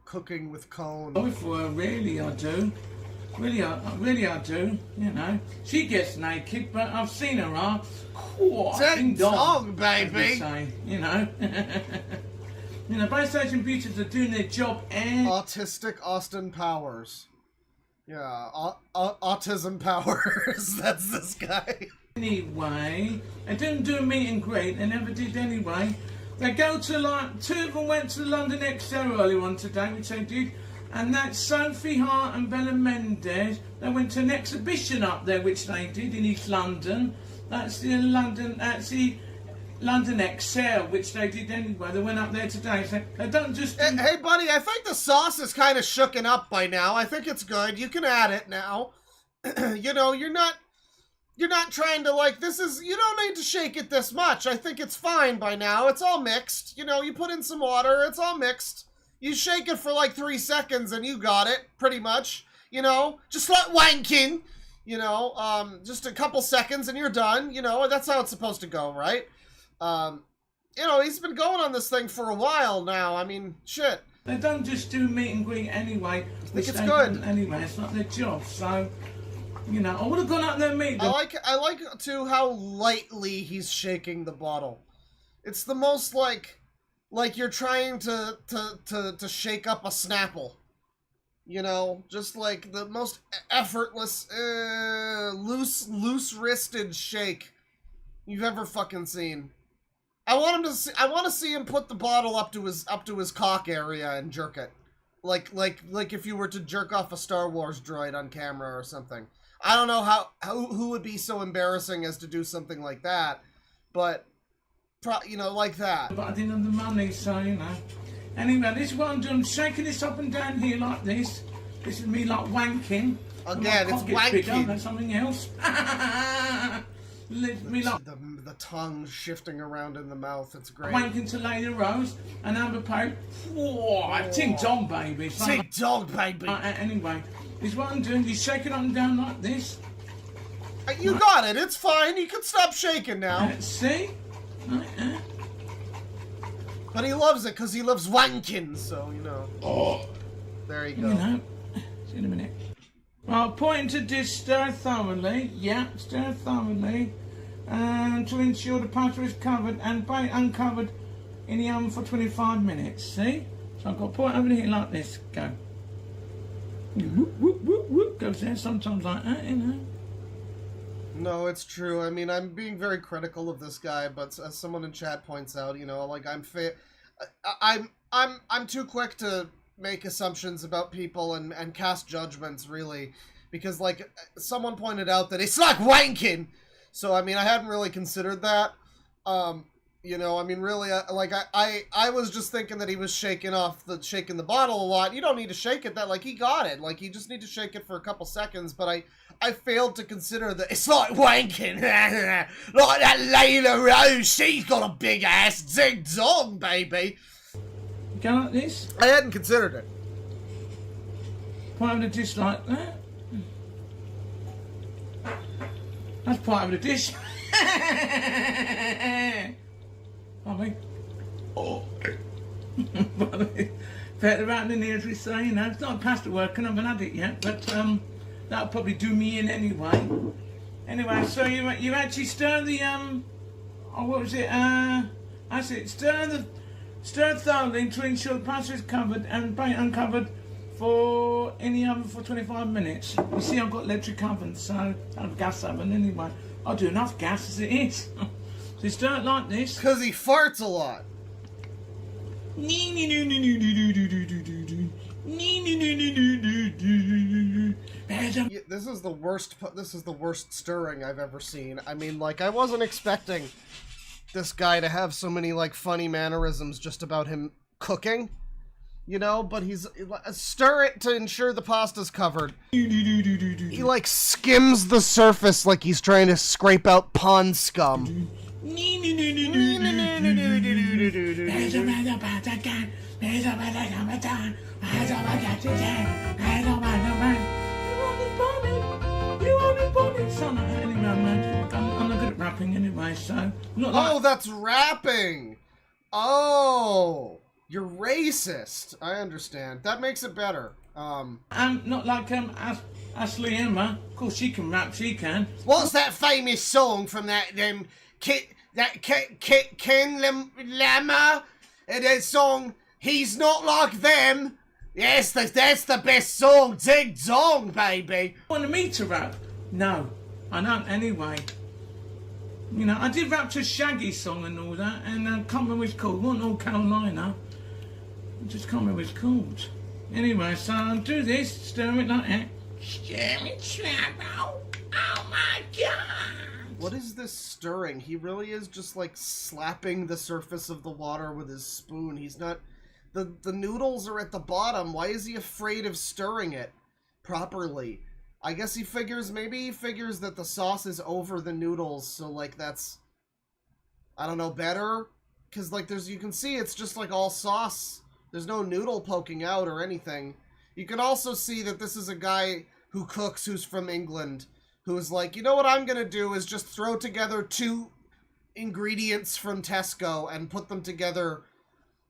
Cooking with Cone. Oh, for her, really I do. Really I do, you know. She gets naked, but I've seen her Ding dong, baby. Say, you know. You know, base station beauties are doing their job and... Autistic Austin Powers. Yeah, Autism Powers. That's this guy. Anyway, they didn't do a meet and greet. They never did anyway. They go to like... 2 of them went to the London XO earlier on today, which they did. And that's Sophie Hart and Bella Mendes. They went to an exhibition up there, which they did in East London. That's the London XL, which they did anyway. They went up there today. So they don't just... Hey, buddy, I think the sauce is kind of shooken up by now. I think it's good. You can add it now. You know, you're not trying to, like, you don't need to shake it this much. I think it's fine by now. It's all mixed. You know, you put in some water. It's all mixed. You shake it for like 3 seconds and you got it, pretty much. You know, just like wanking. You know, just a couple seconds and you're done. You know, that's how it's supposed to go, right? You know, he's been going on this thing for a while now. I mean, shit. They don't just do meet and greet anyway. I think it's good. Anyway, it's not their job, so... You know, I would have gone out there and meet them. I like, too, how lightly he's shaking the bottle. It's the most, like you're trying to shake up a Snapple. You know, just like the most effortless, loose-wristed shake you've ever fucking seen. I want to see him put the bottle up to his cock area and jerk it. Like if you were to jerk off a Star Wars droid on camera or something. I don't know who would be so embarrassing as to do something like that, but you know, like that. But I didn't have the money, so, you know. Anyway, this is what I'm doing. I'm shaking this up and down here like this. This is me like wanking. Again, it's wanking. Bigger, that's something else. Me like the tongue shifting around in the mouth. It's great. Wanking to Lady Rose and Amber Pope. Whoa, ting dong, baby. Ting dong, baby. Anyway, this is what I'm doing. You shake it up and down like this. You got it. It's fine. You can stop shaking now. See? But he loves it because he loves wanking, so, you know. Oh. There you go. You know. See in a minute. Well, point to dish, stir thoroughly. Yeah, stir thoroughly. And to ensure the pasta is covered and bake uncovered in the oven for 25 minutes. See? So I've got to pour it over here like this. Go. Whoop, whoop, whoop, whoop. Goes there sometimes like that, you know. No, it's true. I mean, I'm being very critical of this guy, but as someone in chat points out, you know, like I'm too quick to make assumptions about people and cast judgments, really, because like someone pointed out that it's like wanking. So I mean, I hadn't really considered that. You know, I mean, really, I was just thinking that he was shaking the bottle a lot. You don't need to shake it that, like, he got it. Like, you just need to shake it for a couple seconds, but I failed to consider that it's like wanking. Like that Layla Rose, she's got a big ass. Ding dong, baby. Go like this. I hadn't considered it. Point over the dish like that. That's point over the dish. Bobby. Oh. Bobby. Better out in here, as we say, you know. It's not past the work, and I haven't had it yet, but that'll probably do me in anyway. Anyway, so you actually stir the what was it? That's it. Stir thoroughly to ensure the pasta is covered and uncovered in the oven for 25 minutes. You see, I've got electric oven, so I have a gas oven anyway. I'll do enough gas as it is. So stir it like this. Because he farts a lot. Yeah, this is the worst stirring I've ever seen. I mean, like, I wasn't expecting this guy to have so many, like, funny mannerisms just about him cooking, you know, but he's stir it to ensure the pasta's covered. He, like, skims the surface like he's trying to scrape out pond scum. I'm not good at rapping anyway, so... Oh, that's rapping! Oh, you're racist. I understand. That makes it better. Not like Ashley Emma. Of course, she can rap. She can. What's that famous song from that Ken Lama? That song, He's Not Like Them. Yes, that's the best song. Ding dong, baby. Wanted me to rap? No, I don't anyway. You know, I did rap to Shaggy song and all that, and I can't remember what it's called. It wasn't All Carolina. I just can't remember what it's called. Anyway, so I'll do this, stir it like that. Stir it, trouble. Oh my God. What is this stirring? He really is just like slapping the surface of the water with his spoon. He's not... The noodles are at the bottom. Why is he afraid of stirring it properly? I guess maybe he figures that the sauce is over the noodles, so like that's, I don't know, better? Because like you can see it's just like all sauce. There's no noodle poking out or anything. You can also see that this is a guy who cooks who's from England, who's like, you know what I'm gonna do is just throw together 2 ingredients from Tesco and put them together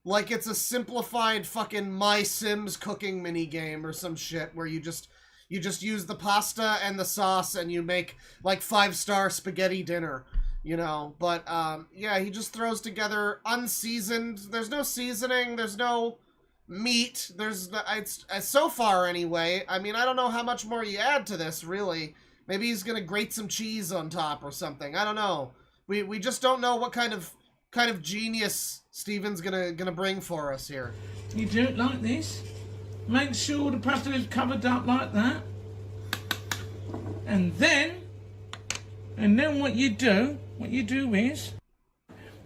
like it's a simplified fucking My Sims cooking minigame or some shit where you just use the pasta and the sauce and you make like 5-star spaghetti dinner, you know. But yeah, he just throws together unseasoned. There's no seasoning, there's no meat, it's so far anyway. I mean, I don't know how much more you add to this, really. Maybe he's gonna grate some cheese on top or something. I don't know. We just don't know what kind of genius Steven's gonna bring for us here. You do it like this. Make sure the pasta is covered up like that. And then what you do is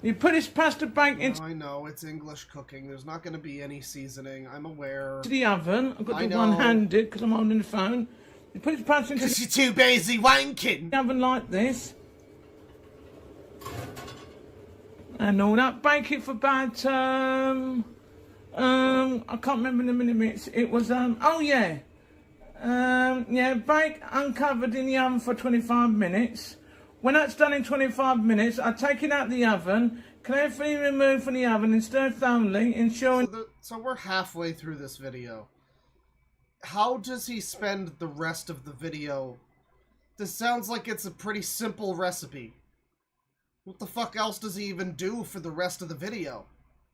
you put this pasta bank into... I know, it's English cooking. There's not going to be any seasoning. I'm aware. ...the oven. I've got the one-handed because I'm holding the phone. You put this pasta into... Because you're too busy wanking. ...the oven like this. And all that. Bake it for about, I can't remember the minutes. It was, oh yeah. Yeah, bake uncovered in the oven for 25 minutes. When that's done in 25 minutes, I take it out of the oven, carefully remove from the oven and stir thoroughly, ensuring... So we're halfway through this video. How does he spend the rest of the video? This sounds like it's a pretty simple recipe. What the fuck else does he even do for the rest of the video?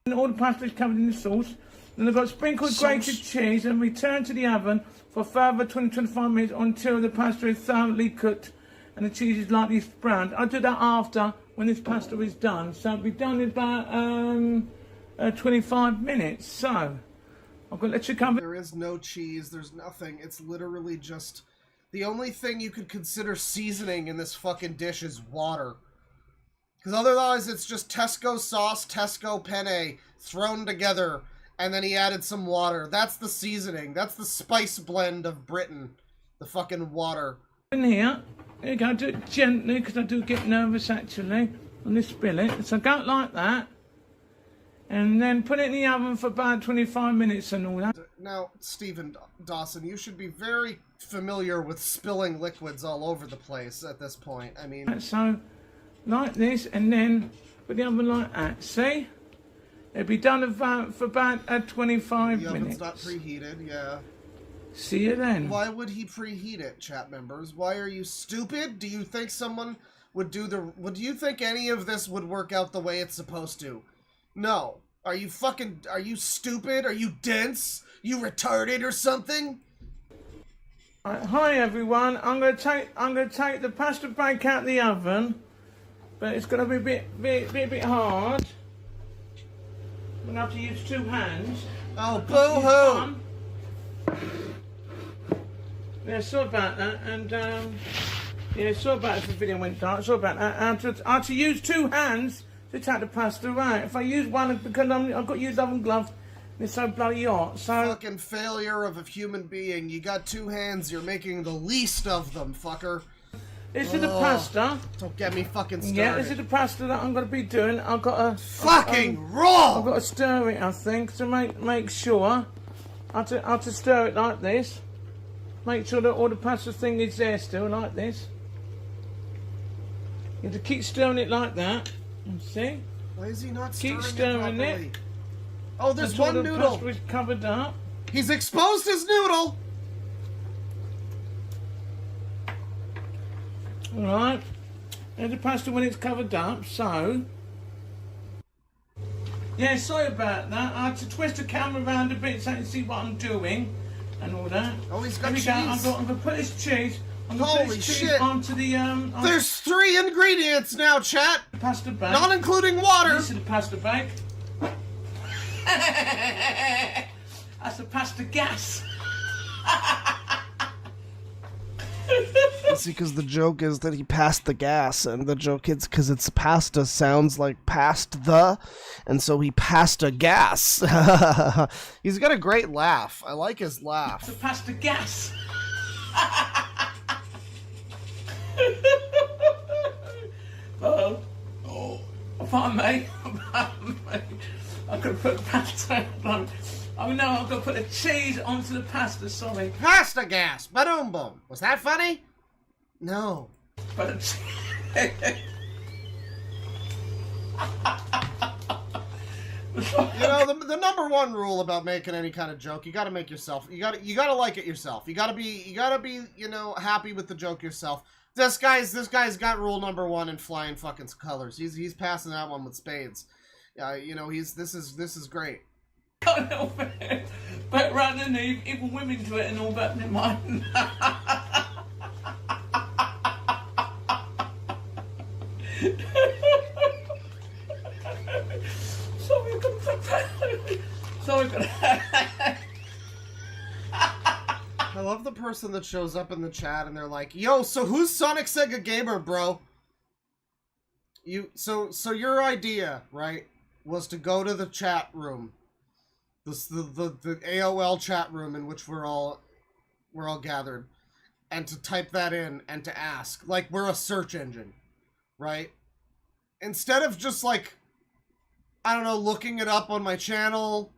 And all the pasta is covered in the sauce. Then I've got sprinkled grated cheese and return to the oven for further 20-25 minutes until the pasta is thoroughly cooked and the cheese is lightly browned. I'll do that after, when this pasta is done. So it'll be done in about 25 minutes. So I've got to let you come. There is no cheese, there's nothing. It's literally just... The only thing you could consider seasoning in this fucking dish is water. Because otherwise it's just Tesco sauce, Tesco penne thrown together, and then he added some water. That's the seasoning. That's the spice blend of Britain. The fucking water. In here you go, do it gently, because I do get nervous actually on this billet. So go like that, and then put it in the oven for about 25 minutes and all that. Now, Stephen Dawson, you should be very familiar with spilling liquids all over the place at this point. I mean... So... like this, and then put the oven like that. See? It'll be done for about 25 minutes. The oven's not preheated, yeah. See you then. Why would he preheat it, chat members? Why are you stupid? Do you think someone would do you think any of this would work out the way it's supposed to? No. Are you stupid? Are you dense? You retarded or something? Hi everyone. I'm gonna take the pasta bake out of the oven, but it's gonna be a bit hard. I'm gonna have to use 2 hands. Oh, boo-hoo! Yeah, sorry about that, and yeah, sorry about if the video went dark. Sorry about that. I had to use 2 hands to take the pasta out. If I use one, because I've got to use oven gloves. It's so bloody hot. So fucking failure of a human being. You got 2 hands. You're making the least of them, fucker. This is the pasta. Don't get me fucking started. Yeah, this is the pasta that I'm gonna be doing. I've got to fucking raw. I've got to stir it, I think, to make sure. I have to stir it like this. Make sure that all the pasta thing is there still, like this. You have to keep stirring it like that. See? Why is he not keep stirring it? Oh, there's one noodle. The pasta is covered up. He's exposed his noodle. Alright. There's the pasta when it's covered up, so... Yeah, sorry about that. I had to twist the camera around a bit so you can see what I'm doing and all that. Oh, he's got cheese. I'm going to put this cheese... Holy shit! Onto the, There's 3 ingredients now, chat! Pasta bake. Not including water! This is the pasta bake. That's the pasta gas. See, because the joke is that he passed the gas, and the joke is because it's pasta sounds like past the, and so he passed a gas. He's got a great laugh. I like his laugh. It's the pasta gas. Oh, pardon me. I could put pasta on. Oh no, I'm gonna put the cheese onto the pasta, sorry. Pasta gas! Ba-doom boom. Was that funny? No. But you know, the number 1 rule about making any kind of joke, you gotta make yourself, you gotta like it yourself. You gotta be, you know, happy with the joke yourself. This guy's got rule number 1 in flying fucking colors. He's passing that one with spades. You know, this is great. Can't help it. But rather than even women do it and all that, never mind. Sorry, I couldn't put Sorry, I love the person that shows up in the chat and they're like, "Yo, so who's Sonic Sega Gamer, bro?" So your idea, right, was to go to the chat room, the AOL chat room in which we're all gathered, and to type that in and to ask, like we're a search engine, right? Instead of just like, I don't know, looking it up on my channel,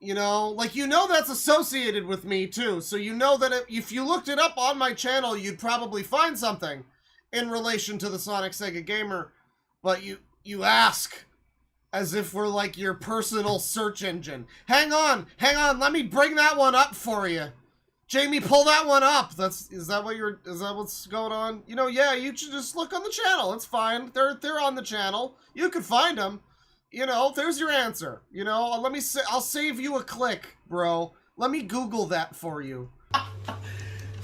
you know, like, you know, that's associated with me too. So you know that if you looked it up on my channel, you'd probably find something in relation to the Sonic Sega Gamer, but you ask as if we're like your personal search engine. Hang on, let me bring that one up for you. Jamie, pull that one up. Is that what's going on? You know, yeah, you should just look on the channel. It's fine. They're on the channel. You can find them. You know, there's your answer. You know, I'll save you a click, bro. Let me Google that for you.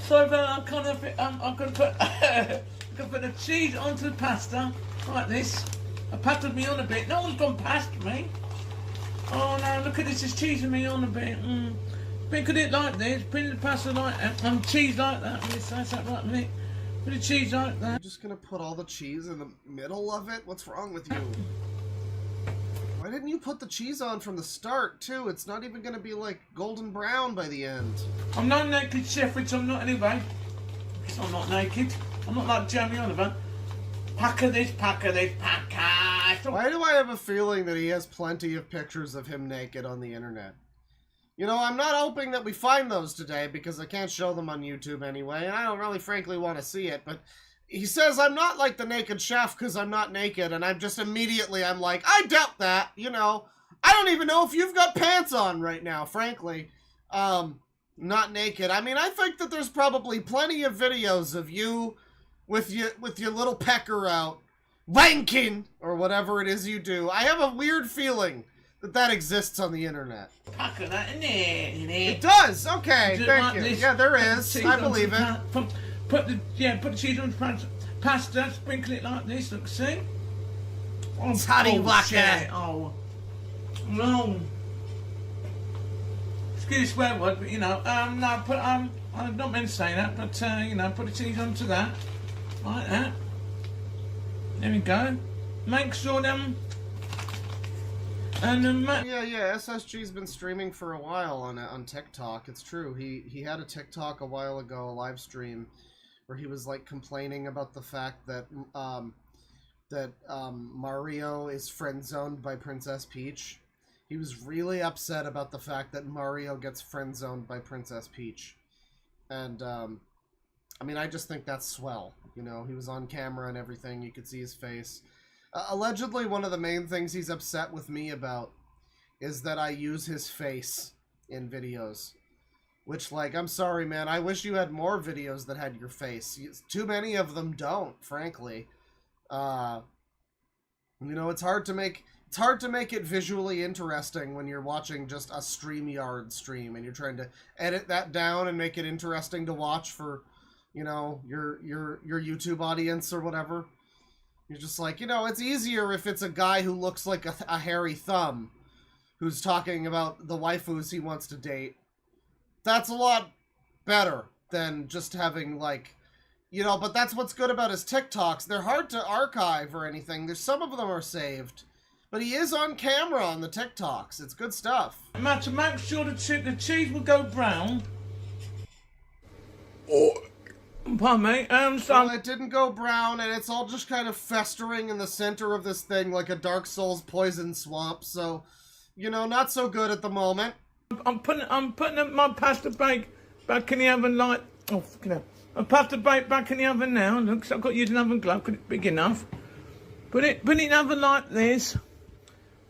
So I'm gonna put the cheese onto the pasta like this. I patted me on a bit. No one's gone past me. Oh no, look at this, it's cheesing me on a bit. Pick it like this, put the pasta like that, cheese like that. That's that right, mate. Put the cheese like that. You're just gonna put all the cheese in the middle of it? What's wrong with you? Why didn't you put the cheese on from the start, too? It's not even gonna be, like, golden brown by the end. I'm not naked, chef, which I'm not anyway. I'm not naked. I'm not like Jeremy Oliver. Pack of this, pack of this, pack of... Why do I have a feeling that he has plenty of pictures of him naked on the internet? You know, I'm not hoping that we find those today, because I can't show them on YouTube anyway, and I don't really, frankly, want to see it, but... He says I'm not like the naked chef because I'm not naked, and I'm like, I doubt that, you know. I don't even know if you've got pants on right now, frankly. Not naked. I mean, I think that there's probably plenty of videos of you with your little pecker out, wanking, or whatever it is you do. I have a weird feeling that exists on the internet. Pack of that in there. It does. Okay, Do it thank like you. this. Yeah, there Put the is. cheese I onto believe the it. put the cheese on the pasta, sprinkle it like this. Look, see? Oh, Toddy waka. shit. Oh, no. Excuse the swear word, but you know, no, put I'm not meant to say that, but you know, put the cheese onto that, like that. There we go. Make sure them. And Yeah, SSG's been streaming for a while on TikTok. It's true. He had a TikTok a while ago, a live stream, where he was like complaining about the fact that Mario is friend zoned by Princess Peach. He was really upset about the fact that Mario gets friend zoned by Princess Peach, and I mean, I just think that's swell. You know, he was on camera and everything. You could see his face. Allegedly, one of the main things he's upset with me about is that I use his face in videos. Which, like, I'm sorry, man. I wish you had more videos that had your face. Too many of them don't, frankly. You know, it's hard to make it visually interesting when you're watching just a StreamYard stream and you're trying to edit that down and make it interesting to watch for, you know, your YouTube audience or whatever. You're just like, you know, it's easier if it's a guy who looks like a hairy thumb who's talking about the waifus he wants to date. That's a lot better than just having, like, you know, but that's what's good about his TikToks. They're hard to archive or anything. There's some of them are saved. But he is on camera on the TikToks. It's good stuff. to make sure the cheese will go brown. Pardon me. Well, it didn't go brown, and it's all just kind of festering in the center of this thing like a Dark Souls poison swamp. So, you know, not so good at the moment. I'm putting my pasta bake back in the oven like. Oh, fucking hell. I pasta bake back in the oven now. Look, so I've got to use an oven glove because it's big enough. Put it in the oven like this.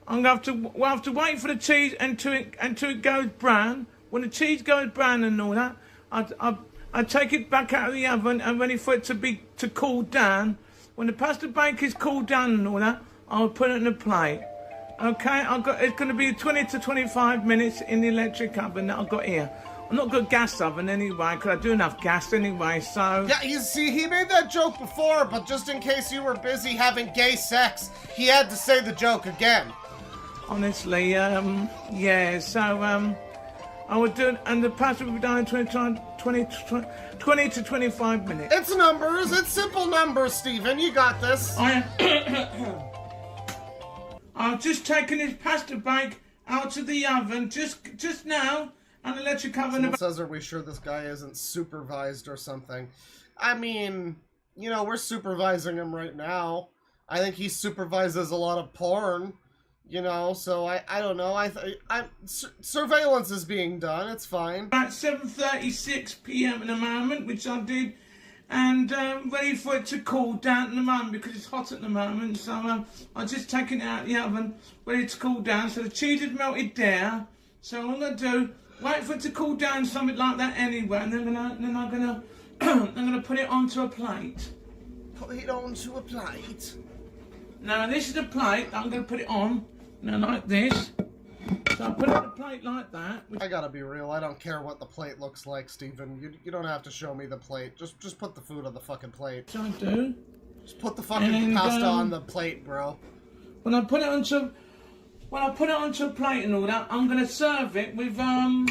We'll have to wait for the cheese until it goes brown. When the cheese goes brown and all that, I take it back out of the oven and ready for it to cool down. When the pasta bake is cooled down and all that, I'll put it in a plate. Okay, it's going to be 20 to 25 minutes in the electric oven that I've got here. I'm not got a gas oven anyway, because I do enough gas anyway, so... Yeah, you see, he made that joke before, but just in case you were busy having gay sex, he had to say the joke again. Honestly, yeah, so, I would do it, and the pasta would be done in 20 to 25 minutes. It's numbers, it's simple numbers, Stephen, you got this. I've just taken this pasta bake out of the oven, just now, and electric oven. Someone says, are we sure this guy isn't supervised or something? I mean, you know, we're supervising him right now. I think he supervises a lot of porn, you know, so I don't know. Surveillance is being done, it's fine. About 7:36 p.m. in the moment, which I did, and ready for it to cool down in the moment because it's hot at the moment, so I'm just taking it out of the oven, ready to cool down, so the cheese is melted down, so all I'm going to do, wait for it to cool down, something like that anyway, and then I'm gonna put it onto a plate. Put it onto a plate? Now this is the plate I'm gonna put it on, now like this. So I put it on a plate like that. I gotta be real, I don't care what the plate looks like, Stephen. You don't have to show me the plate. Just put the food on the fucking plate. So I do. Just put the fucking pasta on the plate, bro. When I put it onto a plate and all that, I'm gonna serve it with this.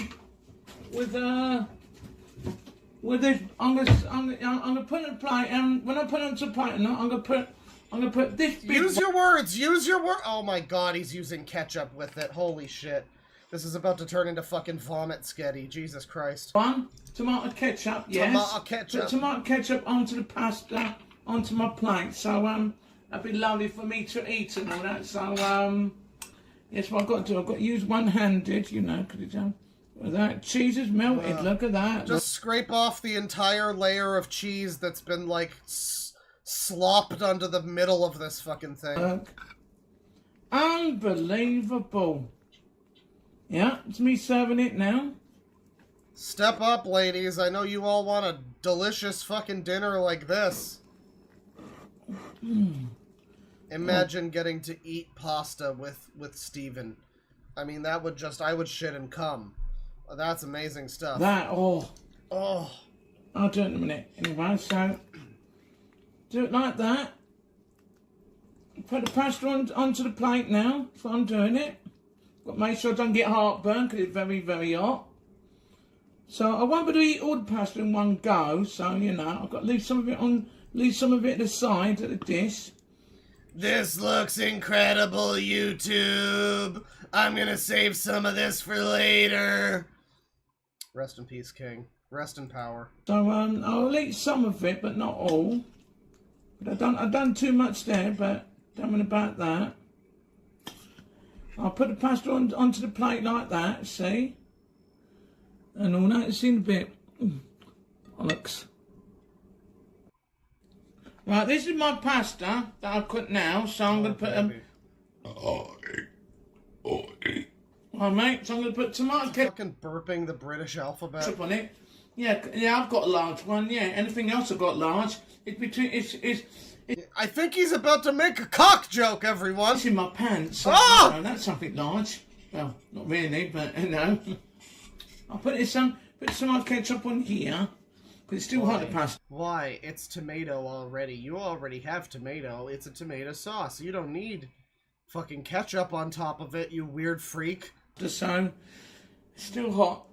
I'm gonna put it on a plate, and when I put it onto a plate, and I'm gonna put this. Use your words. Use your word. Oh my God, he's using ketchup with it. Holy shit! This is about to turn into fucking vomit sketty. Jesus Christ. One tomato ketchup. Yes. Tomato ketchup. Put tomato ketchup onto the pasta, onto my plate. So that'd be lovely for me to eat and all that. So yes, what I've got to do, I've got to use one-handed, you know, because that cheese is melted. Look at that. Just scrape off the entire layer of cheese that's been like slopped onto the middle of this fucking thing. Unbelievable. Yeah, it's me serving it now. Step up, ladies. I know you all want a delicious fucking dinner like this. Imagine getting to eat pasta with Steven. I mean, that would just, I would shit and cum. That's amazing stuff. That, oh. Oh. I'll do it in a minute. Anyway, so do it like that. Put the pasta onto the plate now. That's what I'm doing it. Got to make sure I don't get heartburn because it's very, very hot. So I won't be able to eat all the pasta in one go. So, you know, I've got to leave some of it on, leave some of it to the side of the dish. This looks incredible, YouTube. I'm gonna save some of this for later. Rest in peace, King. Rest in power. So I'll eat some of it, but not all. But I've done too much there, but don't worry about that. I'll put the pasta onto the plate like that, see? And all that, it's in a bit. Bollocks. Right, this is my pasta that I've cut now, so I'm going to put Oh, mate, so I'm going to put tomato ketchup. Fucking burping the British alphabet. On it. Yeah, I've got a large one, yeah. Anything else I've got large. It's between, it's I think he's about to make a cock joke, everyone. It's in my pants. So, Ah! you know, that's something large. Well, not really, but, you know. I'll put some ketchup on here. Because it's still hot to pass. Why? It's tomato already. You already have tomato. It's a tomato sauce. You don't need fucking ketchup on top of it, you weird freak. So, it's still hot.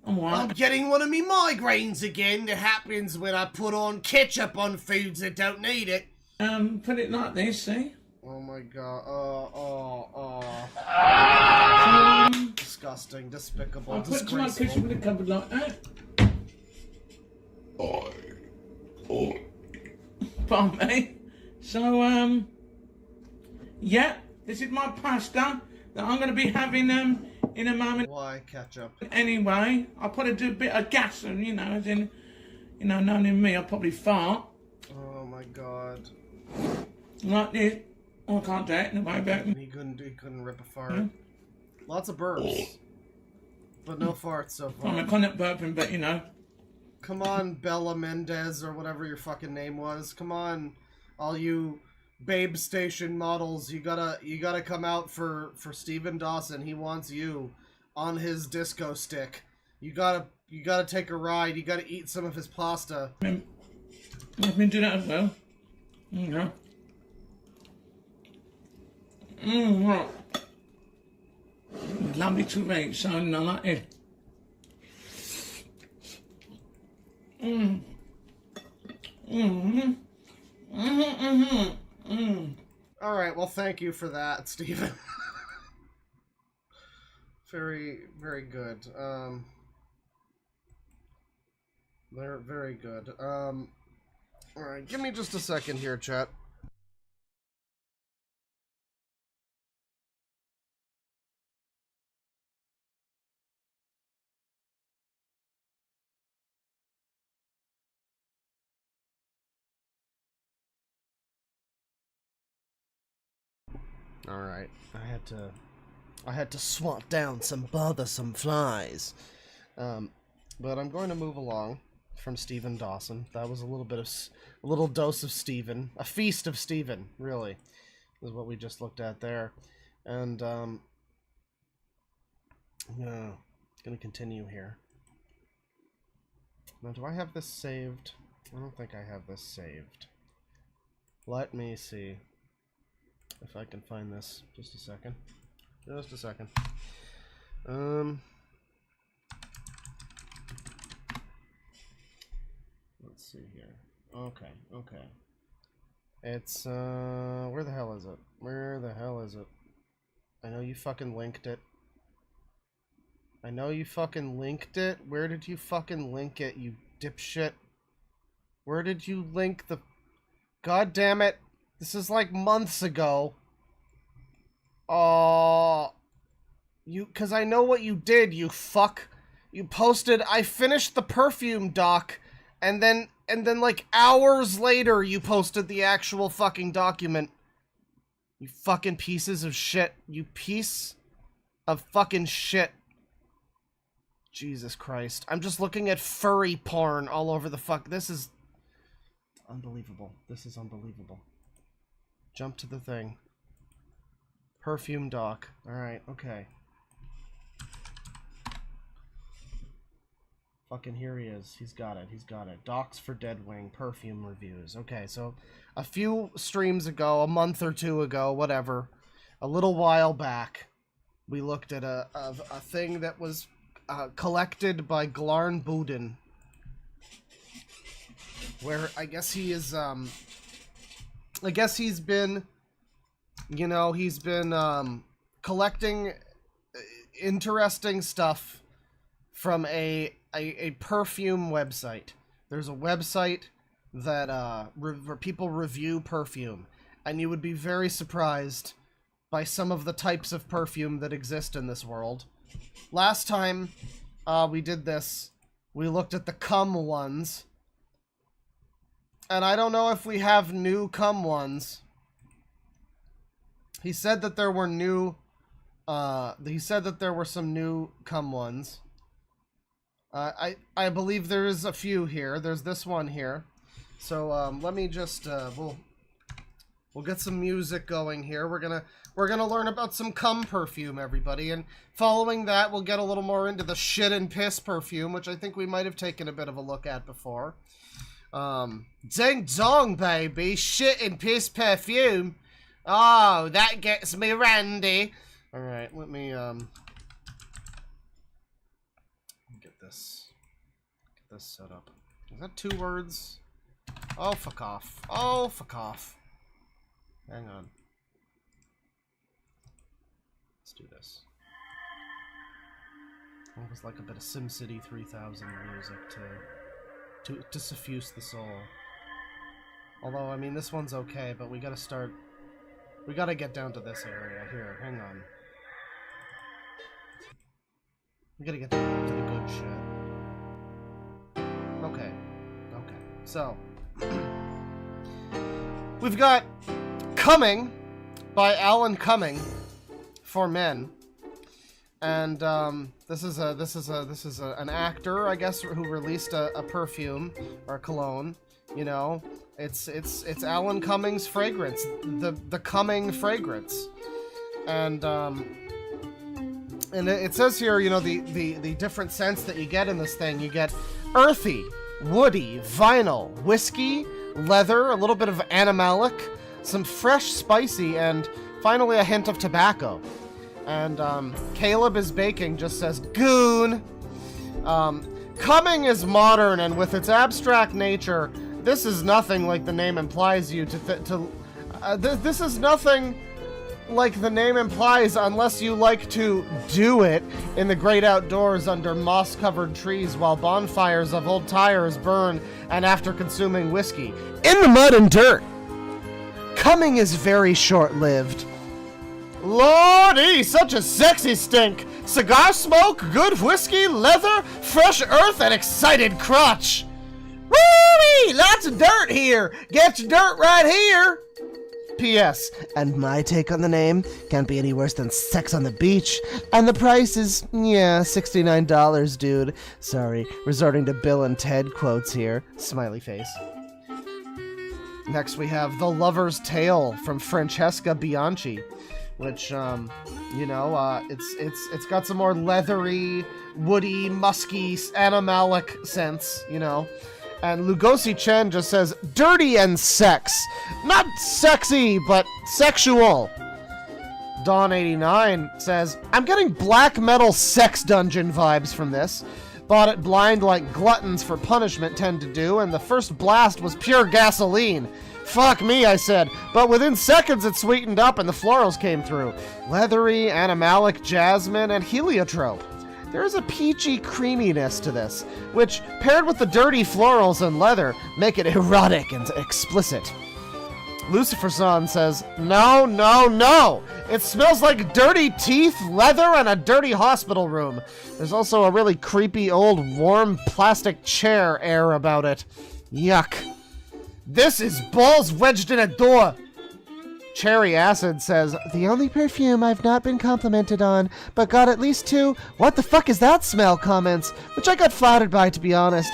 I'm getting one of me migraines again. That happens when I put on ketchup on foods that don't need it. Put it like this, see? Oh my god. Disgusting, despicable, I'll put tomato disgraceful. ketchup in the cupboard like that. Pardon me. So, yeah, this is my pasta that I'm going to be having in a moment. Why ketchup? Anyway, I'll probably do a bit of gas and, you know, as in, you know, knowing me, I'll probably fart. Oh my god. Like this. Oh, I can't do it anyway, but... He couldn't rip a fart. Lots of burps. But no farts so far. I'm a connet burping, but, you know. Come on, Bella Mendez, or whatever your fucking name was. Come on, all you Babe Station models. You gotta come out for Steven Dawson. He wants you on his disco stick. You gotta take a ride. You gotta eat some of his pasta. Let me do that as well. Yeah. Right. Lovely to eat, so I like it. All right, well, thank you for that, Steven. Very, very good. They're very good. All right, give me just a second here, chat. All right, I had to swat down some bothersome flies, but I'm going to move along from Steven Dawson. That was a little dose of Steven, a feast of Steven, really, is what we just looked at there, and I'm gonna continue here. Now, do I have this saved? I don't think I have this saved. Let me see if I can find this. Just a second. Just a second. Let's see here. Okay, okay. It's, where the hell is it? Where the hell is it? I know you fucking linked it. I know you fucking linked it. Where did you fucking link it, you dipshit? Where did you link the... God damn it. This is like months ago. Cause I know what you did, you fuck. You posted, I finished the perfume doc, and then like hours later you posted the actual fucking document. You fucking pieces of shit. You piece of fucking shit. Jesus Christ. I'm just looking at furry porn all over the fuck. This is unbelievable. This is unbelievable. Jump to the thing. Perfume Doc. Alright, okay. Fucking here he is. He's got it. He's got it. Docs for Deadwing. Perfume reviews. Okay, so a few streams ago, a month or two ago, whatever, a little while back, we looked at a thing that was collected by Glarn Budin, where I guess he is, I guess he's been, you know, he's been collecting interesting stuff from a perfume website. There's a website that where people review perfume, and you would be very surprised by some of the types of perfume that exist in this world. Last time we did this, we looked at the cum ones, and I don't know if we have new cum ones. He said that there were new, he said that there were some new cum ones. I believe there is a few here. There's this one here. So let me just we'll get some music going here. We're gonna learn about some cum perfume, everybody, and following that we'll get a little more into the shit and piss perfume, which I think we might have taken a bit of a look at before. Ding dong, baby, shit and piss perfume. Oh, that gets me randy. All right, let me get this set up. Is that 2 words? Oh, fuck off. Oh, fuck off. Hang on. Let's do this. It was like a bit of SimCity 3000 music to suffuse the soul. Although, I mean, this one's okay, but we gotta start... We gotta get down to this area here. Hang on. We gotta get to the good shit. Okay. Okay. So, we've got Coming by Alan Cumming for men, and this is an actor, I guess, who released a perfume or a cologne. You know, it's Alan Cumming's fragrance, the Cumming fragrance, and it says here, you know, the different scents that you get in this thing. You get earthy, woody, vinyl, whiskey, leather, a little bit of animalic, some fresh spicy, and finally a hint of tobacco. And Caleb is Baking just says goon. Cumming is modern, and with its abstract nature, this is nothing like the name implies you this is nothing like the name implies unless you like to do it in the great outdoors under moss-covered trees while bonfires of old tires burn and after consuming whiskey. In the mud and dirt. Cumming is very short-lived. Lordy, such a sexy stink. Cigar smoke, good whiskey, leather, fresh earth, and excited crotch. Woo-wee! Lots of dirt here. Get your dirt right here. P.S. And my take on the name can't be any worse than Sex on the Beach. And the price is, yeah, $69, dude. Sorry, resorting to Bill and Ted quotes here. Smiley face. Next we have The Lover's Tale from Francesca Bianchi, which, you know, it's got some more leathery, woody, musky, animalic scents, you know. And Lugosi Chen just says, dirty and sex. Not sexy, but sexual. Dawn89 says, I'm getting black metal sex dungeon vibes from this. Bought it blind like gluttons for punishment tend to do, and the first blast was pure gasoline. Fuck me, I said, but within seconds it sweetened up and the florals came through. Leathery, animalic, jasmine, and heliotrope. There is a peachy creaminess to this, which, paired with the dirty florals and leather, make it erotic and explicit. Lucifer Son says, no, no, no! It smells like dirty teeth, leather, and a dirty hospital room. There's also a really creepy old warm plastic chair air about it. Yuck. This is balls wedged in a door! Cherry Acid says, the only perfume I've not been complimented on, but got at least 2 "what the fuck is that smell" comments, which I got flattered by, to be honest.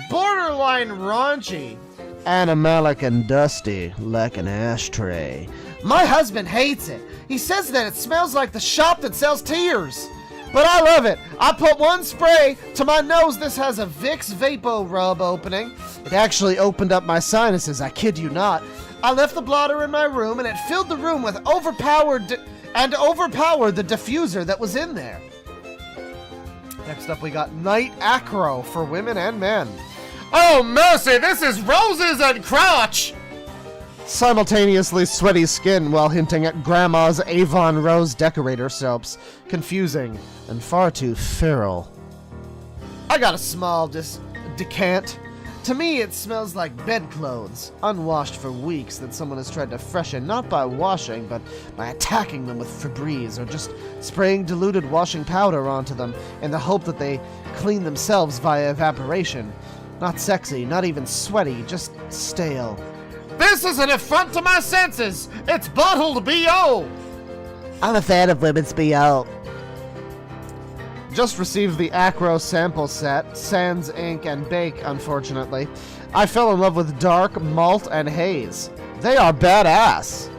Borderline raunchy. Animalic and dusty, like an ashtray. My husband hates it. He says that it smells like the shop that sells tears. But I love it. I put one spray to my nose. This has a Vicks Vapo Rub opening. It actually opened up my sinuses, I kid you not. I left the blotter in my room and it filled the room with overpowered the diffuser that was in there. Next up we got Night Acro for women and men. Oh mercy, this is roses and crotch! Simultaneously sweaty skin while hinting at Grandma's Avon Rose decorator soaps. Confusing and far too feral. I got a small decant. To me, it smells like bedclothes, unwashed for weeks, that someone has tried to freshen, not by washing, but by attacking them with Febreze, or just spraying diluted washing powder onto them in the hope that they clean themselves via evaporation. Not sexy, not even sweaty, just stale. This is an affront to my senses! It's bottled B.O.! I'm a fan of women's B.O. Just received the Acro sample set, Sans Ink and Bake, unfortunately. I fell in love with Dark, Malt, and Haze. They are badass.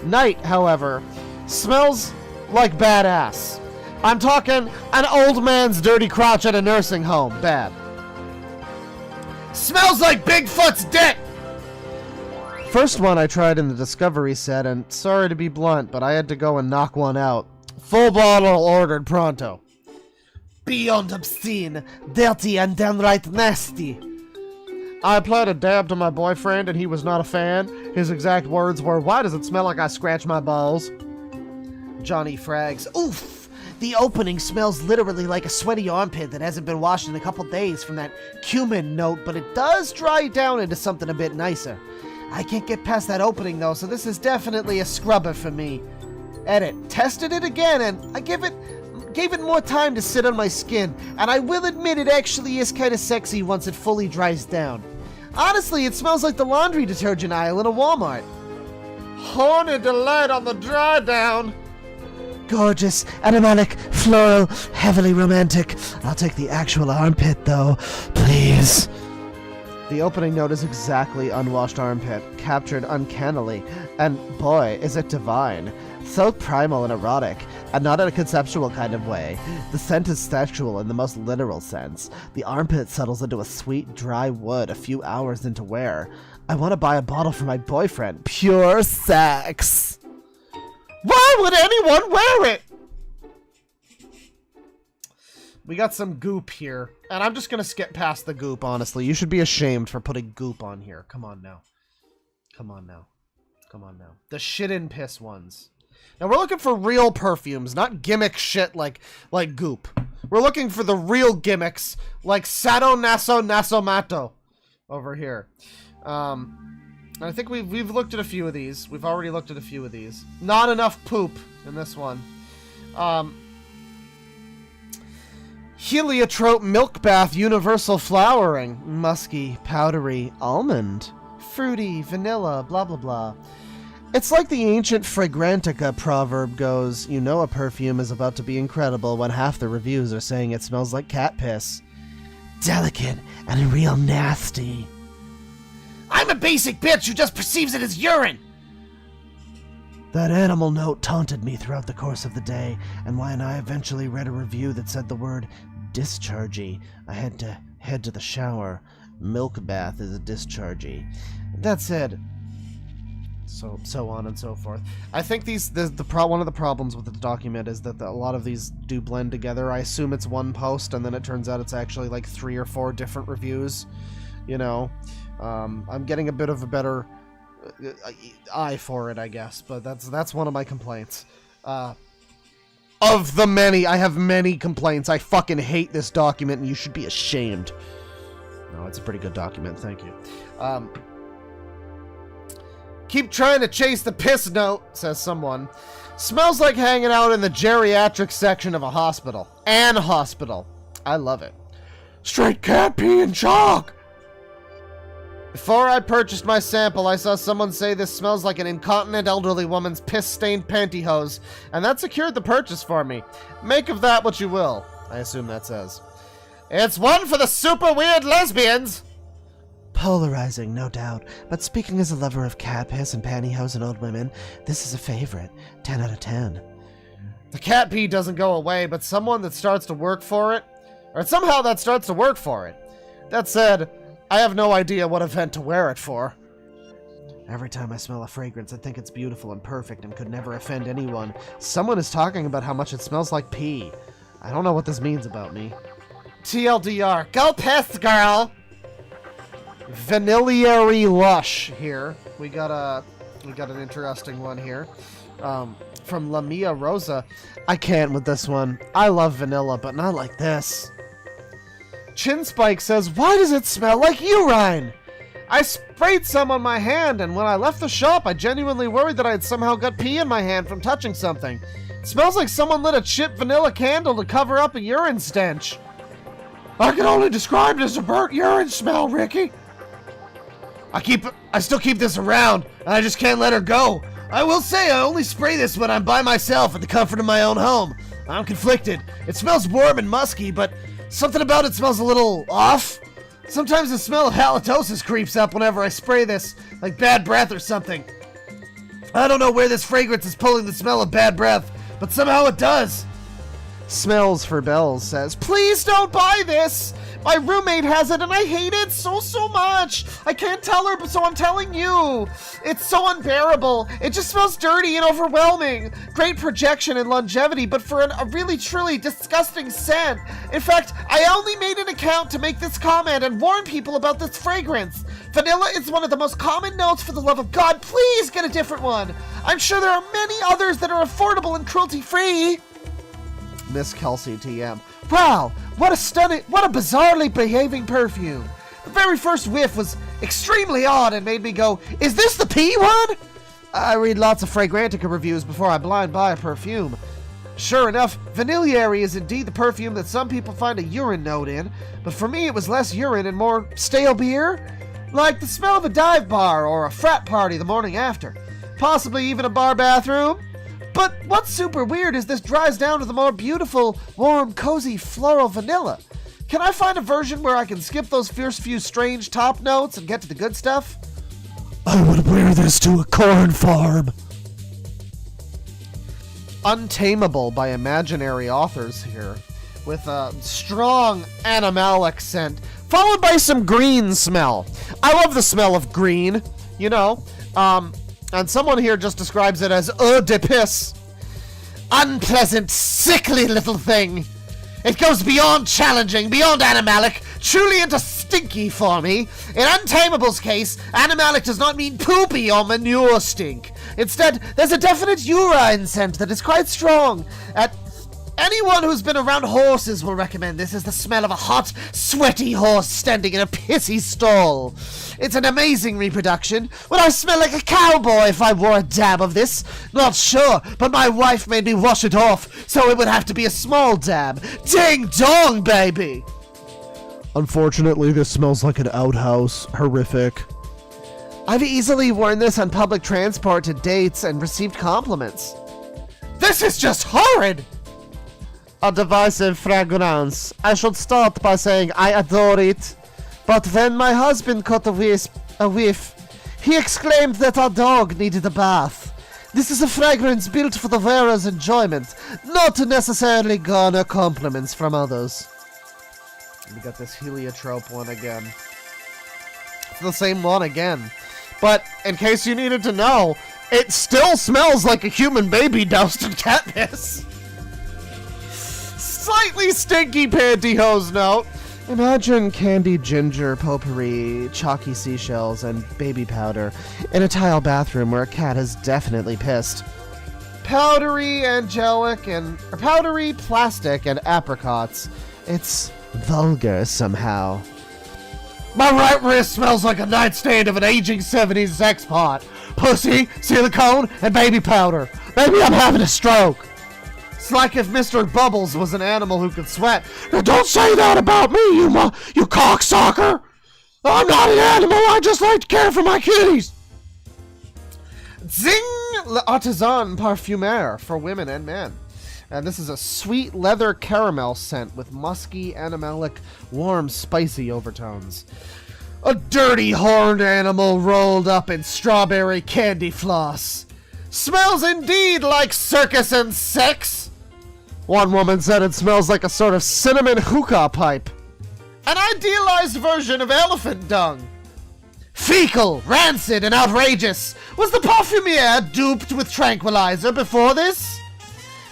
Night, however, smells like badass. I'm talking an old man's dirty crotch at a nursing home. Bad. Smells like Bigfoot's dick! First one I tried in the Discovery set, and sorry to be blunt, but I had to go and knock one out. Full bottle ordered pronto. Beyond obscene, dirty, and downright nasty. I applied a dab to my boyfriend, and he was not a fan. His exact words were, "Why does it smell like I scratch my balls?" Johnny Frags. Oof! The opening smells literally like a sweaty armpit that hasn't been washed in a couple days from that cumin note, but it does dry down into something a bit nicer. I can't get past that opening though, so this is definitely a scrubber for me. Edit. Tested it again, and I gave it more time to sit on my skin, and I will admit it actually is kind of sexy once it fully dries down. Honestly, it smells like the laundry detergent aisle in a Walmart. Horny delight on the dry down. Gorgeous, animalic, floral, heavily romantic. I'll take the actual armpit though, please. The opening note is exactly unwashed armpit, captured uncannily, and boy, is it divine. So primal and erotic, and not in a conceptual kind of way. The scent is sexual in the most literal sense. The armpit settles into a sweet, dry wood a few hours into wear. I want to buy a bottle for my boyfriend. Pure sex. Why would anyone wear it? We got some goop here, and I'm just gonna skip past the goop, honestly. You should be ashamed for putting goop on here. Come on now. Come on now. Come on now. The shit and piss ones. Now we're looking for real perfumes, not gimmick shit like goop. We're looking for the real gimmicks, like Sato Naso Nasomato over here. I think we've looked at a few of these. We've already looked at a few of these. Not enough poop in this one. Heliotrope Milk Bath Universal Flowering. Musky, powdery, almond. Fruity, vanilla, blah blah blah. It's like the ancient Fragrantica proverb goes, you know a perfume is about to be incredible when half the reviews are saying it smells like cat piss. Delicate and real nasty. I'm a basic bitch who just perceives it as urine! That animal note taunted me throughout the course of the day, and when I eventually read a review that said the word dischargy, I had to head to the shower. Milk bath is a dischargy. That said, so on and so forth. I think one of the problems with the document is that a lot of these do blend together. I assume it's one post, and then it turns out it's actually like 3 or 4 different reviews. You know, I'm getting a bit of a better eye for it, I guess, but that's one of my complaints. Of the many, I have many complaints. I fucking hate this document, and you should be ashamed. No, it's a pretty good document, thank you. Keep trying to chase the piss note, says someone. Smells like hanging out in the geriatric section of a hospital. An hospital. I love it. Straight cat pee and chalk. Before I purchased my sample, I saw someone say this smells like an incontinent elderly woman's piss-stained pantyhose, and that secured the purchase for me. Make of that what you will, I assume that says. It's one for the super weird lesbians. Polarizing, no doubt, but speaking as a lover of cat piss and pantyhose and old women, this is a favorite. 10 out of 10. The cat pee doesn't go away, but someone that starts to work for it, or somehow that starts to work for it. That said, I have no idea what event to wear it for. Every time I smell a fragrance, I think it's beautiful and perfect and could never offend anyone. Someone is talking about how much it smells like pee. I don't know what this means about me. TLDR, go piss, girl! Vanillary Lush here. We got an interesting one here. From Lamia Rosa. I can't with this one. I love vanilla, but not like this. Chin Spike says, why does it smell like urine? I sprayed some on my hand, and when I left the shop, I genuinely worried that I had somehow got pee in my hand from touching something. It smells like someone lit a chipped vanilla candle to cover up a urine stench. I can only describe it as a burnt urine smell, Ricky. I still keep this around, and I just can't let her go. I will say I only spray this when I'm by myself in the comfort of my own home. I'm conflicted. It smells warm and musky, but something about it smells a little off. Sometimes the smell of halitosis creeps up whenever I spray this, like bad breath or something. I don't know where this fragrance is pulling the smell of bad breath, but somehow it does. Smells for Bells says, please don't buy this! My roommate has it and I hate it so much! I can't tell her, so I'm telling you! It's so unbearable. It just smells dirty and overwhelming. Great projection and longevity, but for a really truly disgusting scent. In fact, I only made an account to make this comment and warn people about this fragrance. Vanilla is one of the most common notes. For the love of God, please get a different one. I'm sure there are many others that are affordable and cruelty-free. Miss Kelsey TM. Wow, what a bizarrely behaving perfume. The very first whiff was extremely odd and made me go, is this the pee one? I read lots of Fragrantica reviews before I blind buy a perfume. Sure enough, Vanillary is indeed the perfume that some people find a urine note in, but for me it was less urine and more stale beer. Like the smell of a dive bar or a frat party the morning after. Possibly even a bar bathroom. But what's super weird is this dries down to the more beautiful, warm, cozy, floral vanilla. Can I find a version where I can skip those first few strange top notes and get to the good stuff? I would wear this to a corn farm. Untamable by imaginary authors here, with a strong animalic scent, followed by some green smell. I love the smell of green, you know. And someone here just describes it as eau de piss. Unpleasant, sickly little thing. It goes beyond challenging, beyond animalic, truly into stinky for me. In Untamable's case, animalic does not mean poopy or manure stink. Instead, there's a definite urine scent that is quite strong. Anyone who's been around horses will recommend this as the smell of a hot, sweaty horse standing in a pissy stall. It's an amazing reproduction. Would I smell like a cowboy if I wore a dab of this? Not sure, but my wife made me wash it off, so it would have to be a small dab. Ding dong, baby! Unfortunately, this smells like an outhouse. Horrific. I've easily worn this on public transport to dates and received compliments. This is just horrid! A divisive fragrance. I should start by saying I adore it. But when my husband caught a whiff, he exclaimed that our dog needed a bath. This is a fragrance built for the wearer's enjoyment, not to necessarily garner compliments from others. We got this heliotrope one again. It's the same one again. But, in case you needed to know, it still smells like a human baby doused in cat piss. Slightly stinky pantyhose note. Imagine candied ginger, potpourri, chalky seashells, and baby powder in a tile bathroom where a cat has definitely pissed. Powdery powdery plastic and apricots. It's vulgar somehow. My right wrist smells like a nightstand of an aging 70s sex pot. Pussy, silicone, and baby powder. Maybe I'm having a stroke. It's like if Mr. Bubbles was an animal who could sweat. Now don't say that about me, you cocksucker! I'm not an animal, I just like to care for my kitties! Zing L'Artisan Parfumeur for women and men. And this is a sweet leather caramel scent with musky, animalic, warm, spicy overtones. A dirty horned animal rolled up in strawberry candy floss. Smells indeed like circus and sex. One woman said it smells like a sort of cinnamon hookah pipe. An idealized version of elephant dung. Fecal, rancid, and outrageous. Was the parfumier duped with tranquilizer before this?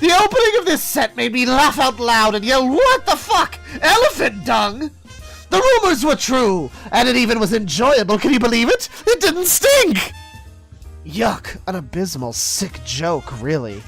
The opening of this set made me laugh out loud and yell, "What the fuck? Elephant dung?" The rumors were true, and it even was enjoyable. Can you believe it? It didn't stink! Yuck, an abysmal, sick joke, really.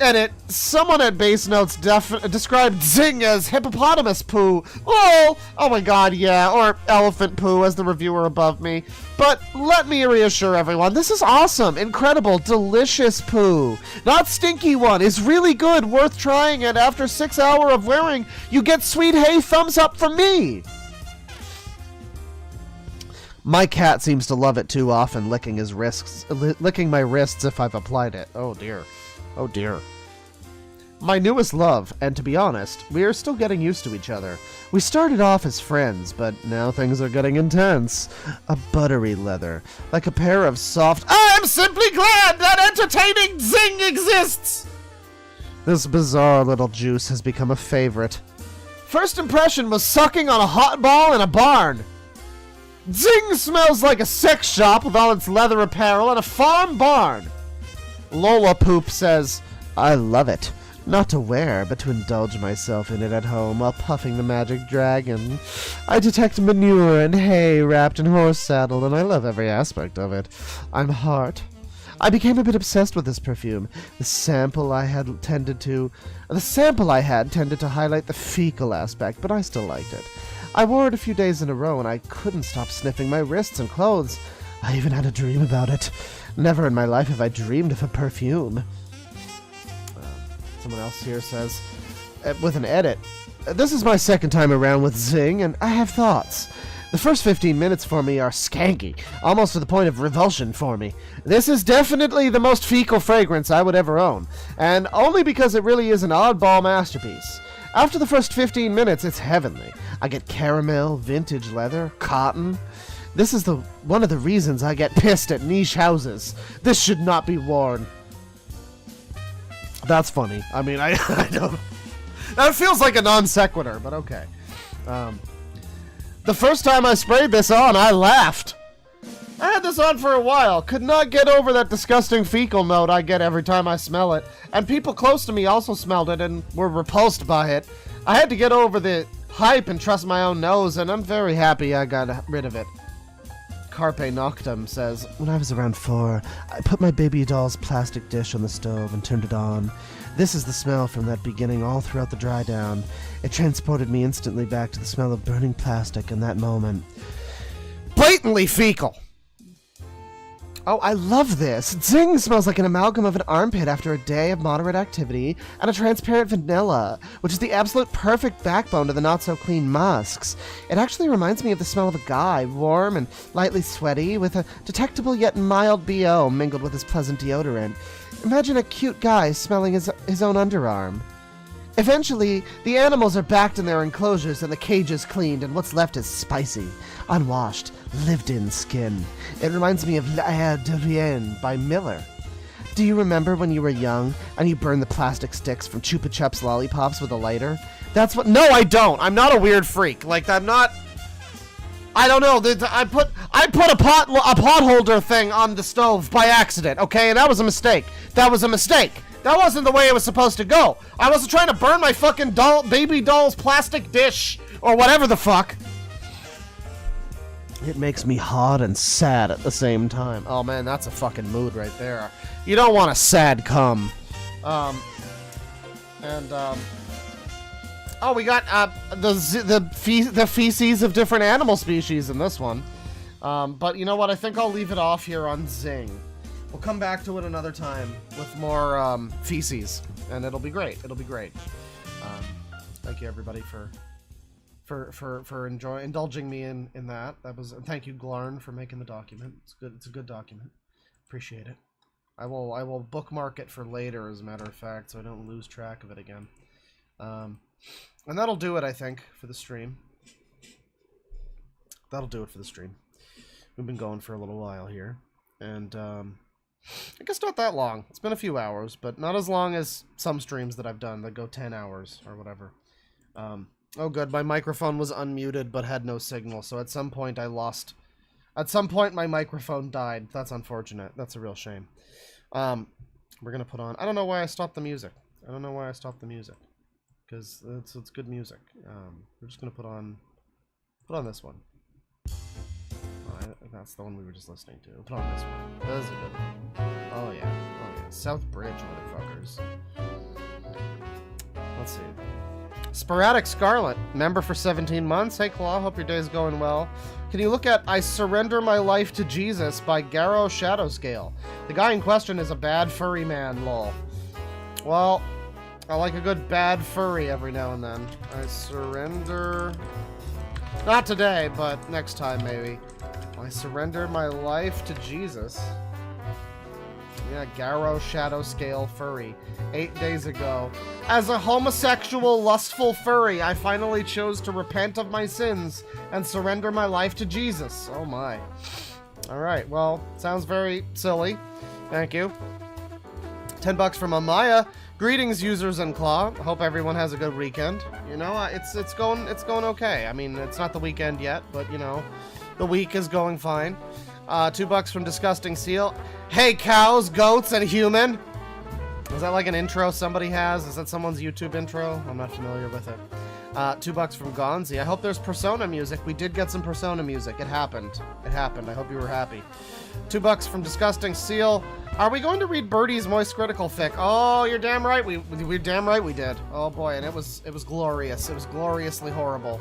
Edit, someone at Base Notes described Zing as hippopotamus poo. Oh my god, yeah, or elephant poo as the reviewer above me. But let me reassure everyone, this is awesome, incredible, delicious poo. Not stinky one, is really good, worth trying, and after 6 hours of wearing, you get sweet hey thumbs up from me. My cat seems to love it too often, licking my wrists if I've applied it. Oh dear. Oh dear. My newest love, and to be honest, we are still getting used to each other. We started off as friends, but now things are getting intense. A buttery leather, like a pair of soft— I'm simply glad that entertaining Zing exists! This bizarre little juice has become a favorite. First impression was sucking on a hot ball in a barn. Zing smells like a sex shop with all its leather apparel and a farm barn. Lola Poop says, I love it. Not to wear, but to indulge myself in it at home while puffing the magic dragon. I detect manure and hay wrapped in horse saddle, and I love every aspect of it. I'm heart. I became a bit obsessed with this perfume. The sample I had tended to highlight the fecal aspect, but I still liked it. I wore it a few days in a row, and I couldn't stop sniffing my wrists and clothes. I even had a dream about it. Never in my life have I dreamed of a perfume. Someone else here says, with an edit, this is my second time around with Zing, and I have thoughts. The first 15 minutes for me are skanky, almost to the point of revulsion for me. This is definitely the most fecal fragrance I would ever own, and only because it really is an oddball masterpiece. After the first 15 minutes, it's heavenly. I get caramel, vintage leather, cotton. This is one of the reasons I get pissed at niche houses. This should not be worn. That's funny. I mean, I don't... That feels like a non sequitur, but okay. The first time I sprayed this on, I laughed. I had this on for a while. Could not get over that disgusting fecal note I get every time I smell it. And people close to me also smelled it and were repulsed by it. I had to get over the hype and trust my own nose, and I'm very happy I got rid of it. Carpe Noctem says, when I was around 4, I put my baby doll's plastic dish on the stove and turned it on. This is the smell from that beginning all throughout the dry down. It transported me instantly back to the smell of burning plastic in that moment. Blatantly fecal! Oh, I love this. Zing smells like an amalgam of an armpit after a day of moderate activity and a transparent vanilla, which is the absolute perfect backbone to the not-so-clean musks. It actually reminds me of the smell of a guy, warm and lightly sweaty, with a detectable yet mild BO mingled with his pleasant deodorant. Imagine a cute guy smelling his own underarm. Eventually, the animals are backed in their enclosures and the cages cleaned, and what's left is spicy, unwashed, lived-in skin. It reminds me of L'air de Rien by Miller. Do you remember when you were young and you burned the plastic sticks from Chupa Chups lollipops with a lighter? That's what— No, I don't! I'm not a weird freak. Like, I'm not— I don't know. I put a pot holder thing on the stove by accident, okay? And that was a mistake. That was a mistake. That wasn't the way it was supposed to go. I wasn't trying to burn my fucking baby doll's plastic dish or whatever the fuck. It makes me hot and sad at the same time. Oh man, that's a fucking mood right there. You don't want a sad cum. Oh, we got the feces of different animal species in this one. But you know what? I think I'll leave it off here on Zing. We'll come back to it another time with more feces, and it'll be great. It'll be great. Thank you everybody for indulging me in that. Thank you Glarn for making the document. It's good. It's a good document. Appreciate it. I will bookmark it for later, as a matter of fact, so I don't lose track of it again. And that'll do it, I think, for the stream. that'll do it for the stream. We've been going for a little while here, and I guess not that long. It's been a few hours, but not as long as some streams that I've done that go 10 hours or whatever. Oh good, my microphone was unmuted but had no signal, so at some point I lost... At some point my microphone died. That's unfortunate. That's a real shame. We're gonna put on... I don't know why I stopped the music. I don't know why I stopped the music. Because it's good music. We're just gonna put on this one. That's the one we were just listening to. Put on this one. This is a good one. Oh yeah. Oh yeah. South Bridge, motherfuckers. Let's see. Sporadic Scarlet, member for 17 months. Hey Claw, hope your day's going well. Can you look at I Surrender My Life to Jesus by Garrow Shadowscale? The guy in question is a bad furry man, lol. Well, I like a good bad furry every now and then. I surrender... Not today, but next time maybe. I surrender my life to Jesus. Yeah, Garrow Shadowscale furry. 8 days ago. As a homosexual, lustful furry, I finally chose to repent of my sins and surrender my life to Jesus. Oh my. Alright, well, sounds very silly. Thank you. $10 from Amaya. Greetings, users and Claw. Hope everyone has a good weekend. You know, it's going okay. I mean, it's not the weekend yet, but you know, the week is going fine. $2 from Disgusting Seal. Hey, cows, goats, and human. Is that like an intro somebody has? Is that someone's YouTube intro? I'm not familiar with it. $2 from Gonzi. I hope there's Persona music. We did get some Persona music. It happened. It happened. I hope you were happy. $2 from Disgusting Seal. Are we going to read Birdie's Moist Critical Fic? Oh, you're damn right. We're damn right we did. Oh boy, and it was glorious. It was gloriously horrible.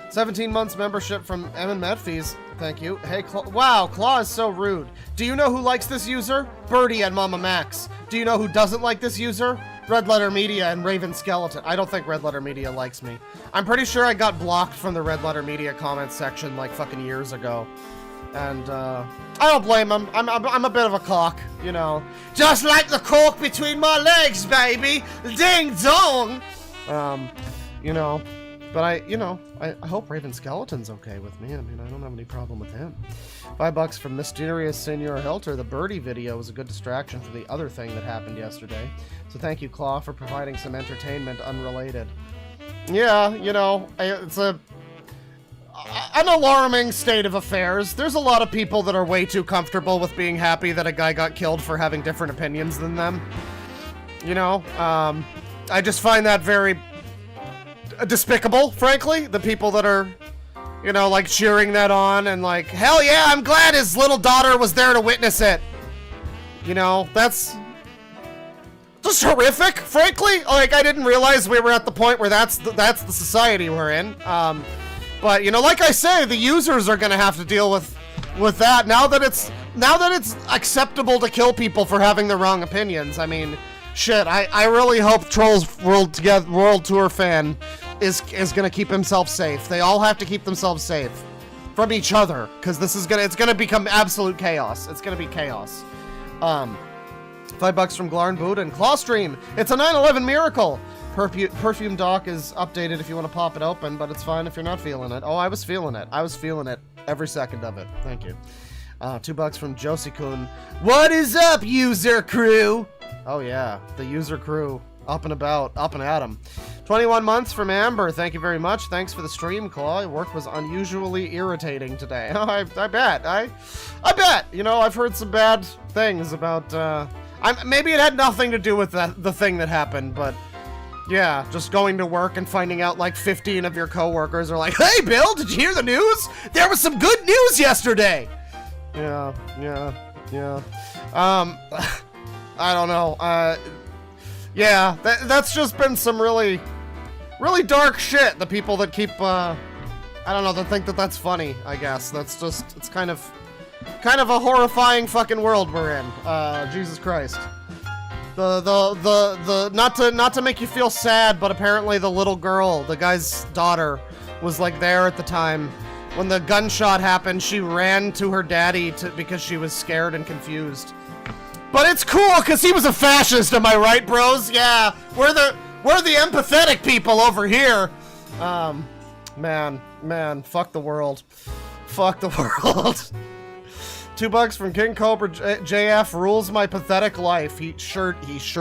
17 months membership from Emin Medfees. Thank you. Hey, wow, Claw is so rude. Do you know who likes this user? Birdie and Mama Max. Do you know who doesn't like this user? Red Letter Media and Raven Skeleton. I don't think Red Letter Media likes me. I'm pretty sure I got blocked from the Red Letter Media comments section like fucking years ago. And, I don't blame him. I'm a bit of a cock, you know. Just like the cork between my legs, baby! Ding dong! You know. But I hope Raven Skeleton's okay with me. I mean, I don't have any problem with him. $5 from Mysterious Senor Helter. The Birdie video was a good distraction from the other thing that happened yesterday. So thank you, Claw, for providing some entertainment unrelated. Yeah, you know, it's an alarming state of affairs. There's a lot of people that are way too comfortable with being happy that a guy got killed for having different opinions than them. You know, I just find that very despicable, frankly. The people that are, you know, like cheering that on and like, hell yeah, I'm glad his little daughter was there to witness it. You know, that's just horrific, frankly. Like, I didn't realize we were at the point where that's the society we're in. But you know, like I say, the users are gonna have to deal with that now that it's acceptable to kill people for having the wrong opinions. I mean, shit, I really hope Trolls World Tour fan is gonna keep himself safe. They all have to keep themselves safe from each other, because it's gonna become absolute chaos. It's gonna be chaos. $5 from Glarn Buddha and Clawstream. It's a 9/11 miracle. Perfume Doc is updated if you want to pop it open, but it's fine if you're not feeling it. Oh, I was feeling it. I was feeling it every second of it. Thank you. $2 from Josie-kun. What is up, user crew? Oh yeah, the user crew. Up and about, up and at 'em. 21 months from Amber. Thank you very much. Thanks for the stream, Claw. Your work was unusually irritating today. Oh, I bet. I bet. You know, I've heard some bad things about, maybe it had nothing to do with the thing that happened, but yeah, just going to work and finding out like 15 of your coworkers are like, hey, Bill, did you hear the news? There was some good news yesterday. Yeah. I don't know. Yeah, that's just been some really, really dark shit. The people that keep, I don't know, that think that that's funny, I guess. That's just, it's kind of a horrifying fucking world we're in. Jesus Christ. Not to make you feel sad, but apparently the little girl, the guy's daughter, was like there at the time when the gunshot happened. She ran to her daddy because she was scared and confused. But it's cool because he was a fascist, am I right, bros? Yeah, we're the empathetic people over here. Man, fuck the world. Fuck the world. $2 from King Cobra JF rules my pathetic life. He sure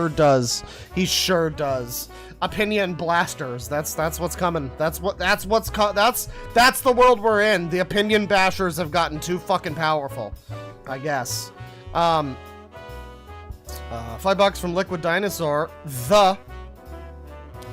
does. He sure does. Opinion blasters. That's what's coming. That's the world we're in. The opinion bashers have gotten too fucking powerful, I guess. $5 from Liquid Dinosaur.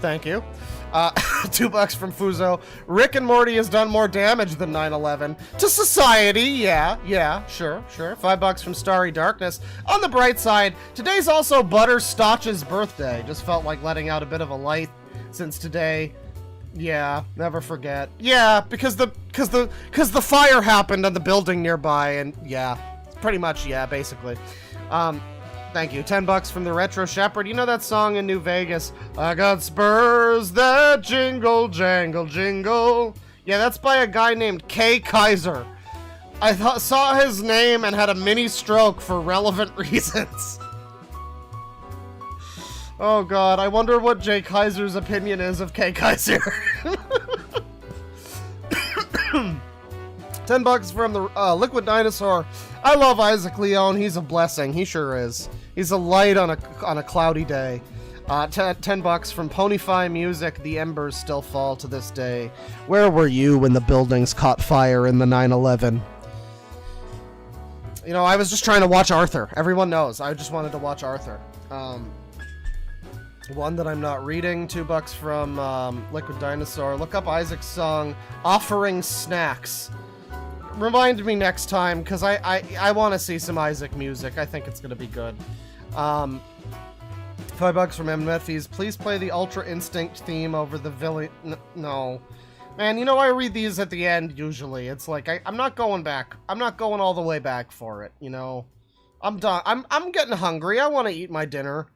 Thank you. $2 from Fuzo. Rick and Morty has done more damage than 9/11 to society. Yeah, sure. $5 from Starry Darkness. On the bright side, today's also Butterscotch's birthday. Just felt like letting out a bit of a light since today. Yeah, never forget. Yeah, because the fire happened on the building nearby, and yeah, pretty much yeah, basically. Thank you. $10 from the Retro Shepherd. You know that song in New Vegas? I got spurs that jingle, jangle, jingle. Yeah, that's by a guy named Kay Kaiser. I saw his name and had a mini stroke for relevant reasons. Oh god, I wonder what Jay Kaiser's opinion is of Kay Kaiser. $10 from the Liquid Dinosaur. I love Isaac Leone. He's a blessing. He sure is. He's a light on a cloudy day. $10 from Ponyfy Music. The embers still fall to this day. Where were you when the buildings caught fire in the 9/11? You know, I was just trying to watch Arthur. Everyone knows. I just wanted to watch Arthur. One that I'm not reading. $2 from Liquid Dinosaur. Look up Isaac's song, Offering Snacks. Remind me next time, because I want to see some Isaac music. I think it's going to be good. $5 from MFEs. Please play the Ultra Instinct theme over the villain. No. Man, you know, I read these at the end, usually. It's like, I'm not going back. I'm not going all the way back for it, you know? I'm done. I'm getting hungry. I want to eat my dinner.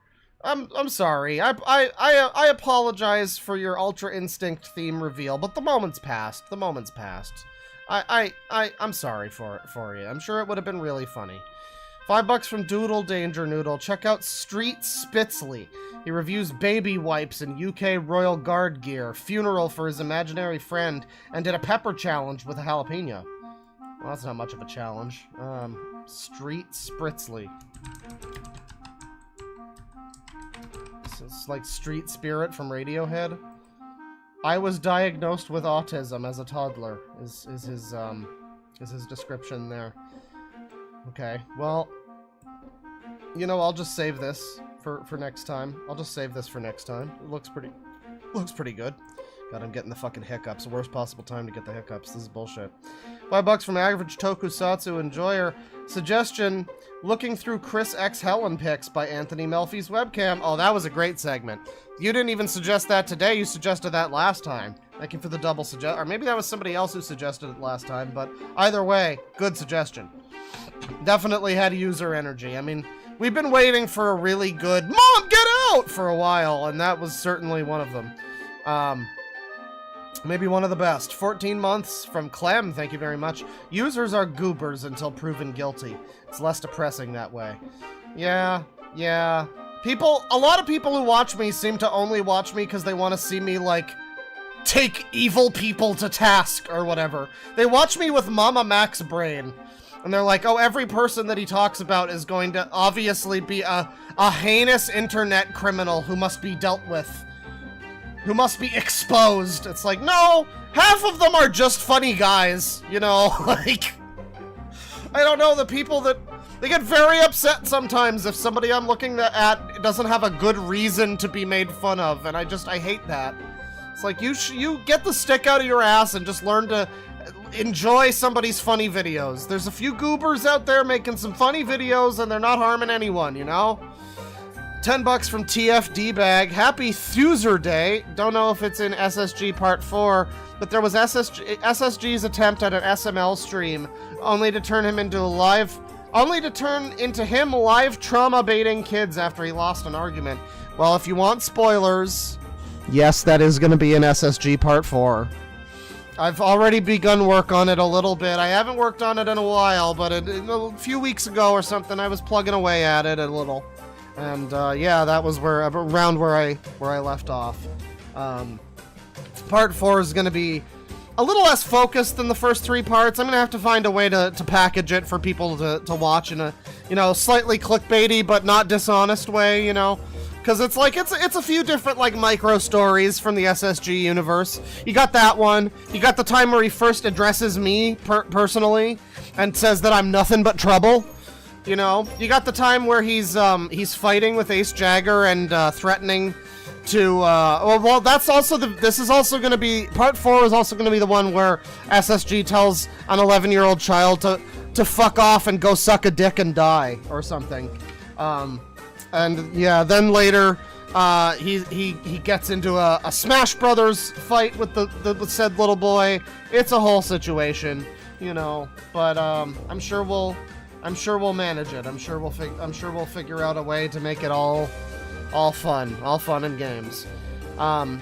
I'm sorry. I apologize for your Ultra Instinct theme reveal, but the moment's passed. The moment's passed. I'm sorry for you. I'm sure it would have been really funny. $5 from Doodle Danger Noodle. Check out Street Spitzley. He reviews baby wipes and UK Royal Guard gear, funeral for his imaginary friend, and did a pepper challenge with a jalapeno. Well, that's not much of a challenge. Street Spritzley. It's like Street Spirit from Radiohead. I was diagnosed with autism as a toddler, is his description there. Okay, well, you know, I'll just save this for next time. I'll just save this for next time. It looks pretty good. God, I'm getting the fucking hiccups. The worst possible time to get the hiccups. This is bullshit. $5 from Average Tokusatsu Enjoyer. Suggestion, looking through Chris X Helen pics by Anthony Melfi's webcam. Oh, that was a great segment. You didn't even suggest that today. You suggested that last time. Thank you for the double suggest. Or maybe that was somebody else who suggested it last time. But either way, good suggestion. Definitely had user energy. I mean, we've been waiting for a really good "Mom, get out!" for a while, and that was certainly one of them. Maybe one of the best. 14 months from Clem, thank you very much. Users are goobers until proven guilty. It's less depressing that way. Yeah. A lot of people who watch me seem to only watch me because they want to see me, like, take evil people to task or whatever. They watch me with Mama Mac's brain. And they're like, oh, every person that he talks about is going to obviously be a heinous internet criminal who must be dealt with. Who must be exposed. It's like, no, half of them are just funny guys, you know, like, I don't know, the people that, they get very upset sometimes if somebody I'm looking at doesn't have a good reason to be made fun of, and I hate that. It's like, you get the stick out of your ass and just learn to enjoy somebody's funny videos. There's a few goobers out there making some funny videos and they're not harming anyone, you know? $10 from TFD Bag. Happy Thuser Day. Don't know if it's in SSG Part 4, but there was SSG's attempt at an SML stream, only to turn him live trauma baiting kids after he lost an argument. Well, if you want spoilers, yes, that is going to be in SSG Part 4. I've already begun work on it a little bit. I haven't worked on it in a while, but a few weeks ago or something, I was plugging away at it a little. And yeah, that was around where I left off. Part 4 is going to be a little less focused than the first 3 parts. I'm gonna have to find a way to package it for people to watch in a, you know, slightly clickbaity but not dishonest way, you know? Because it's like, it's a few different, like, micro stories from the SSG universe. You got that one. You got the time where he first addresses me personally and says that I'm nothing but trouble. You know? You got the time where he's fighting with Ace Jagger and threatening to, well, that's also this is also going to be, part 4 is also going to be the one where SSG tells an 11-year-old child to fuck off and go suck a dick and die, or something. And yeah, then later, he gets into a Smash Brothers fight with the said little boy. It's a whole situation, you know. But I'm sure we'll manage it. I'm sure we'll figure out a way to make it all fun and games. $5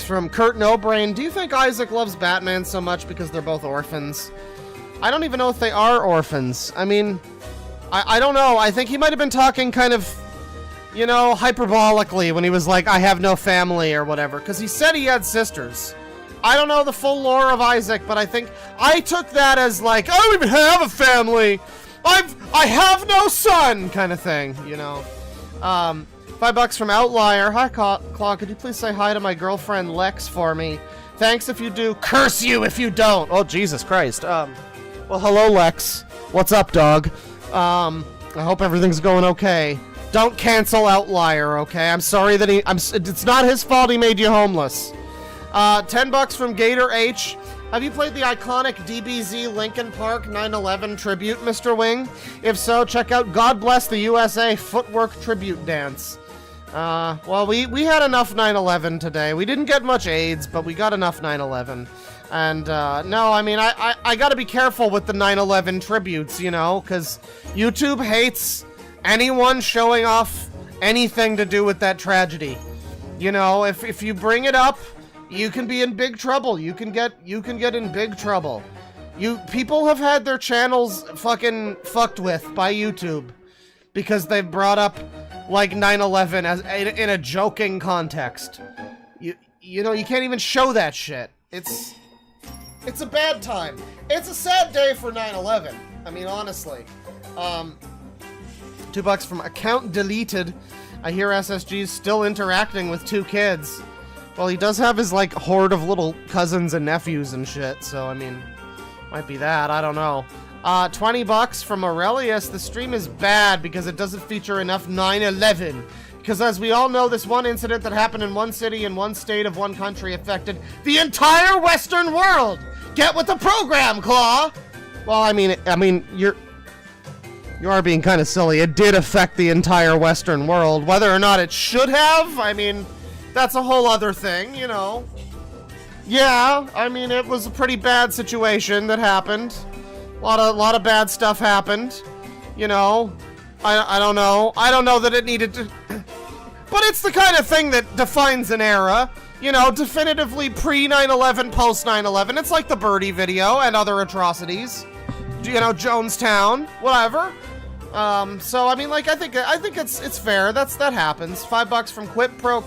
from Kurt Nobrain. Do you think Isaac loves Batman so much because they're both orphans? I don't even know if they are orphans. I mean, I don't know. I think he might have been talking kind of, you know, hyperbolically when he was like, I have no family or whatever. Because he said he had sisters. I don't know the full lore of Isaac, but I think I took that as like, I don't even have a family. I have no son kind of thing, you know. $5 from Outlier. Hi, Claw. Could you please say hi to my girlfriend Lex for me? Thanks if you do. Curse you if you don't. Oh, Jesus Christ. Well, hello, Lex. What's up, dog? I hope everything's going okay. Don't cancel Outlier, okay? I'm sorry that it's not his fault he made you homeless. $10 from Gator H. Have you played the iconic DBZ Linkin Park 9/11 tribute, Mr. Wing? If so, check out God Bless the USA Footwork Tribute Dance. Well, we had enough 9/11 today. We didn't get much AIDS, but we got enough 9/11. And, no, I mean, I gotta be careful with the 9/11 tributes, you know, because YouTube hates anyone showing off anything to do with that tragedy. You know, if you bring it up, you can be in big trouble. You can get in big trouble. People have had their channels fucking fucked with by YouTube because they've brought up, like, 9/11 as in a joking context. You know, you can't even show that shit. It's a bad time. It's a sad day for 9/11. I mean, honestly. $2 from Account Deleted. I hear SSG's still interacting with 2 kids. Well, he does have his, like, horde of little cousins and nephews and shit, so, I mean, might be that. I don't know. $20 from Aurelius. The stream is bad because it doesn't feature enough 9/11. Because as we all know, this one incident that happened in one city in one state of one country affected the entire Western world. Get with the program, Claw! Well, I mean, you are being kind of silly. It did affect the entire Western world. Whether or not it should have, I mean, that's a whole other thing, you know. Yeah, I mean, it was a pretty bad situation that happened. A lot of bad stuff happened, you know. I don't know. I don't know that it needed to... But it's the kind of thing that defines an era. You know, definitively pre-9/11, post-9/11. It's like the Birdie video and other atrocities. You know, Jonestown, whatever. So I mean, like, I think it's fair. That happens. $5 from Quip Pro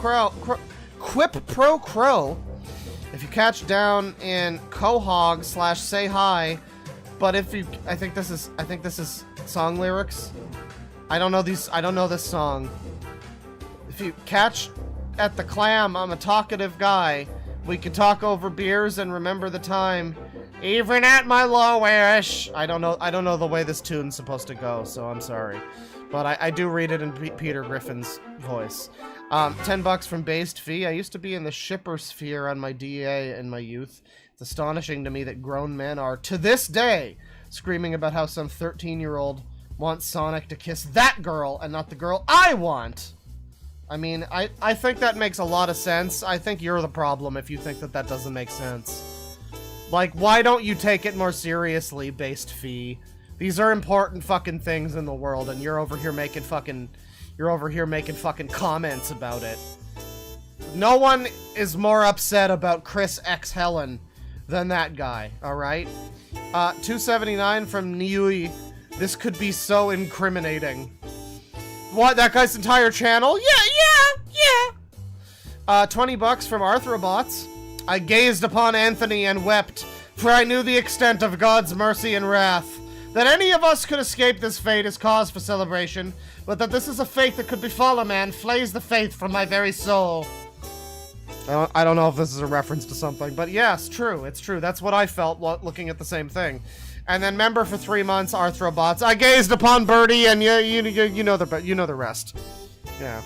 Crow. If you catch down in Quahog / say hi, but if you, I think this is song lyrics. I don't know this song. If you catch at the clam, I'm a talkative guy. We can talk over beers and remember the time. Even at my lowest. I don't know the way this tune's supposed to go, so I'm sorry. But I do read it in Peter Griffin's voice. $10 from Based Fee. I used to be in the shipper sphere on my DA in my youth. It's astonishing to me that grown men are, to this day, screaming about how some 13-year-old wants Sonic to kiss that girl and not the girl I want. I mean, I think that makes a lot of sense. I think you're the problem if you think that doesn't make sense. Like, why don't you take it more seriously, Based Fee? These are important fucking things in the world, and you're over here making fucking comments about it. No one is more upset about Chris X Helen than that guy, alright? $2.79 from Niui. This could be so incriminating. What, that guy's entire channel? Yeah. $20 from Arthrobots. I gazed upon Anthony and wept, for I knew the extent of God's mercy and wrath. That any of us could escape this fate is cause for celebration, but that this is a fate that could befall a man flays the faith from my very soul. I don't know if this is a reference to something, but yes, true. It's true. That's what I felt looking at the same thing. And then member for 3 months, Arthrobots. I gazed upon Birdie, and you know the rest. Yeah.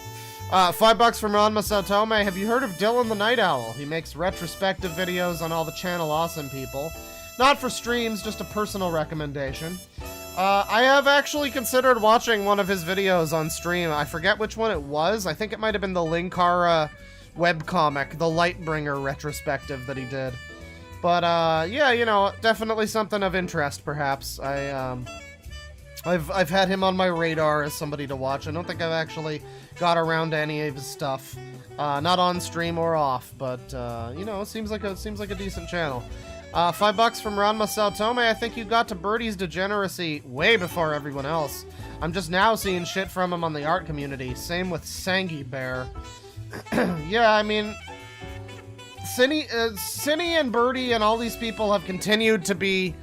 $5 from Ron Masatome. Have you heard of Dylan the Night Owl? He makes retrospective videos on all the channel awesome people. Not for streams, just a personal recommendation. I have actually considered watching one of his videos on stream. I forget which one it was. I think it might have been the Linkara webcomic, the Lightbringer retrospective that he did. But, yeah, you know, definitely something of interest, perhaps. I've had him on my radar as somebody to watch. I don't think I've actually got around to any of his stuff. Not on stream or off, but, you know, it seems like a decent channel. $5 from Ron Masatome. I think you got to Birdie's degeneracy way before everyone else. I'm just now seeing shit from him on the art community. Same with Sangy Bear. Yeah, I mean, Cinny and Birdie and all these people have continued to be,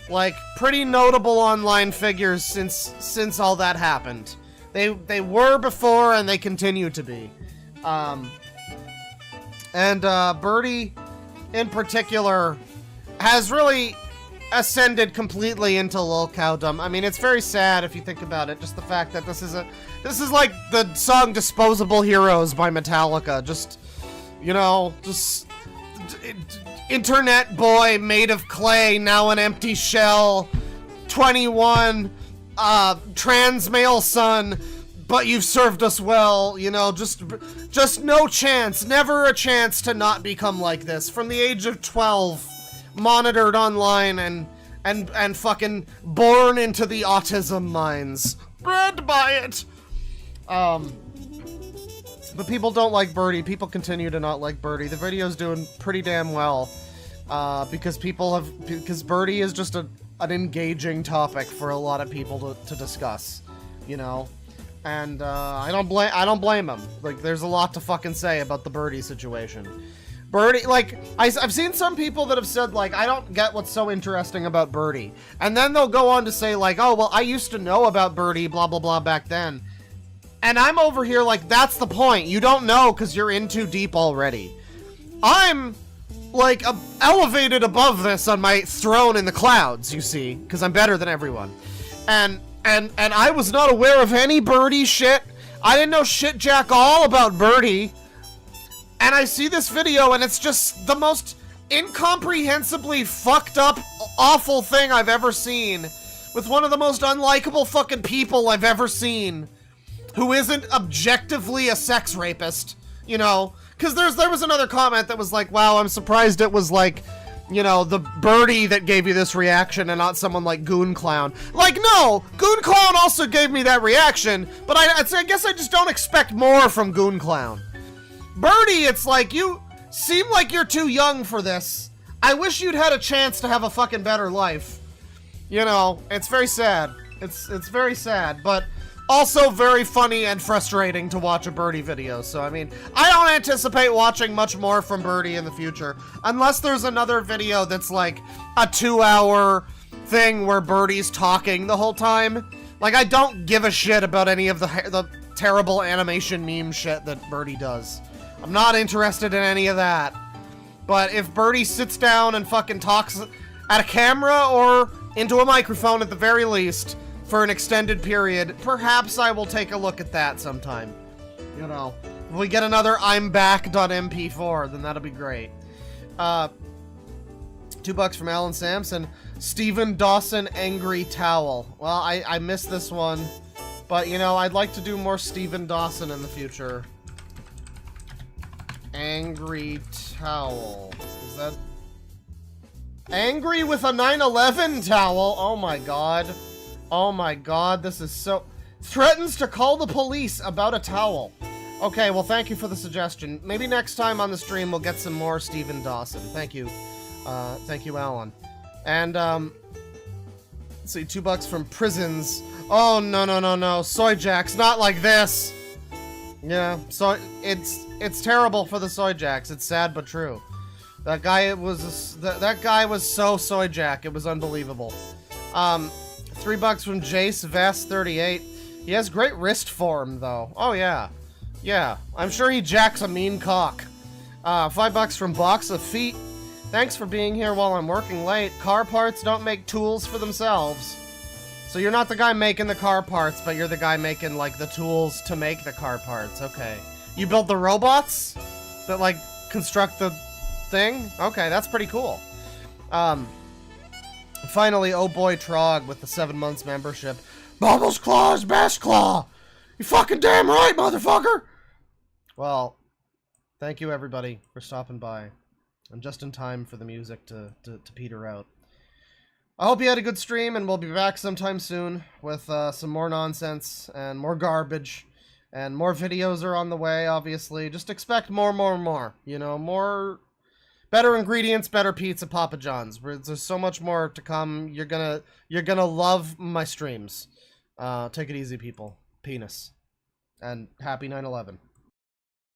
like, pretty notable online figures since all that happened. They were before and they continue to be. Birdie, in particular, has really ascended completely into lolcowdom. I mean, it's very sad if you think about it. Just the fact that this is like the song "Disposable Heroes" by Metallica. Just, you know, just internet boy made of clay, now an empty shell. 21, trans male son, but you've served us well. You know, just no chance, never a chance to not become like this. From the age of 12. Monitored online and fucking born into the autism mines. Bred by it. But people don't like Birdie. People continue to not like Birdie. The video's doing pretty damn well. Because Birdie is just an engaging topic for a lot of people to discuss. You know? And I don't blame him. Like, there's a lot to fucking say about the Birdie situation. Birdie, like, I've seen some people that have said, like, I don't get what's so interesting about Birdie. And then they'll go on to say, like, oh, well, I used to know about Birdie, blah, blah, blah, back then. And I'm over here like, that's the point. You don't know because you're in too deep already. I'm, like, elevated above this on my throne in the clouds, you see, because I'm better than everyone. And I was not aware of any Birdie shit. I didn't know shit jack all about Birdie. And I see this video, and it's just the most incomprehensibly fucked up, awful thing I've ever seen. With one of the most unlikable fucking people I've ever seen. Who isn't objectively a sex rapist, you know? Because there was another comment that was like, wow, I'm surprised it was like, you know, the Birdie that gave you this reaction and not someone like Goon Clown. Like, no! Goon Clown also gave me that reaction, but I guess I just don't expect more from Goon Clown. Birdie, it's like, you seem like you're too young for this. I wish you'd had a chance to have a fucking better life. You know, it's very sad. It's very sad, but also very funny and frustrating to watch a Birdie video. So, I mean, I don't anticipate watching much more from Birdie in the future. Unless there's another video that's like a 2-hour thing where Birdie's talking the whole time. Like, I don't give a shit about any of the terrible animation meme shit that Birdie does. I'm not interested in any of that. But if Birdie sits down and fucking talks at a camera or into a microphone at the very least for an extended period, perhaps I will take a look at that sometime. You know, if we get another I'm Back.mp4, then that'll be great. $2 from Alan Sampson. Stephen Dawson Angry Towel. Well, I missed this one, but you know, I'd like to do more Stephen Dawson in the future. Angry Towel. Is that... Angry with a 9/11 towel? Oh my god. Oh my god, this is so... Threatens to call the police about a towel. Okay, well, thank you for the suggestion. Maybe next time on the stream we'll get some more Stephen Dawson. Thank you. Thank you, Alan. And, let's see, $2 from Prisons. Oh, no. Soy Jacks, not like this! Yeah, so it's terrible for the Soy Jacks. It's sad but true. That guy was that guy was so soy jack. It was unbelievable. $3 from Jace Vest 38. He has great wrist form though. Oh yeah, yeah. I'm sure he jacks a mean cock. $5 from Box of Feet. Thanks for being here while I'm working late. Car parts don't make tools for themselves. So you're not the guy making the car parts, but you're the guy making like the tools to make the car parts. Okay. You build the robots that like construct the thing? Okay, that's pretty cool. Finally, oh boy Trog with the 7 months membership. Bubbles Claw's best claw! You fucking damn right, motherfucker! Well, thank you everybody for stopping by. I'm just in time for the music to peter out. I hope you had a good stream, and we'll be back sometime soon with some more nonsense and more garbage. And more videos are on the way, obviously. Just expect more. You know, more... Better ingredients, better pizza, Papa John's. There's so much more to come. You're gonna love my streams. Take it easy, people. Penis. And happy 9/11.